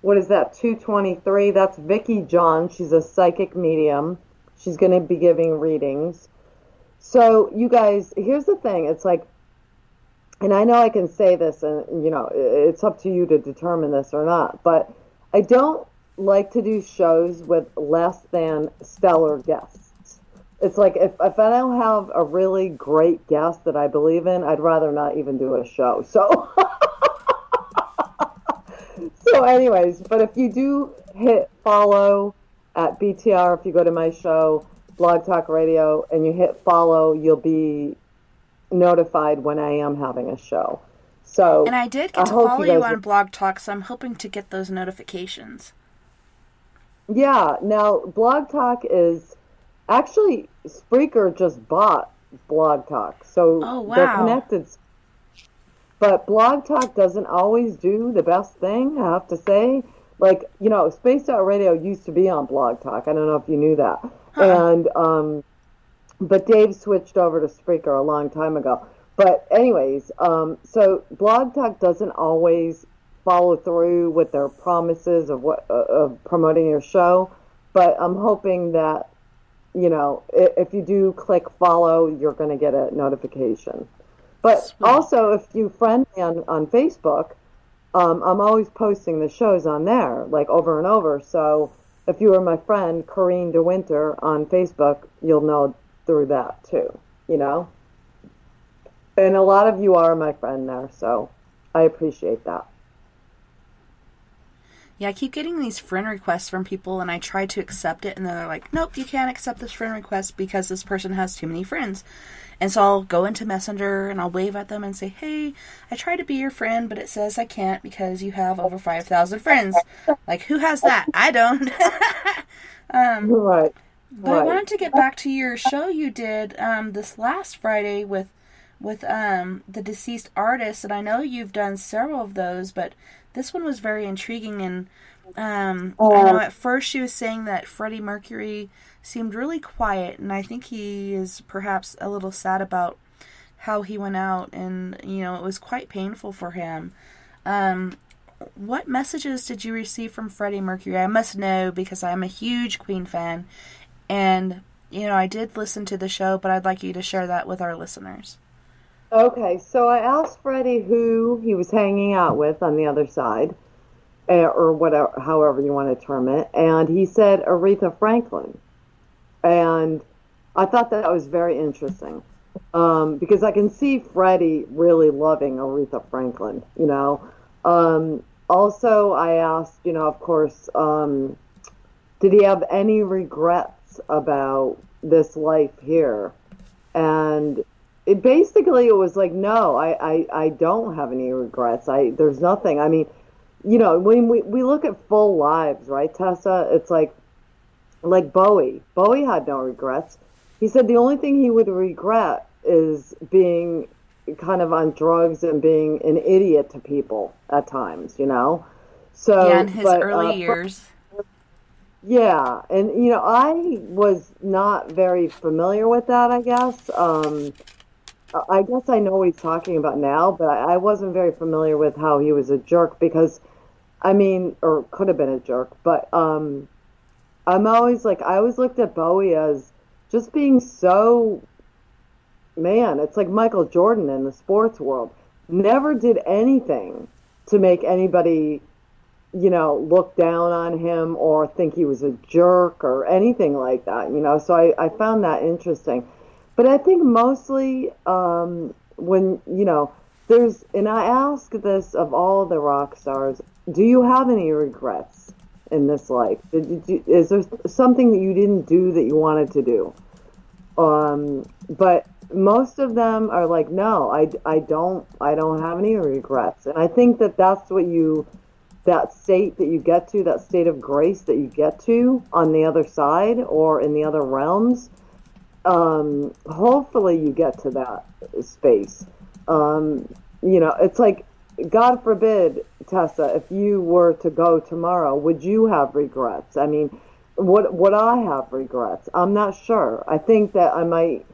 what is that, 2/23? That's Vicki John. She's a psychic medium. She's going to be giving readings. So, you guys, here's the thing. It's like, and I know I can say this, and, it's up to you to determine this or not, but I don't like to do shows with less than stellar guests. It's like if I don't have a really great guest that I believe in, I'd rather not even do a show. So, anyways, but if you do hit follow at BTR, if you go to my show, Blog Talk Radio, and you hit follow, you'll be notified when I am having a show. So, and I did get to follow you on Blog Talk, so I'm hoping to get those notifications. Yeah, now Blog Talk is actually, Spreaker just bought Blog Talk, so they're connected. But Blog Talk doesn't always do the best thing, I have to say. Like, Spaced Out Radio used to be on Blog Talk. I don't know if you knew that. And but Dave switched over to Spreaker a long time ago. But anyways, so Blog Talk doesn't always follow through with their promises of promoting your show. But I'm hoping that, if you do click follow, you're going to get a notification. But also, if you friend me on Facebook, I'm always posting the shows on there, like over and over. So if you are my friend, Corrine DeWinter, on Facebook, you'll know through that too, And a lot of you are my friend there, so I appreciate that. Yeah, I keep getting these friend requests from people, and I try to accept it, and then they're like, nope, you can't accept this friend request because this person has too many friends. And so I'll go into Messenger, and I'll wave at them and say, hey, I try to be your friend, but it says I can't because you have over 5,000 friends. Like, who has that? I don't. Right. But I wanted to get back to your show you did this last Friday with the deceased artist, and I know you've done several of those, but this one was very intriguing, and I know at first she was saying that Freddie Mercury seemed really quiet, and I think he is perhaps a little sad about how he went out, and, you know, it was quite painful for him. What messages did you receive from Freddie Mercury? I must know, because I'm a huge Queen fan, and, you know, I did listen to the show, but I'd like you to share that with our listeners. Okay, so I asked Freddie who he was hanging out with on the other side, or whatever, however you want to term it, and he said Aretha Franklin. And I thought that was very interesting, because I can see Freddie really loving Aretha Franklin, you know. Also, I asked, you know, of course, did he have any regrets about this life here? And it was like, no, I don't have any regrets. There's nothing. I mean, you know, when we look at full lives, right, Tessa, it's like Bowie. Bowie had no regrets. He said the only thing he would regret is being kind of on drugs and being an idiot to people at times, you know? So, yeah, in his early years. Yeah, and, you know, I was not very familiar with that, I guess. I guess I know what he's talking about now, but I wasn't very familiar with how he was a jerk because, I mean, or could have been a jerk, but I'm always like, I always looked at Bowie as just being so, man, it's like Michael Jordan in the sports world. Never did anything to make anybody, you know, look down on him or think he was a jerk or anything like that, you know, so I found that interesting. But I think mostly when, you know, and I ask this of all the rock stars, do you have any regrets in this life? Is there something that you didn't do that you wanted to do? But most of them are like, no, I don't have any regrets. And I think that's what that state that you get to, that state of grace that you get to on the other side or in the other realms, hopefully you get to that space. You know, it's like, God forbid, Tessa, if you were to go tomorrow, would you have regrets? I mean, would I have regrets? I'm not sure. I think that I might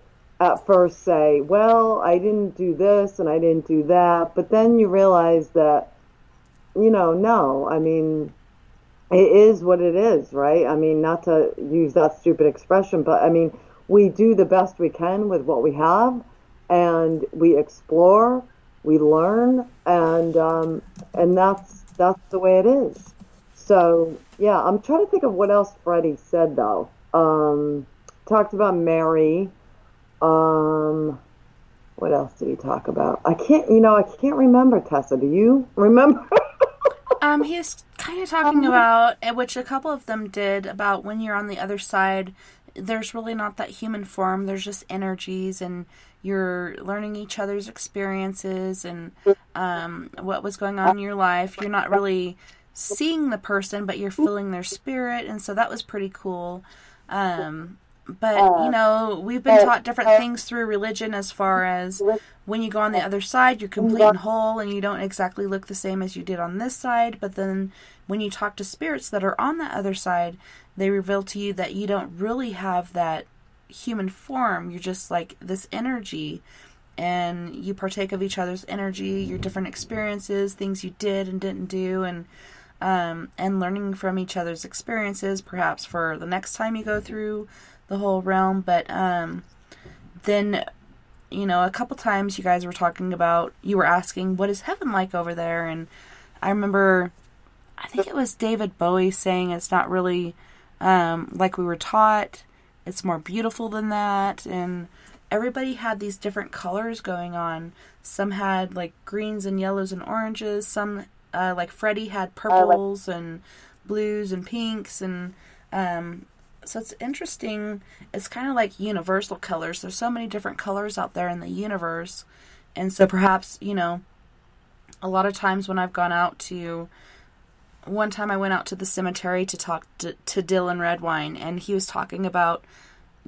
at first say, well, I didn't do this and I didn't do that, but then you realize that, you know, no, I mean, it is what it is, right? I mean, not to use that stupid expression, but I mean, we do the best we can with what we have, and we explore, we learn, and that's the way it is. So yeah, I'm trying to think of what else Freddie said though. Talked about Mary. What else did he talk about? I can't remember, Tessa. Do you remember? He was kind of talking about, which a couple of them did, about when you're on the other side, there's really not that human form. There's just energies, and you're learning each other's experiences and what was going on in your life. You're not really seeing the person, but you're feeling their spirit, and so that was pretty cool. But, you know, we've been taught different things through religion as far as when you go on the other side, you're complete and whole, and you don't exactly look the same as you did on this side. But then when you talk to spirits that are on the other side, they reveal to you that you don't really have that human form. You're just like this energy, and you partake of each other's energy, your different experiences, things you did and didn't do, and learning from each other's experiences, perhaps for the next time you go through the whole realm. But then, you know, a couple times you guys were talking about, you were asking, what is heaven like over there? And I remember, I think it was David Bowie saying it's not really like we were taught. It's more beautiful than that. And everybody had these different colors going on. Some had like greens and yellows and oranges. Some, like Freddie, had purples and blues and pinks. And so it's interesting. It's kind of like universal colors. There's so many different colors out there in the universe. And so perhaps, you know, a lot of times when I've gone out to, one time I went out to the cemetery to talk to Dylan Redwine, and he was talking about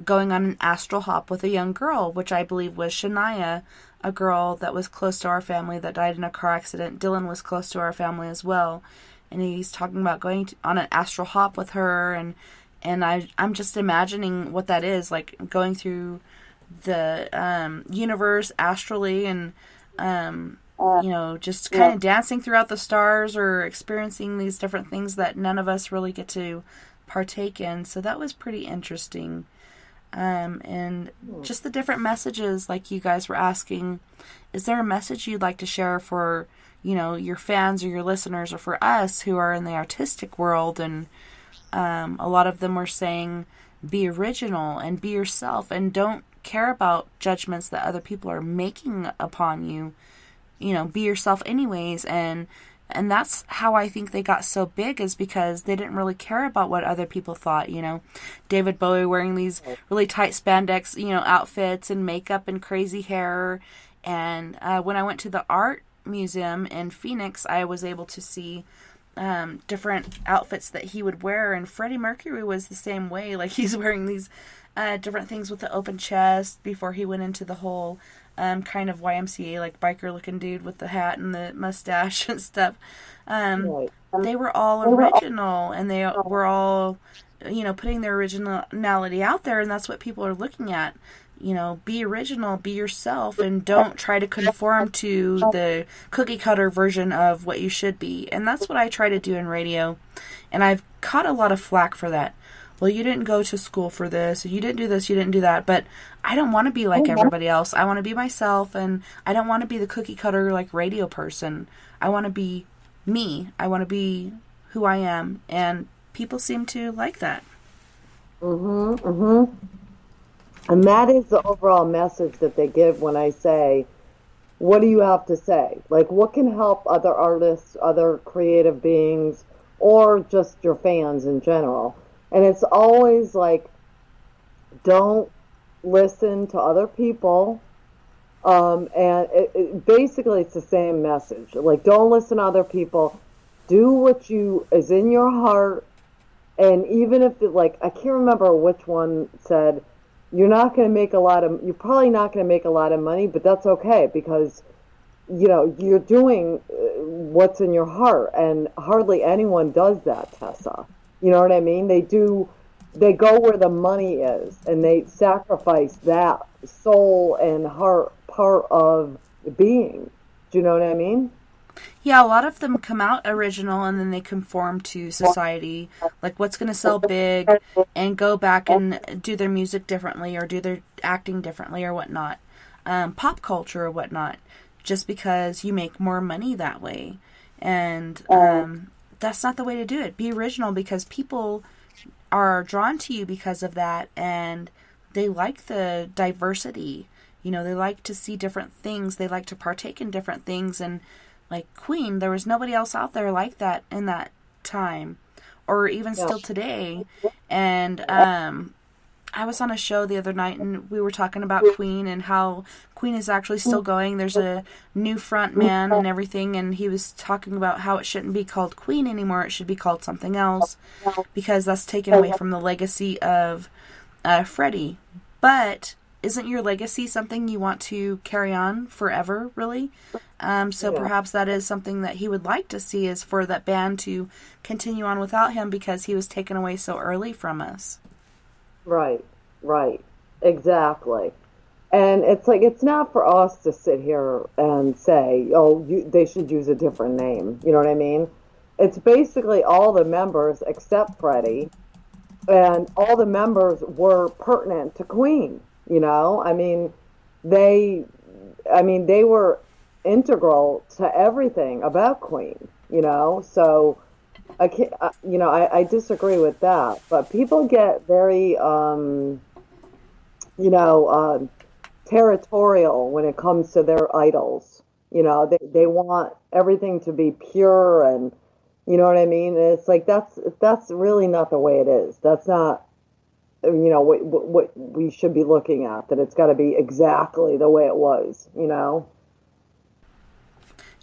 going on an astral hop with a young girl, which I believe was Shania, a girl that was close to our family that died in a car accident. Dylan was close to our family as well. and he's talking about going on an astral hop with her, and I'm just imagining what that is, like going through the universe astrally, and just kind of dancing throughout the stars or experiencing these different things that none of us really get to partake in. So that was pretty interesting. And just the different messages, like you guys were asking, is there a message you'd like to share for, your fans or your listeners, or for us who are in the artistic world? And a lot of them were saying, be original and be yourself, and don't care about judgments that other people are making upon you. Be yourself anyways. And that's how I think they got so big, is because they didn't really care about what other people thought. David Bowie wearing these really tight spandex, outfits and makeup and crazy hair. And when I went to the art museum in Phoenix, I was able to see different outfits that he would wear. And Freddie Mercury was the same way. Like, he's wearing these different things with the open chest before he went into the whole kind of YMCA, like, biker looking dude with the hat and the mustache and stuff. They were all original, and they were all, putting their originality out there, and that's what people are looking at. Be original, be yourself, and don't try to conform to the cookie cutter version of what you should be. And that's what I try to do in radio. And I've caught a lot of flack for that. Well, you didn't go to school for this, you didn't do this, you didn't do that. But I don't want to be like everybody else. I want to be myself, and I don't want to be the cookie cutter, like, radio person. I want to be me. I want to be who I am. And people seem to like that. And that is the overall message that they give when I say, what do you have to say? Like, what can help other artists, other creative beings, or just your fans in general? And it's always like, don't listen to other people. And basically it's the same message. Like, don't listen to other people. Do what is in your heart. And even if I can't remember which one said, you're probably not going to make a lot of money, but that's okay, because, you're doing what's in your heart, and hardly anyone does that, Tessa. You know what I mean? They go where the money is, and they sacrifice that soul and heart part of being. Do you know what I mean? Yeah, a lot of them come out original, and then they conform to society, like what's going to sell big, and go back and do their music differently, or do their acting differently, or whatnot. Pop culture or whatnot, just because you make more money that way. And that's not the way to do it. Be original, because people are drawn to you because of that, and they like the diversity. They like to see different things. They like to partake in different things. And like Queen, there was nobody else out there like that in that time, or even still today. And I was on a show the other night, and we were talking about Queen and how Queen is actually still going. There's a new front man and everything, and he was talking about how it shouldn't be called Queen anymore. It should be called something else, because that's taken away from the legacy of Freddie. But isn't your legacy something you want to carry on forever, really? So perhaps that is something that he would like to see, is for that band to continue on without him, because he was taken away so early from us. Right. Exactly. And it's like, it's not for us to sit here and say, they should use a different name. You know what I mean? It's basically all the members except Freddie, and all the members were pertinent to Queen. They were integral to everything about Queen, so I disagree with that, but people get very, territorial when it comes to their idols. They want everything to be pure, and you know what I mean? And it's like, that's really not the way it is. That's not, what we should be looking at, that it's got to be exactly the way it was,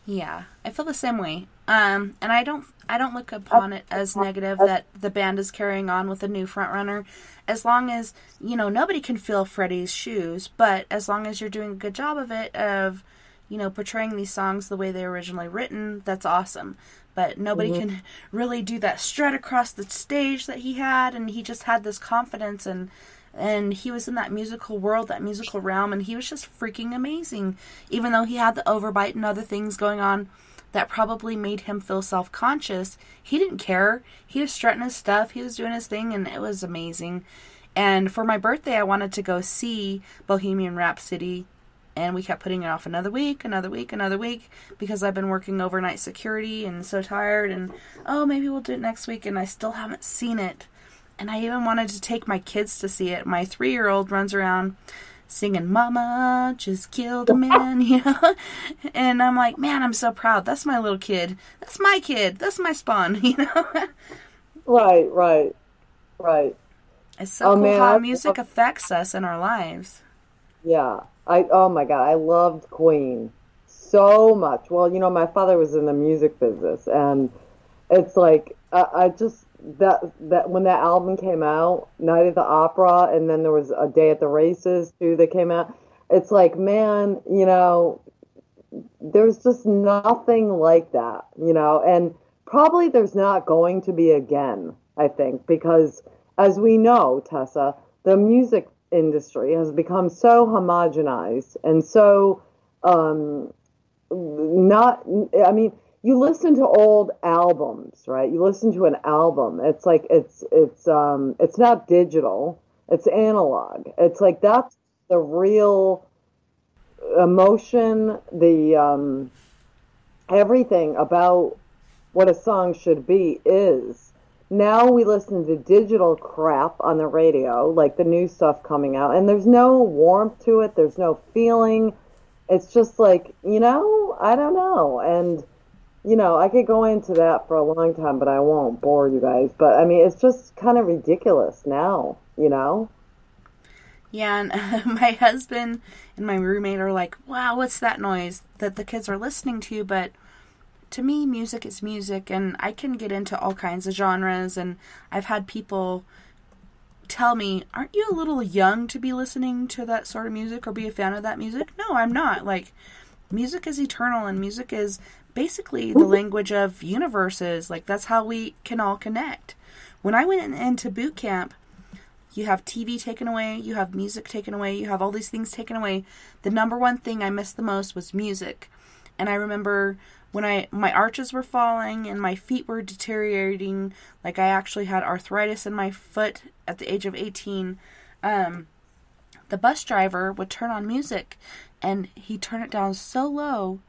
Yeah, I feel the same way. And I don't look upon it as negative that the band is carrying on with a new frontrunner, as long as, nobody can fill Freddie's shoes, but as long as you're doing a good job of it, of, portraying these songs the way they were originally written, that's awesome. but nobody can really do that strut across the stage that he had, and he just had this confidence, and he was in that musical world, that musical realm, and he was just freaking amazing, even though he had the overbite and other things going on that probably made him feel self-conscious. He didn't care. He was strutting his stuff, he was doing his thing, and it was amazing. And for my birthday, I wanted to go see Bohemian Rhapsody, and we kept putting it off another week, because I've been working overnight security and so tired, and maybe we'll do it next week, and I still haven't seen it. And I even wanted to take my kids to see it. My 3-year-old runs around singing, "Mama just killed a man," you know? And I'm like, man, I'm so proud. That's my little kid. That's my kid. That's my spawn, you know? Right. It's so cool how music affects us in our lives. Yeah. Oh my God, I loved Queen so much. Well, you know, my father was in the music business, and it's like, I just, that when that album came out, Night at the Opera, and then there was A Day at the Races too that came out. It's like, man, you know, there's just nothing like that, you know, and probably there's not going to be again, I think, because as we know, Tessa, the music industry has become so homogenized and so you listen to old albums, right? You listen to an album. It's like it's not digital. It's analog. It's like that's the real emotion, the everything about what a song should be is. Now we listen to digital crap on the radio, like the new stuff coming out, and there's no warmth to it. There's no feeling. It's just like, you know, I don't know. And you know, I could go into that for a long time, but I won't bore you guys. But, I mean, it's just kind of ridiculous now, you know? Yeah, and my husband and my roommate are like, wow, what's that noise that the kids are listening to? But to me, music is music, and I can get into all kinds of genres, and I've had people tell me, aren't you a little young to be listening to that sort of music or be a fan of that music? No, I'm not. Like, music is eternal, and music is basically the language of universes. Like, that's how we can all connect. When I went into boot camp, you have TV taken away, you have music taken away, you have all these things taken away. The number one thing I missed the most was music. And I remember when my arches were falling and my feet were deteriorating, like I actually had arthritis in my foot at the age of 18, the bus driver would turn on music, and he'd turn it down so low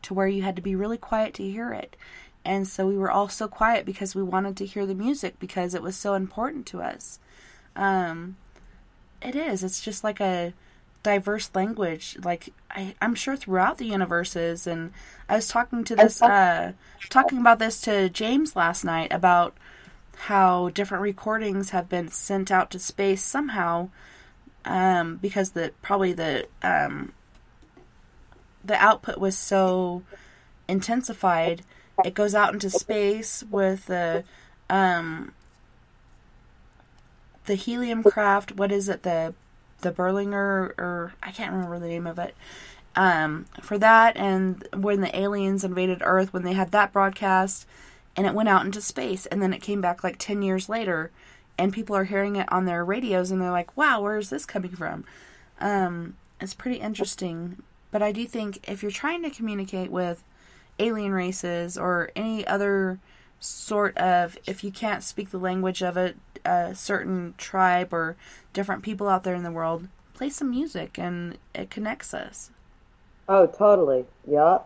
to where you had to be really quiet to hear it. And so we were all so quiet because we wanted to hear the music because it was so important to us. It's just like a diverse language, like I'm sure throughout the universes. And I was talking about this to James last night about how different recordings have been sent out to space somehow, because the output was so intensified. It goes out into space with the helium craft. What is it? The Berlinger, or I can't remember the name of it. For that, and when the aliens invaded Earth, when they had that broadcast, and it went out into space, and then it came back like 10 years later, and people are hearing it on their radios, and they're like, wow, where is this coming from? It's pretty interesting. But I do think if you're trying to communicate with alien races or any other sort of, if you can't speak the language of a certain tribe or different people out there in the world, play some music and it connects us. Oh, totally. Yeah.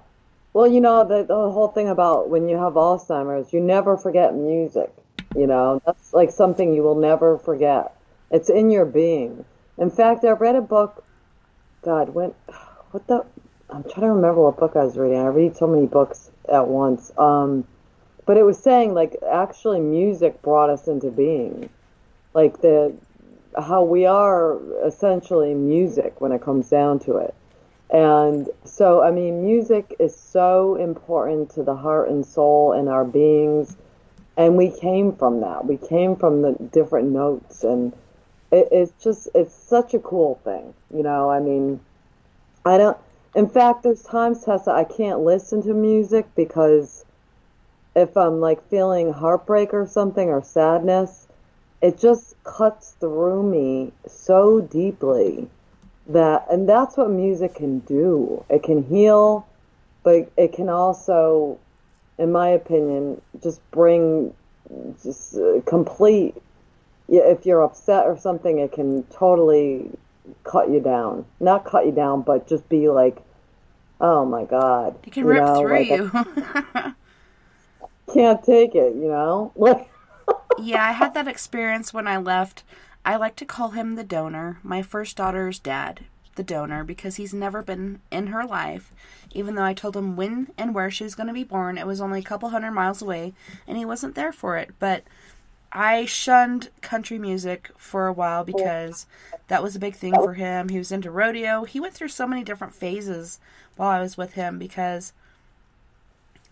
Well, you know, the whole thing about when you have Alzheimer's, you never forget music. You know, that's like something you will never forget. It's in your being. In fact, I read a book, I'm trying to remember what book I was reading. I read so many books at once. But it was saying, like, actually music brought us into being. Like, how we are essentially music when it comes down to it. And so, I mean, music is so important to the heart and soul and our beings. And we came from that. We came from the different notes. And it's such a cool thing. You know, I mean, in fact, there's times, Tessa, I can't listen to music because if I'm like feeling heartbreak or something or sadness, it just cuts through me so deeply and that's what music can do. It can heal, but it can also, in my opinion, just bring complete, if you're upset or something, it can totally cut you down. Not cut you down, but just be like, oh my God. It can rip through like you. Can't take it, Like, yeah, I had that experience when I left. I like to call him the donor, my first daughter's dad, the donor, because he's never been in her life. Even though I told him when and where she was going to be born, it was only a couple 100 miles away, and he wasn't there for it. But I shunned country music for a while because that was a big thing for him. He was into rodeo. He went through so many different phases while I was with him because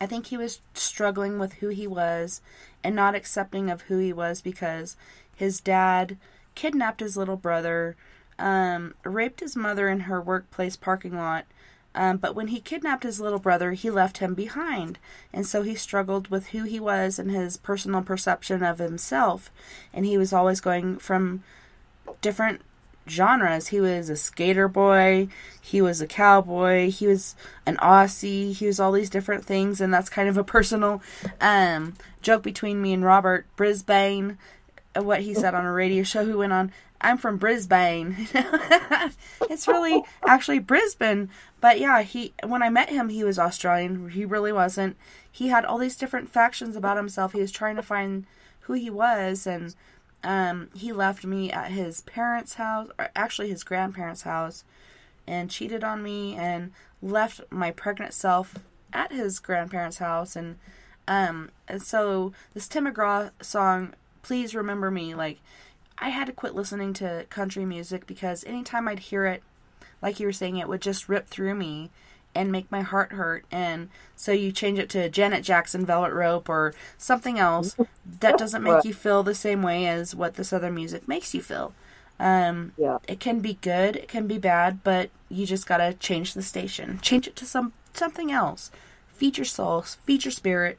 I think he was struggling with who he was and not accepting of who he was because his dad kidnapped his little brother, raped his mother in her workplace parking lot. But when he kidnapped his little brother, he left him behind. And so he struggled with who he was and his personal perception of himself. And he was always going from different genres. He was a skater boy. He was a cowboy. He was an Aussie. He was all these different things. And that's kind of a personal joke between me and Robert. Brisbane, what he said on a radio show he went on. I'm from Brisbane. It's really actually Brisbane. But yeah, when I met him, he was Australian. He really wasn't. He had all these different factions about himself. He was trying to find who he was. And he left me at his parents' house, or actually his grandparents' house, and cheated on me and left my pregnant self at his grandparents' house. And so this Tim McGraw song, Please Remember Me, like, I had to quit listening to country music because anytime I'd hear it, like you were saying, it would just rip through me and make my heart hurt. And so you change it to Janet Jackson, Velvet Rope, or something else that doesn't make you feel the same way as what this other music makes you feel. It can be good, it can be bad, but you just gotta change the station. Change it to something else. Feed your soul, feed your spirit,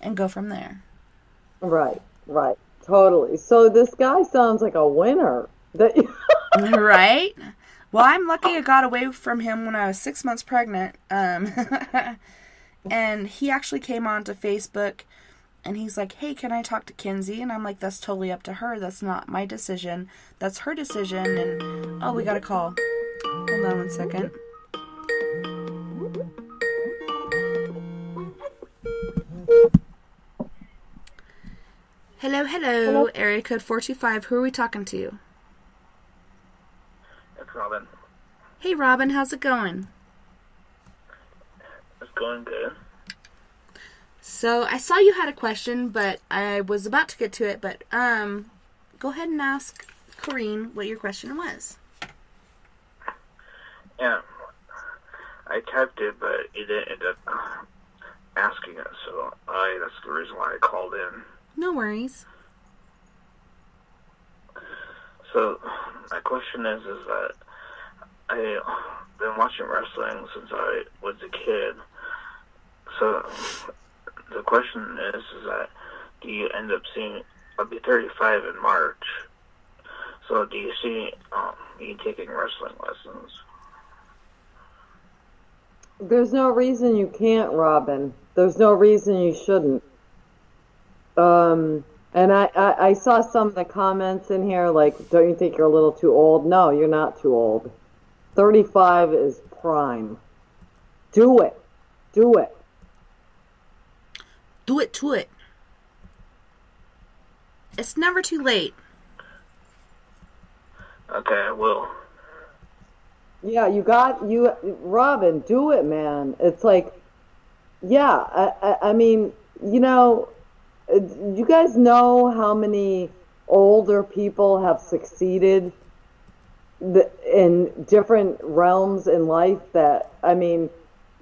and go from there. Right. Totally. So this guy sounds like a winner. Right? Well, I'm lucky I got away from him when I was 6 months pregnant. And he actually came onto Facebook and he's like, hey, can I talk to Kinsey? And I'm like, that's totally up to her. That's not my decision. That's her decision. And, oh, we got a call. Hold on 1 second. Hello. Area code 425. Who are we talking to? It's Robin. Hey, Robin. How's it going? It's going good. So, I saw you had a question, but I was about to get to it, but, go ahead and ask Corrine what your question was. Yeah. I typed it, but it didn't end up asking it, so that's the reason why I called in. No worries. So, my question is that I've been watching wrestling since I was a kid. So, the question is that do you end up seeing, I'll be 35 in March, so do you see me taking wrestling lessons? There's no reason you can't, Robin. There's no reason you shouldn't. And I saw some of the comments in here, like, don't you think you're a little too old? No, you're not too old. 35 is prime. Do it. Do it. Do it to it. It's never too late. Okay, I will. Yeah, Robin, do it, man. It's like, yeah, I mean, you guys know how many older people have succeeded in different realms in life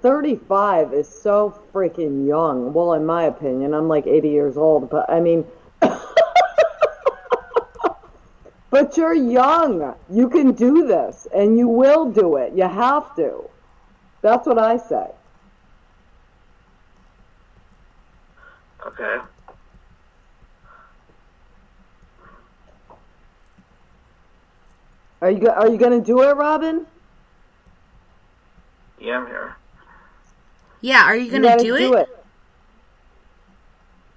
35 is so freaking young. Well, in my opinion, I'm like 80 years old, but but you're young. You can do this, and you will do it. You have to. That's what I say. Okay. Are you going to do it, Robin? Yeah, I'm here. Yeah, are you going to do it?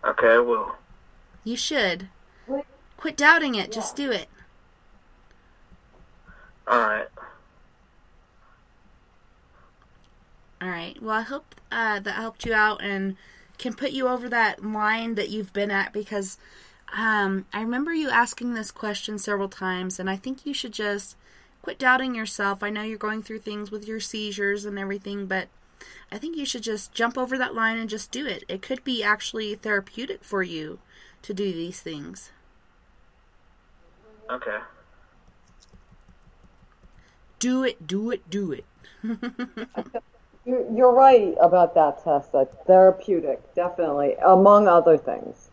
Okay, I will. You should. Quit doubting it. Just do it. Alright. Alright. Well, I hope that helped you out and can put you over that line that you've been at, because I remember you asking this question several times, and I think you should just quit doubting yourself. I know you're going through things with your seizures and everything, but I think you should just jump over that line and just do it. It could be actually therapeutic for you to do these things. Okay. Do it, do it, do it. You're right about that, Tessa. Therapeutic, definitely, among other things.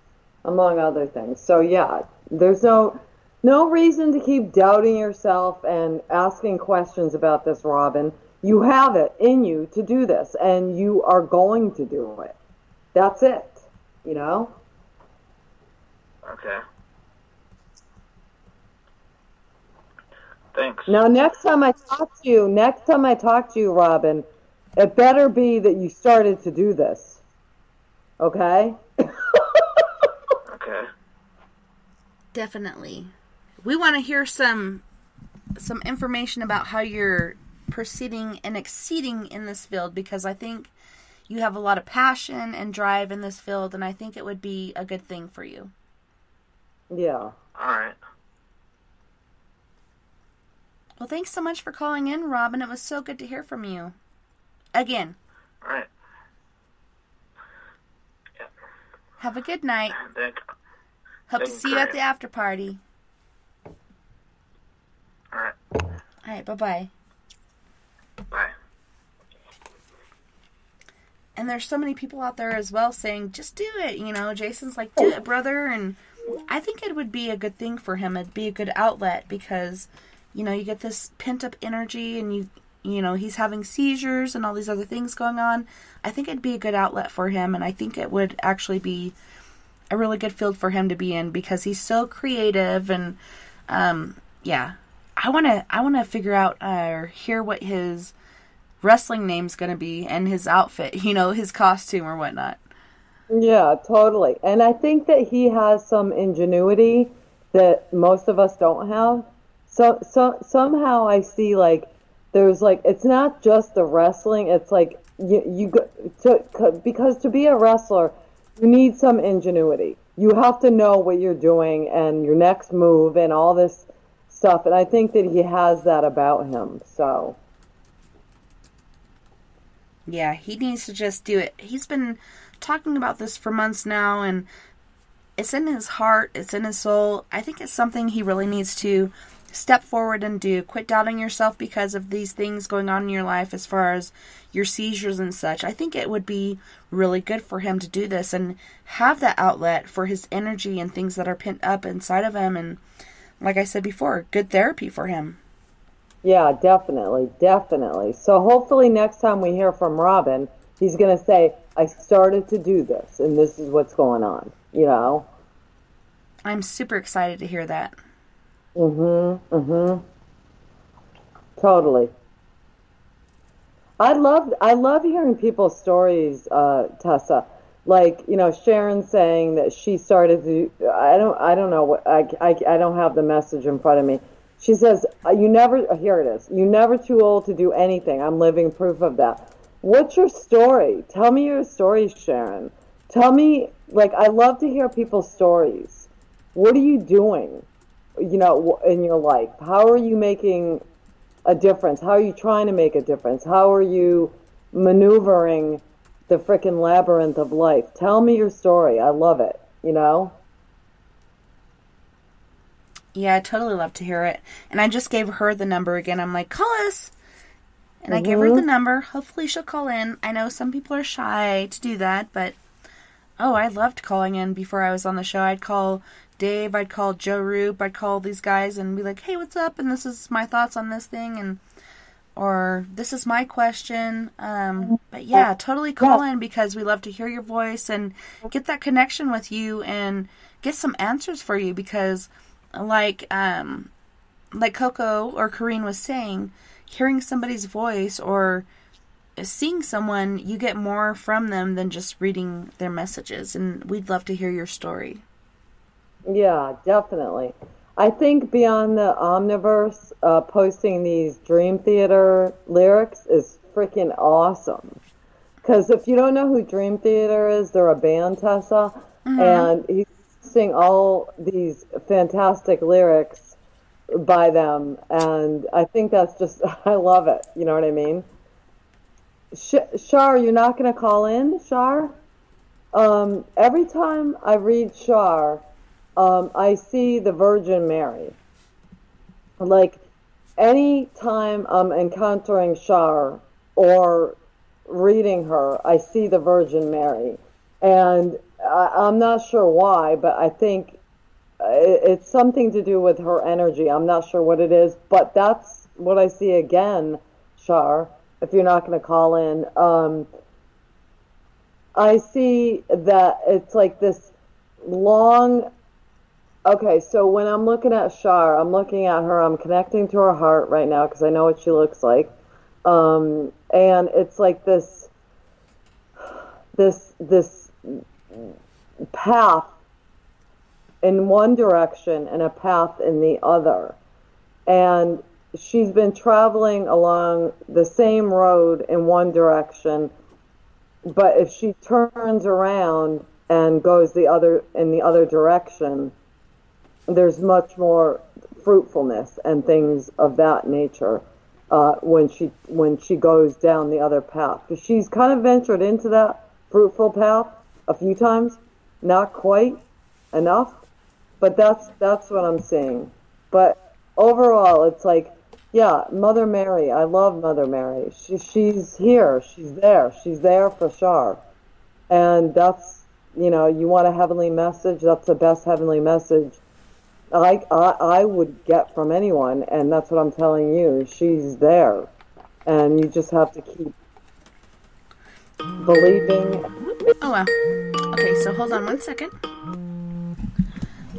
So yeah, there's no reason to keep doubting yourself and asking questions about this, Robin. You have it in you to do this, and you are going to do it. That's it, you know? Okay. Thanks. Now, next time I talk to you, Robin, it better be that you started to do this. Okay? Okay. Definitely. We want to hear some information about how you're proceeding and exceeding in this field, because I think you have a lot of passion and drive in this field, and I think it would be a good thing for you. Yeah. Alright. Well, thanks so much for calling in, Robin. It was so good to hear from you. Again. Alright. Yeah. Have a good night. Hope to Thank see you at the after party. Alright. Alright, bye-bye. Bye. And there's so many people out there as well saying, just do it. You know, Jason's like, do it, brother. And I think it would be a good thing for him. It'd be a good outlet because, you know, you get this pent-up energy and you know, he's having seizures and all these other things going on. I think it'd be a good outlet for him, and I think it would actually be a really good field for him to be in because he's so creative. And yeah, I want to figure out or hear what his wrestling name's going to be and his outfit, you know, his costume or whatnot. Yeah, totally. And I think that he has some ingenuity that most of us don't have. So somehow I see like there's like it's not just the wrestling. It's like because to be a wrestler, you need some ingenuity. You have to know what you're doing and your next move and all this stuff. And I think that he has that about him. So yeah, he needs to just do it. He's been talking about this for months now, and it's in his heart, it's in his soul. I think it's something he really needs to step forward and do. Quit doubting yourself because of these things going on in your life as far as your seizures and such. I think it would be really good for him to do this and have that outlet for his energy and things that are pent up inside of him. And like I said before, good therapy for him. Yeah, definitely. So hopefully next time we hear from Robin, he's going to say, I started to do this, and this is what's going on, you know? I'm super excited to hear that. Totally. I love hearing people's stories, Tessa. Like, you know, Sharon saying that she started to, I don't know what, I don't have the message in front of me. She says, here it is. You're never too old to do anything. I'm living proof of that. What's your story? Tell me your story, Sharon. Tell me, like, I love to hear people's stories. What are you doing, you know, in your life? How are you making a difference? How are you trying to make a difference? How are you maneuvering the frickin' labyrinth of life? Tell me your story. I love it, you know? Yeah, I totally love to hear it. And I just gave her the number again. I'm like, call us. And I gave her the number. Hopefully she'll call in. I know some people are shy to do that, but I loved calling in before I was on the show. I'd call Dave, I'd call Joe Roop, I'd call these guys and be like, hey, what's up? And this is my thoughts on this thing. And or this is my question. But yeah, totally call in because we love to hear your voice and get that connection with you and get some answers for you because like Coco or Corrine was saying, hearing somebody's voice or seeing someone, you get more from them than just reading their messages, and we'd love to hear your story. Yeah, definitely. I think Beyond the Omniverse posting these Dream Theater lyrics is freaking awesome. Because if you don't know who Dream Theater is, they're a band, Tessa, and he's posting all these fantastic lyrics by them, and I think that's just, I love it, you know what I mean? Shar, you're not going to call in, Shar? Every time I read Shar, I see the Virgin Mary. Like, any time I'm encountering Shar or reading her, I see the Virgin Mary. And I'm not sure why, but I think it's something to do with her energy. I'm not sure what it is, but that's what I see again, Shar. If you're not going to call in, I see that it's like this long. Okay, so when I'm looking at Shar, I'm looking at her. I'm connecting to her heart right now because I know what she looks like, and it's like this path in one direction and a path in the other, and she's been traveling along the same road in one direction, but if she turns around and goes in the other direction, there's much more fruitfulness and things of that nature when she goes down the other path. Because she's kind of ventured into that fruitful path a few times, not quite enough, but that's what I'm seeing. But overall, it's like, yeah, Mother Mary. I love Mother Mary. She's here. She's there for Shar. And that's, you want a heavenly message. That's the best heavenly message I would get from anyone. And that's what I'm telling you. She's there. And you just have to keep believing. Oh, wow. Okay, so hold on one second.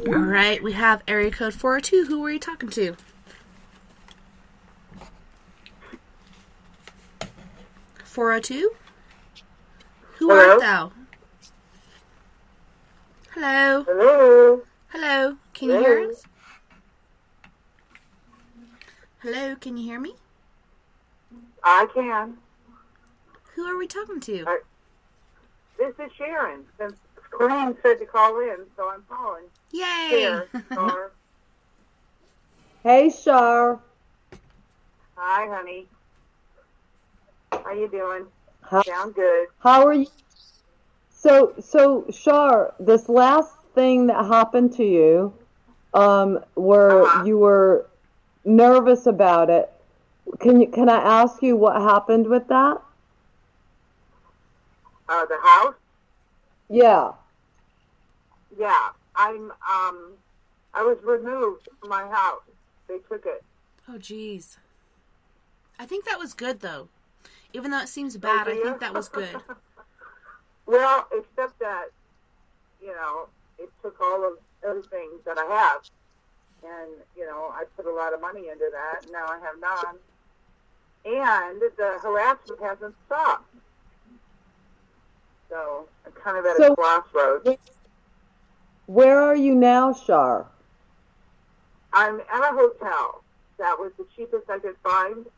All right, we have area code 402. Who were you talking to? 402? Who art thou? Hello? Hello? Hello? Can you hear us? Hello? Can you hear me? I can. Who are we talking to? This is Sharon. Since Corrine said to call in, so I'm calling. Yay! Here, Shar. Hey, Shar. Hi, honey. How you doing? Sound good. How are you? So Shar, this last thing that happened to you, where you were nervous about it, can I ask you what happened with that? The house? Yeah. Yeah. I was removed from my house. They took it. Oh, geez. I think that was good, though. Even though it seems bad, I think that was good. Well, except that, it took all of everything that I have. And, I put a lot of money into that, and now I have none. And the harassment hasn't stopped. So, I'm kind of at a crossroads. Where are you now, Shar? I'm at a hotel. That was the cheapest I could find.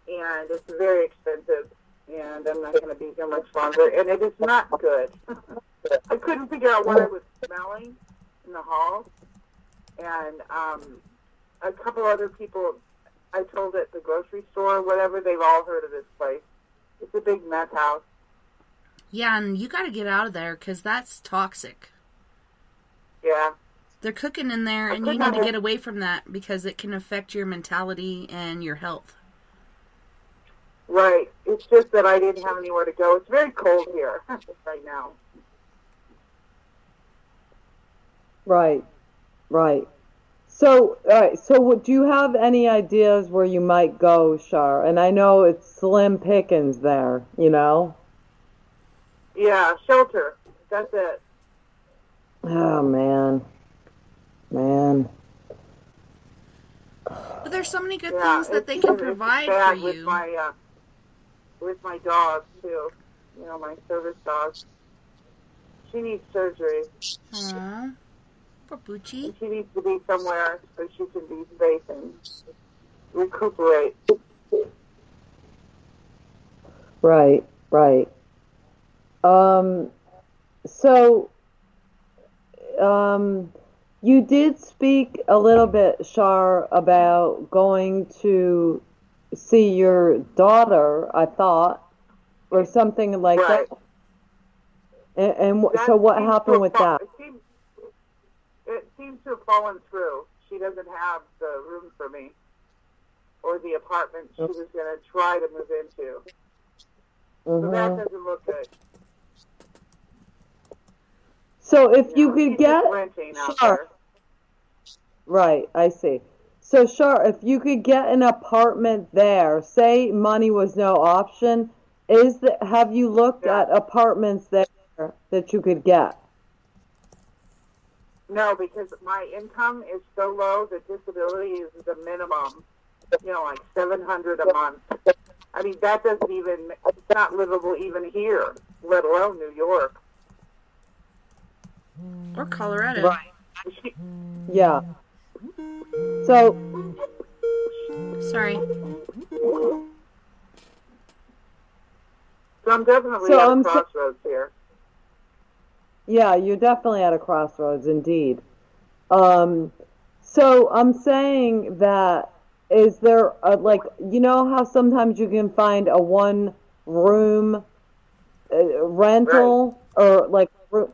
And it's very expensive, and I'm not going to be here much longer, and it is not good. I couldn't figure out what I was smelling in the hall, and a couple other people I told at the grocery store or whatever, they've all heard of this place. It's a big meth house. Yeah, and you got to get out of there, because that's toxic. Yeah. They're cooking in there, and you need to get away from that, because it can affect your mentality and your health. Right. It's just that I didn't have anywhere to go. It's very cold here right now. Right. So, all right. So, do you have any ideas where you might go, Shar? And I know it's slim pickings there. You know. Yeah, shelter. That's it. Oh man. But there's so many good things that they can provide for you. With my dog too. You know, my service dog. She needs surgery. Aww. Poor Poochie. And she needs to be somewhere so she can be safe and recuperate. Right. So, you did speak a little bit, Shar, about going to see your daughter, I thought, or something like that. And so what happened with that? It seems to have fallen through. She doesn't have the room for me or the apartment she was going to try to move into. So that doesn't look good. So if you could get Shar, right, I see. So Shar, if you could get an apartment there, say money was no option, have you looked at apartments there that you could get? No, because my income is so low that disability is the minimum. You know, like $700 a month. I mean, that doesn't even, it's not livable even here, let alone New York. Or Colorado. Right. Yeah. So. Sorry. So I'm definitely at a crossroads here. Yeah, you're definitely at a crossroads, indeed. So I'm saying that, is there, you know how sometimes you can find a one-room rental, or like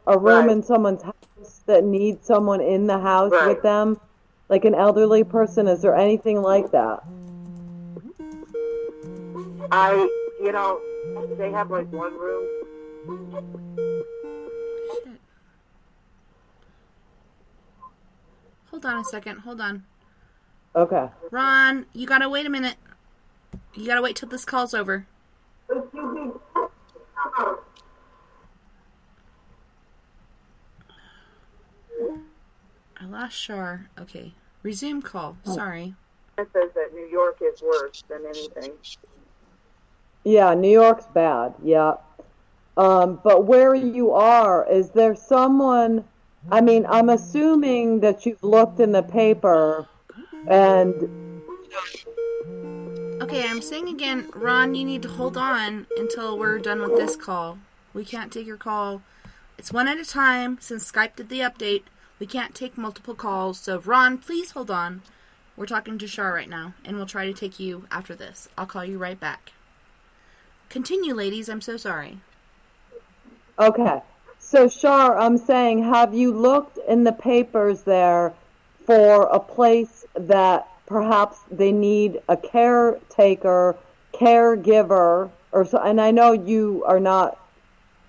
a room in someone's house that needs someone in the house with them, like an elderly person? Is there anything like that? They have like one room. Shit. Hold on a second. Hold on. Okay. Ron, you gotta wait a minute. You gotta wait till this call's over. I lost Shar. Okay. Resume call. Sorry. It says that New York is worse than anything. Yeah, New York's bad. Yeah. But where you are, is there someone, I mean, I'm assuming that you've looked in the paper and... Okay, I'm saying again, Ron, you need to hold on until we're done with this call. We can't take your call. It's one at a time. Since Skype did the update, we can't take multiple calls. So, Ron, please hold on. We're talking to Shar right now, and we'll try to take you after this. I'll call you right back. Continue, ladies. I'm so sorry. Okay. So, Shar, I'm saying, have you looked in the papers there for a place that perhaps they need a caretaker, caregiver, or so? And I know you are not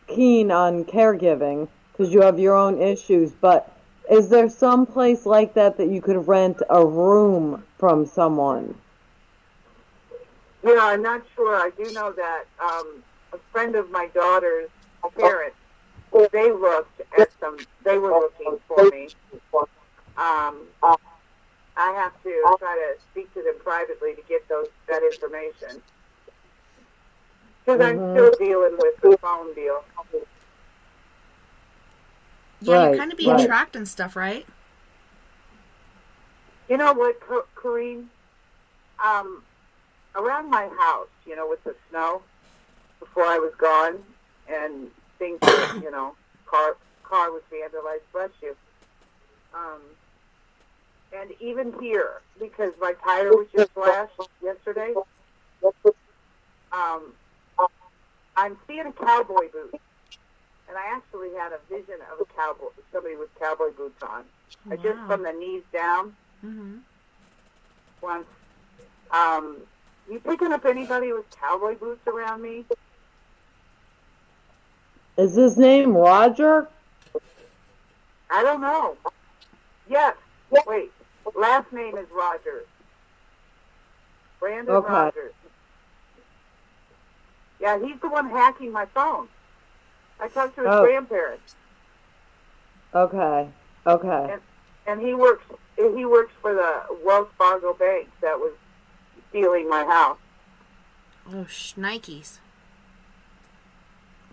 keen on caregiving because you have your own issues, but is there some place like that that you could rent a room from someone? You know, I'm not sure. I do know that a friend of my daughter's parents, they were looking for me. I have to try to speak to them privately to get that information. Because I'm still dealing with the phone deal. Yeah, you're kind of being tracked and stuff, right? You know what, Corrine? Around my house, you know, with the snow, before I was gone, and things, you know, car was vandalized, bless you. And even here, because my tire was just slashed yesterday, I'm seeing a cowboy boot. And I actually had a vision of somebody with cowboy boots on. Wow. Just from the knees down. Mm-hmm. Once. You picking up anybody with cowboy boots around me? Is his name Roger? I don't know. Yes. Wait. last name is Rogers. Brandon Okay. Rogers. Yeah, he's the one hacking my phone. I talked to his grandparents. Okay. Okay. And he works for the Wells Fargo Bank that was stealing my house. Oh, shnikes.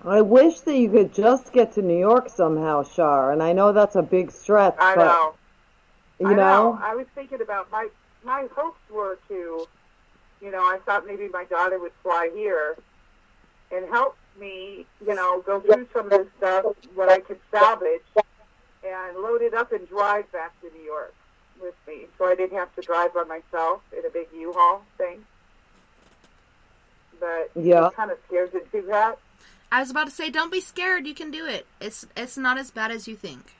I wish that you could just get to New York somehow, Shar, and I know that's a big stretch, I but know. you know? I was thinking about my hopes were to, I thought maybe my daughter would fly here and help me, go through some of this stuff, what I could salvage, and load it up and drive back to New York with me, so I didn't have to drive by myself in a big U-Haul thing. But I'm kind of scared to do that. I was about to say, don't be scared. You can do it. It's not as bad as you think.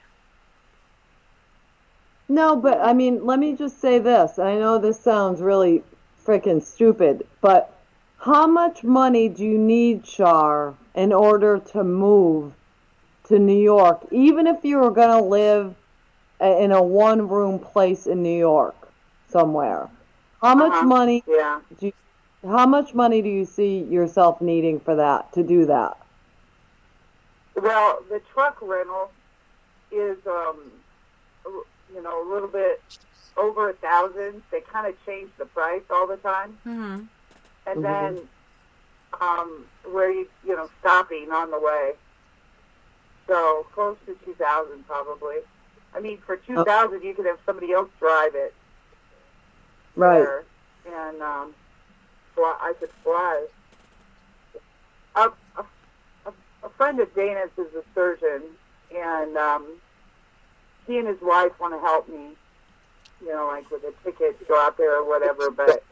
No, but I mean, let me just say this. I know this sounds really freaking stupid, but how much money do you need, Shar, in order to move to New York, even if you were going to live in a one-room place in New York somewhere? How much money? Yeah. How much money do you see yourself needing for that, to do that? Well, the truck rental is, a little bit over $1,000. They kind of change the price all the time. Mm-hmm. And then, where stopping on the way. So close to $2,000 probably. I mean, for $2,000, you could have somebody else drive it. Right. There, and I could fly. A friend of Dana's is a surgeon, and he and his wife want to help me, like with a ticket to go out there or whatever, but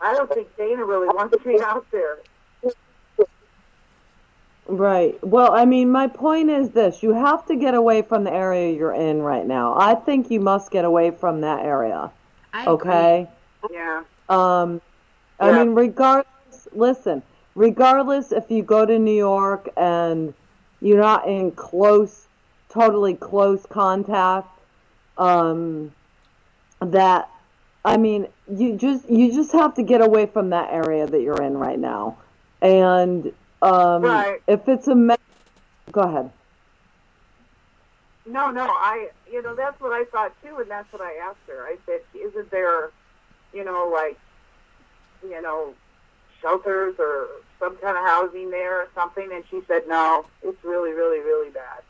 I don't think Dana really wants me out there. Right. Well, I mean, my point is this. You have to get away from the area you're in right now. I think you must get away from that area. Okay? Yeah. I mean, regardless if you go to New York and you're not in totally close contact, you just have to get away from that area that you're in right now. And if it's go ahead. No, that's what I thought too, and that's what I asked her. I said, isn't there, shelters or some kind of housing there or something? And she said, no, it's really, really, really bad.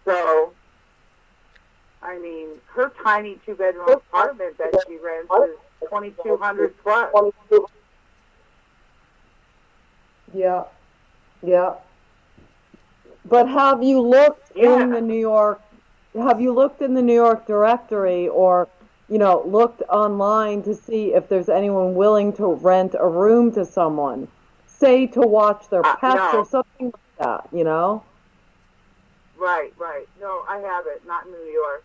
So, I mean, her tiny 2-bedroom apartment that she rents is $2,200 plus. Yeah. Yeah. But have you looked in the New York directory, or, looked online to see if there's anyone willing to rent a room to someone, say to watch their pets or something like that, Right. No, I haven't. Not in New York.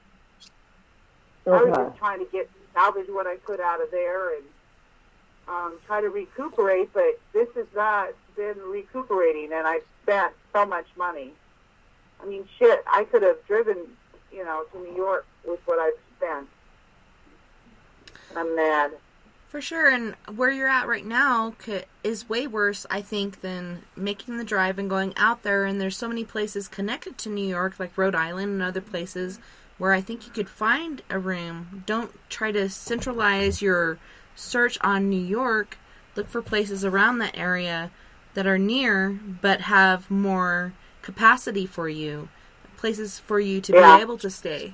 Okay. I was just trying to salvage what I could out of there and try to recuperate, but this has not been recuperating, and I've spent so much money. I mean, shit, I could have driven, to New York with what I've spent. I'm mad. For sure, and where you're at right now is way worse, I think, than making the drive and going out there, and there's so many places connected to New York, like Rhode Island and other places, where I think you could find a room. Don't try to centralize your search on New York. Look for places around that area that are near, but have more capacity for you. Places for you to be able to stay.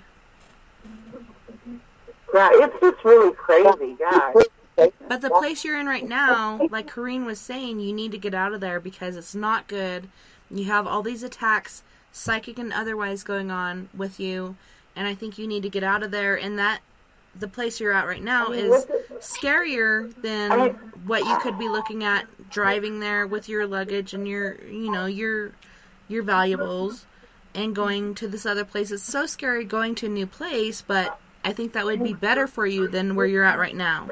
Yeah, it's just really crazy, guys. But the place you're in right now, like Corrine was saying, you need to get out of there because it's not good. You have all these attacks, psychic and otherwise, going on with you, and I think you need to get out of there. And the place you're at right now is scarier than what you could be looking at driving there with your luggage and your valuables and going to this other place. It's so scary going to a new place, but I think that would be better for you than where you're at right now.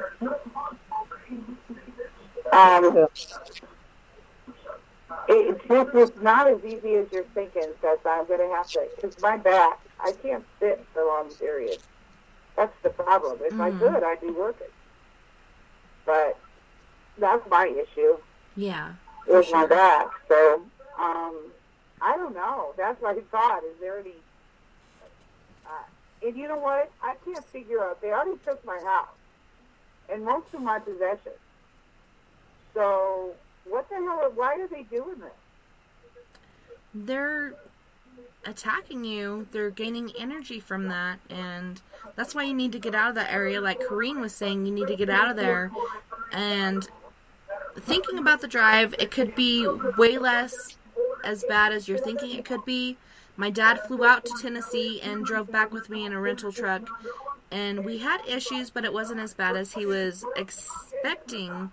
It's not as easy as you're thinking, Tessa. I'm going to have to, because my back, I can't sit for long periods. That's the problem. If I could, I'd be working. But that's my issue. Yeah. With my back. So, I don't know. That's my thought. Is there any... and you know what? I can't figure out. They already took my house and most of my possessions. So, what the hell? Why are they doing this? They're attacking you. They're gaining energy from that, and that's why you need to get out of that area. Like Corrine was saying, you need to get out of there. And thinking about the drive, it could be way less as bad as you're thinking it could be. My dad flew out to Tennessee and drove back with me in a rental truck, and we had issues, but it wasn't as bad as he was expecting.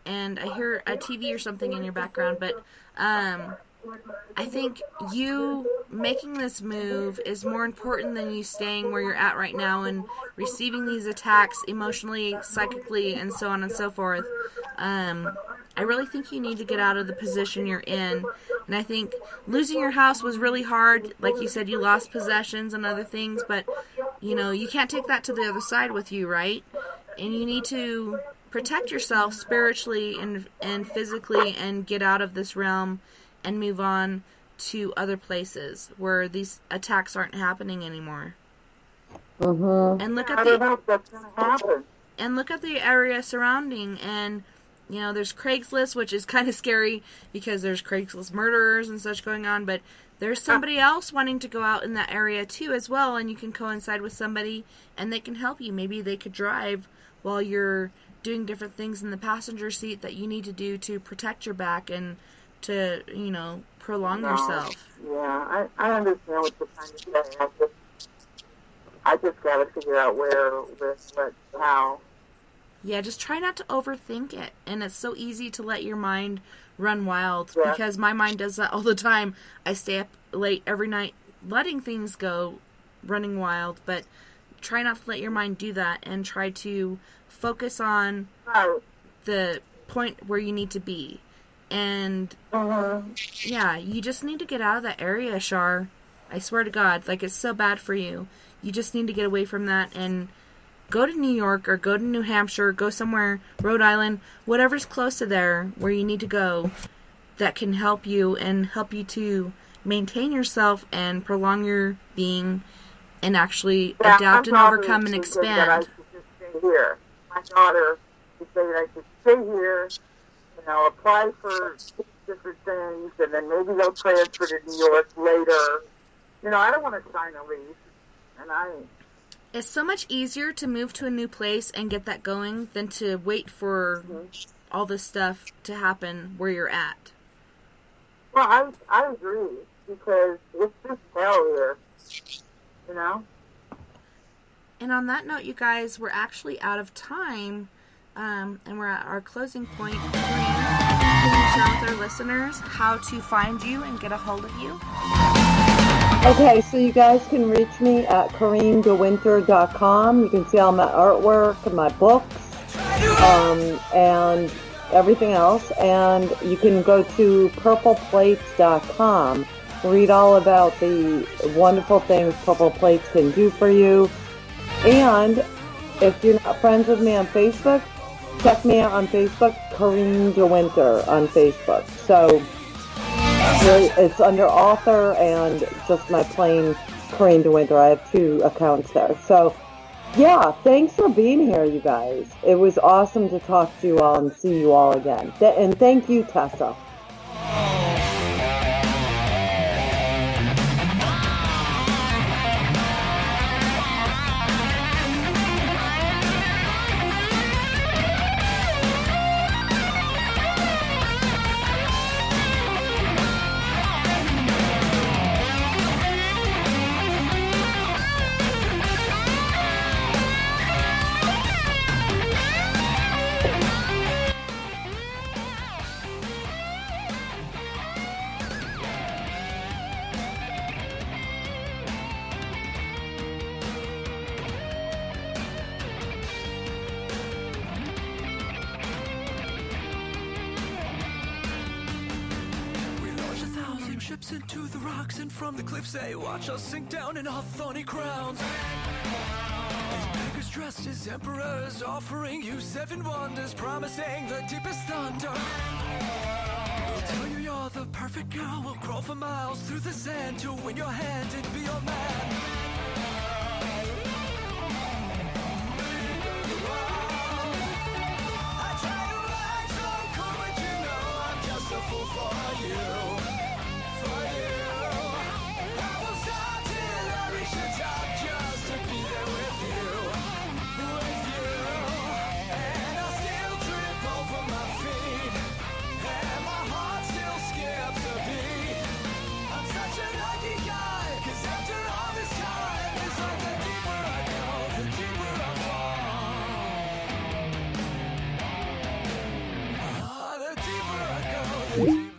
And I hear a TV or something in your background, but I think you making this move is more important than you staying where you're at right now and receiving these attacks emotionally, psychically, and so on and so forth. I really think you need to get out of the position you're in. And I think losing your house was really hard. Like you said, you lost possessions and other things, but, you know, you can't take that to the other side with you, right? And you need to protect yourself spiritually and physically and get out of this realm and move on to other places where these attacks aren't happening anymore. And look at the area surrounding, and you know, there's Craigslist, which is kind of scary because there's Craigslist murderers and such going on, but there's somebody else wanting to go out in that area too as well, and you can coincide with somebody and they can help you. Maybe they could drive while you're doing different things in the passenger seat that you need to do to protect your back and to, you know, prolong yourself. Yeah, I understand what you're trying to say. I just got to figure out where, what, how. Yeah, just try not to overthink it. And it's so easy to let your mind run wild because my mind does that all the time. I stay up late every night letting things go running wild, but try not to let your mind do that and try to focus on the point where you need to be. And yeah, you just need to get out of that area, Shar. I swear to God, like, it's so bad for you. You just need to get away from that and go to New York or go to New Hampshire, go somewhere, Rhode Island, whatever's close to there where you need to go that can help you and help you to maintain yourself and prolong your being and actually adapt and overcome and expand. That I should just stay here. My daughter is saying I should stay here, you know, apply for different things, and then maybe they'll transfer to New York later. You know, I don't want to sign a lease, and It's so much easier to move to a new place and get that going than to wait for all this stuff to happen where you're at. Well, I agree, because it's just hell here, you know? And on that note, you guys, we're actually out of time, and we're at our closing point. Can you share with our listeners how to find you and get a hold of you? Okay, so you guys can reach me at CorrineDeWinter.com. You can see all my artwork and my books and everything else. And you can go to PurplePlates.com. Read all about the wonderful things Purple Plates can do for you. And if you're not friends with me on Facebook, check me out on Facebook, Corrine DeWinter on Facebook. So it's under author and just my plain Corrine DeWinter. I have 2 accounts there. So, yeah, thanks for being here, you guys. It was awesome to talk to you all and see you all again. And thank you, Tessa. Into the rocks and from the cliffs they watch us sink down in our thorny crowns. These dressed as emperors, offering you 7 wonders, promising the deepest thunder. They'll tell you you're the perfect girl, will crawl for miles through the sand to win your hand and be your man. For you, for you, I will start till I reach the top just to be there with you, and I'll still trip over my feet, and my heart still skips a beat. I'm such a lucky guy, 'cause after all this time, it's like the deeper I go, the deeper I fall. The deeper I go, the deeper